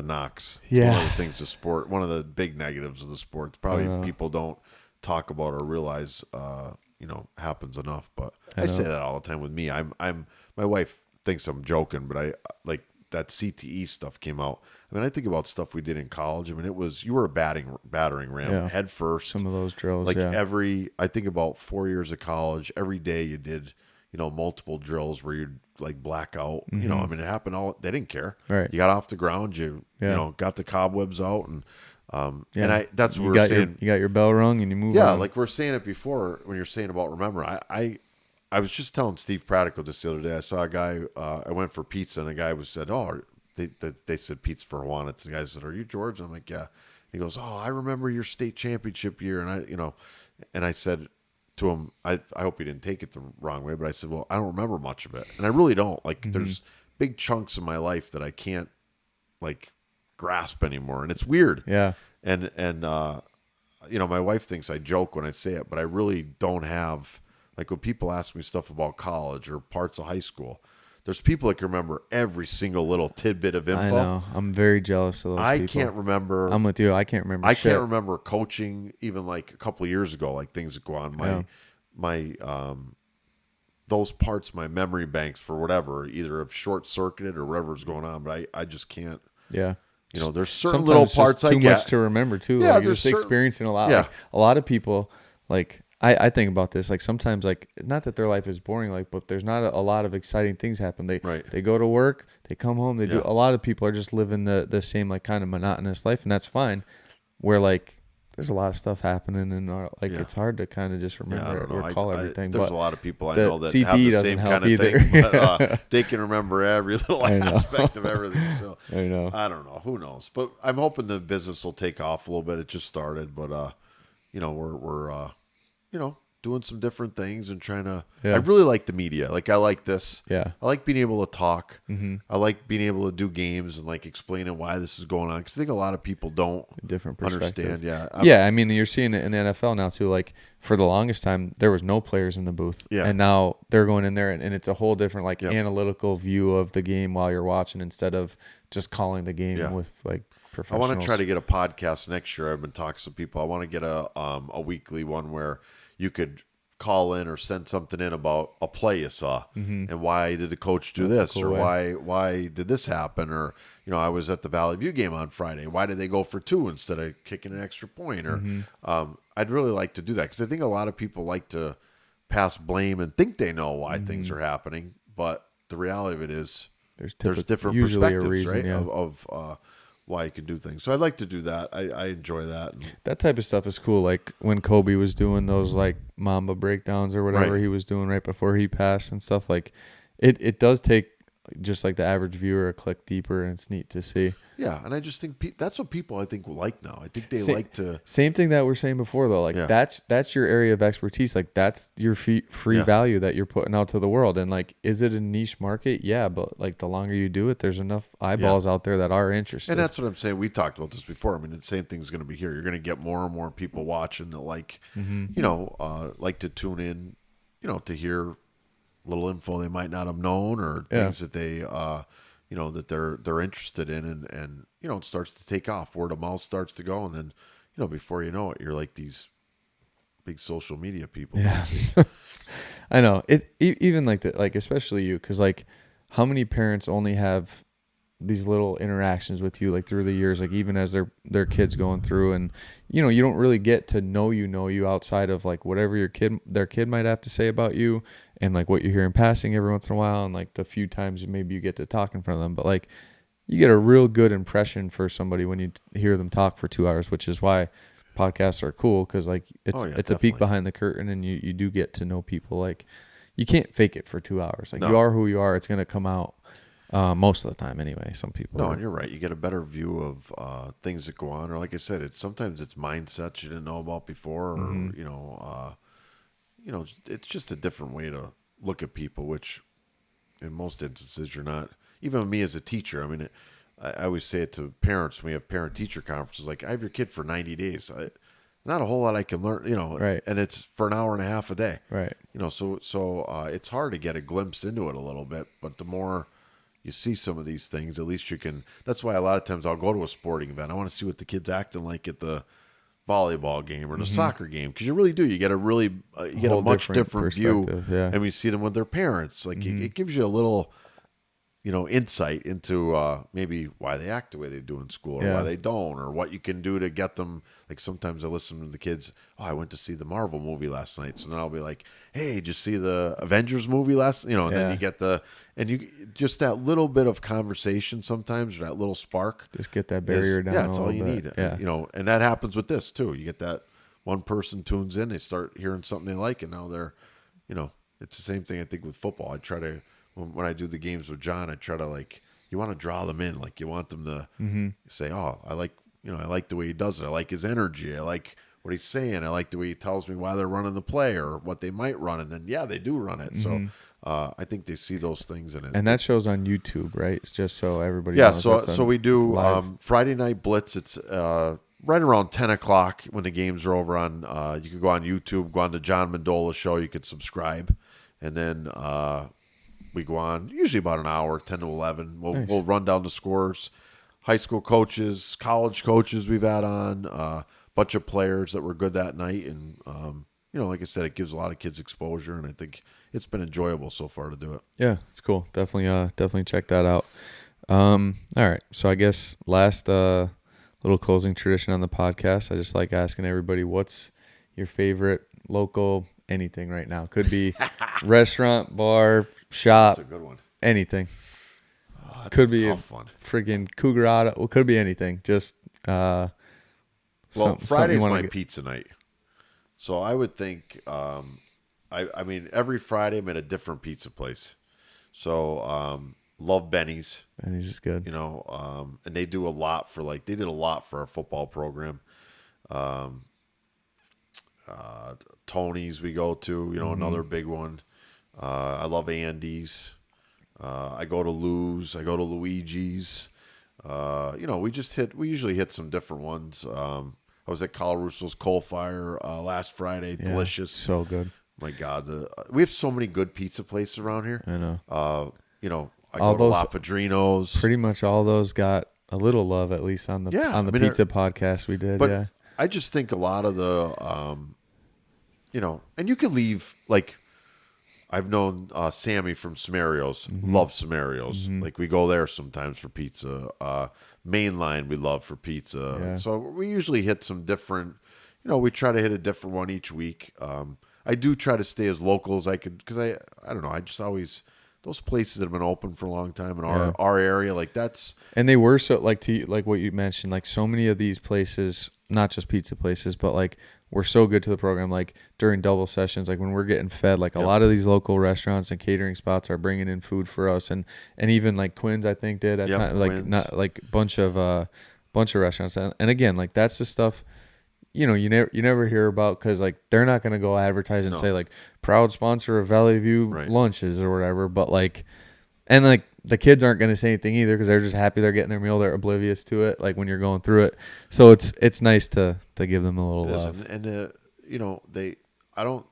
knocks. Yeah, one of the things the sport, one of the big negatives of the sport. Probably people don't talk about or realize happens enough. But I say that all the time with me. My wife thinks I'm joking, but I like that CTE stuff came out. I mean, I think about stuff we did in college. I mean, you were a battering ram head first. Some of those drills, like I think about 4 years of college, every day you did, multiple drills where you'd like black out. I mean, it happened they didn't care. Right. You got off the ground, you got the cobwebs out, and that's what you we're got saying. You got your bell rung and you move on. Yeah, like we're saying it before when you're saying about remember. I was just telling Steve Pratico this the other day. I saw a guy. I went for pizza, and a guy said, "Oh, they said pizza for Howanitz." And the guy said, "Are you George?" I'm like, "Yeah." He goes, "Oh, I remember your state championship year." And I said to him, I hope he didn't take it the wrong way, but I said, "Well, I don't remember much of it, and I really don't. Like, there's big chunks of my life that I can't like grasp anymore, and it's weird." Yeah. And my wife thinks I joke when I say it, but I really don't have. Like when people ask me stuff about college or parts of high school, there's people that can remember every single little tidbit of info. I know. I'm very jealous of those people. I can't remember. I'm with you. I can't remember. I can't remember coaching even like a couple of years ago, like things that go on. My those parts, my memory banks for whatever, either have short circuited or whatever's going on. But I just can't. Yeah. There's certain Sometimes little parts too much to remember too. Yeah, like you're just experiencing a lot. Yeah. Like, a lot of people like. I think about this, like sometimes, like not that their life is boring, like, but there's not a lot of exciting things happen. They go to work, they come home, they do. A lot of people are just living the same like kind of monotonous life, and that's fine. Where like there's a lot of stuff happening, and it's hard to kind of just remember or recall everything. There's but a lot of people I know that CTE have the doesn't same help kind of either. thing, but they can remember every little aspect of everything. So I know. I don't know. Who knows? But I'm hoping the business will take off a little bit. It just started, but we're doing some different things and trying to. I really like the media. Like I like this. Yeah. I like being able to talk. I like being able to do games and like explaining why this is going on, because I think a lot of people don't different understand. Yeah. I mean, you're seeing it in the NFL now too. Like for the longest time, there was no players in the booth, and now they're going in there, and it's a whole different like analytical view of the game while you're watching, instead of just calling the game with like professionals. I want to try to get a podcast next year. I've been talking to some people. I want to get a weekly one where you could call in or send something in about a play you saw and why did the coach do this, or why did this happen, or I was at the Valley View game on Friday. Why did they go for 2 instead of kicking an extra point? Or I'd really like to do that, because I think a lot of people like to pass blame and think they know why things are happening, but the reality of it is there's different perspectives, reason, right? Of why you can do things. So I'd like to do that. I enjoy that. That type of stuff is cool. Like when Kobe was doing those like Mamba breakdowns or whatever he was doing right before he passed and stuff, like it does take just like the average viewer a click deeper, and it's neat to see. Yeah, and I just think that's what people I think like now. I think they like to. Same thing that we're saying before though. Like that's your area of expertise. Like that's your free value that you're putting out to the world. And like, is it a niche market? Yeah, but like the longer you do it, there's enough eyeballs out there that are interested. And that's what I'm saying. We talked about this before. I mean, the same thing's going to be here. You're going to get more and more people watching that like, like to tune in, to hear little info they might not have known, or things that they that they're interested in, and it starts to take off. Word of mouth starts to go, and then before you know it, you're like these big social media people. Yeah. I know it. Even like that, like especially you, because like how many parents only have these little interactions with you like through the years, like even as their kids going through, and you don't really get to know you outside of like whatever their kid might have to say about you, and like what you hear in passing every once in a while, and like the few times maybe you get to talk in front of them. But like you get a real good impression for somebody when you hear them talk for 2 hours, which is why podcasts are cool, because like it's definitely a peek behind the curtain, and you do get to know people. Like you can't fake it for 2 hours. Like you are who you are. It's going to come out. Most of the time anyway. Some people and you're right, you get a better view of things that go on, or like I said, sometimes it's mindsets you didn't know about before, or it's just a different way to look at people, which in most instances you're not. Even me as a teacher, I mean, I always say it to parents when we have parent-teacher conferences, like I have your kid for 90 days. Not a whole lot I can learn, right. And it's for an hour and a half a day, right? So it's hard to get a glimpse into it a little bit, but the more you see some of these things, at least you can. That's why a lot of times I'll go to a sporting event. I want to see what the kid's acting like at the volleyball game or the soccer game, because you really do. You get a really you get a much different view, and we see them with their parents. Like it gives you a little, insight into maybe why they act the way they do in school, or why they don't, or what you can do to get them. Like sometimes I listen to the kids. Oh, I went to see the Marvel movie last night, so then I'll be like, "Hey, did you see the Avengers movie last?" And then you get you just that little bit of conversation sometimes, or that little spark. Just get that barrier down. Yeah, that's all you bit. need. Yeah. And that happens with this too. You get that one person tunes in, they start hearing something they like, and now they're, it's the same thing I think with football. I try to when I do the games with John, I try to you want to draw them in, you want them to say, "Oh, I like the way he does it. I like his energy. I like what he's saying. I like the way he tells me why they're running the play or what they might run." And then, they do run it. So I think they see those things in it. And that show's on YouTube, right? It's just so everybody knows. Yeah, so we do Friday Night Blitz. It's right around 10 o'clock when the games are over. You could go on YouTube, go on the John Mendola Show. You could subscribe. And then we go on usually about an hour, 10 to 11. We'll run down the scores. High school coaches, college coaches we've had on, a bunch of players that were good that night. And, like I said, it gives a lot of kids exposure, and I think it's been enjoyable so far to do it. Yeah, it's cool. Definitely check that out. All right. So I guess last little closing tradition on the podcast, I just like asking everybody, what's your favorite local anything right now? Could be restaurant, bar, shop. That's a good one. Anything. Could be a tough one. Freaking Cougar Auto. Well, could be anything. Just Friday's my pizza night, so I would think. I mean, every Friday I'm at a different pizza place. So love Benny's. Benny's is good. And they do a lot for they did a lot for our football program. Tony's we go to. Another big one. I love Andy's. I go to Lou's. I go to Luigi's. We usually hit some different ones. I was at Colorusso's Coal Fire last Friday. Delicious. So good. My God. We have so many good pizza places around here. I know. I go to La Padrino's. Pretty much all those got a little love, at least on the pizza podcast we did. But I just think a lot of the, and you could leave, I've known Sammy from Samario's. Love Samario's. We go there sometimes for pizza. Mainline we love for pizza. Yeah. So we usually hit some different, we try to hit a different one each week. I do try to stay as local as I could, because I don't know, I just always, those places that have been open for a long time in our area, that's. And they were so, what you mentioned, so many of these places, not just pizza places, but we're so good to the program, during double sessions, when we're getting fed, a lot of these local restaurants and catering spots are bringing in food for us, and even Quinn's I think did at times, not bunch of restaurants, and again, that's the stuff you never hear about, because they're not going to go advertise and say proud sponsor of Valley View lunches or whatever, but and the kids aren't going to say anything either, because they're just happy they're getting their meal. They're oblivious to it, when you're going through it. So it's nice to give them a little love. And I don't,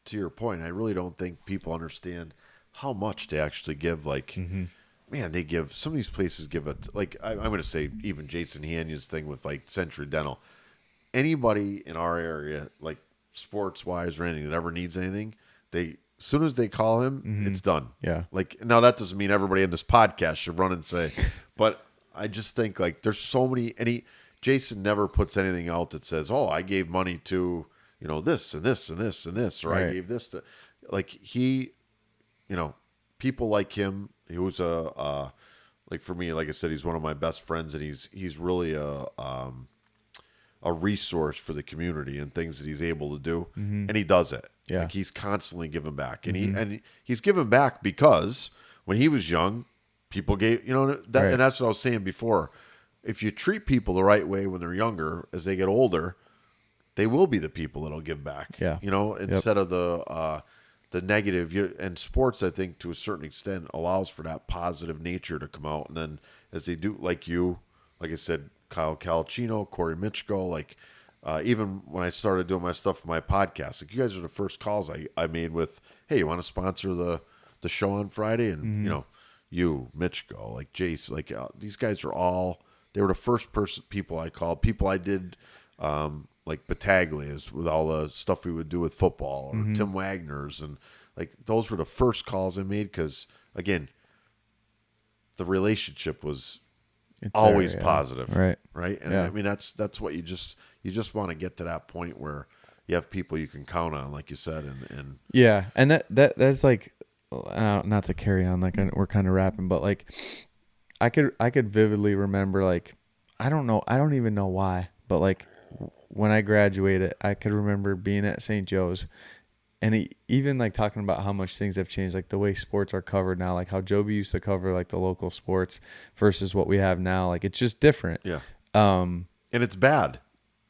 to your point, I really don't think people understand how much they actually give. Man, they give, some of these places give it, I'm going to say even Jason Hanya's thing with Century Dental. Anybody in our area, sports wise or anything, that ever needs anything, as soon as they call him, it's done. Yeah. Now that doesn't mean everybody in this podcast should run and say, but I just think there's so many, Jason never puts anything out that says, "Oh, I gave money to, this and this and this and this," or I gave this to, he, people like him, he was for me, I said, he's one of my best friends, and he's really a resource for the community and things that he's able to do, and he does it. Yeah. He's constantly giving back, and he's giving back because when he was young, people gave, and that's what I was saying before. If you treat people the right way when they're younger, as they get older, they will be the people that'll give back. Yeah. Instead of the negative. And sports, I think, to a certain extent, allows for that positive nature to come out, and then as they do, like I said, Kyle Calcino, Cory Mitchko, even when I started doing my stuff for my podcast, you guys are the first calls I made with, "Hey, you want to sponsor the show on Friday?" And you, Mitchko, Jace, these guys are all, they were the first people I called, people I did like Battaglia's with all the stuff we would do with football, or Tim Wagner's, and like those were the first calls I made because, again, the relationship was always positive, right? And I mean that's what you just want to get to that point where you have people you can count on, like you said, and yeah, and that's like, not to carry on, like we're kind of wrapping, but like I could vividly remember, like I don't even know why, but like when I graduated, I could remember being at St. Joe's, and even like talking about how much things have changed, like the way sports are covered now, like how Joby used to cover like the local sports versus what we have now. Like it's just different. Yeah. And it's bad.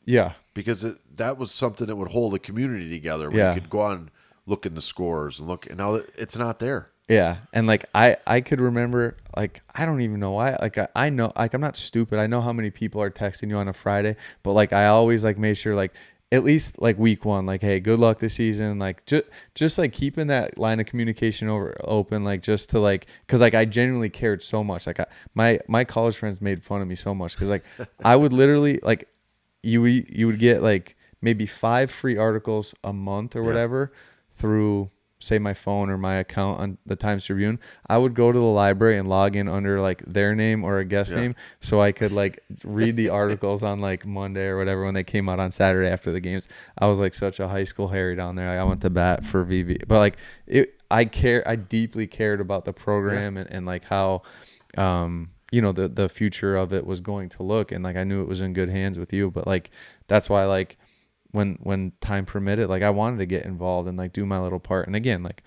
Yeah. Because that was something that would hold a community together. Where you could go on and look in the scores and now it's not there. Yeah. And like I could remember, like I don't even know why. Like I know, like I'm not stupid. I know how many people are texting you on a Friday, but like I always like made sure, like at least like week 1, like, hey, good luck this season. Like just like keeping that line of communication open, like just to like, cause like I genuinely cared so much. Like my college friends made fun of me so much. Cause like I would literally like, you would get like maybe 5 free articles a month or whatever through, say, my phone or my account on the Times Tribune. I would go to the library and log in under like their name or a guest name, so I could like read the articles on like Monday or whatever when they came out on Saturday after the games. I was like such a high school Harry down there. Like, I went to bat for VV, but like I deeply cared about the program and like how the future of it was going to look, and like I knew it was in good hands with you. But like that's why, like when time permitted, like I wanted to get involved and like do my little part. And again, like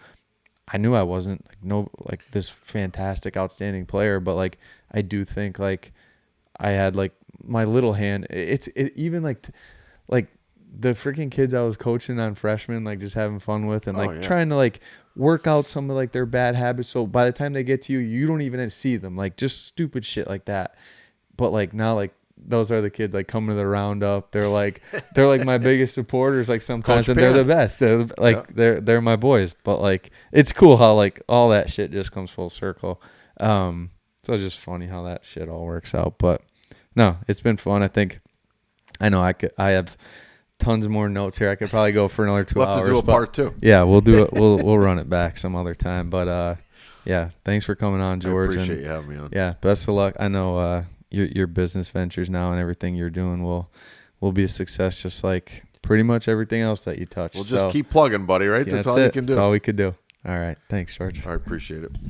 I knew I wasn't like this fantastic, outstanding player, but like I do think like I had like my little hand. Even like the freaking kids I was coaching on freshmen, like just having fun with and trying to like work out some of like their bad habits. So by the time they get to you, you don't even see them, like just stupid shit like that. But like now, like those are the kids like coming to the roundup. They're like my biggest supporters. Like sometimes, and they're the best. They're like they're my boys. But like it's cool how like all that shit just comes full circle. So it's just funny how that shit all works out. But no, it's been fun. I know I have tons more notes here. I could probably go for another 2 hours. We'll have to do a part 2. Yeah, we'll do it. We'll run it back some other time. But yeah, thanks for coming on, George. I appreciate you having me on. Yeah, best of luck. I know your business ventures now and everything you're doing will be a success, just like pretty much everything else that you touch. We'll just keep plugging, buddy. Right? That's all you can do. That's all we could do. All right. Thanks, George. I appreciate it.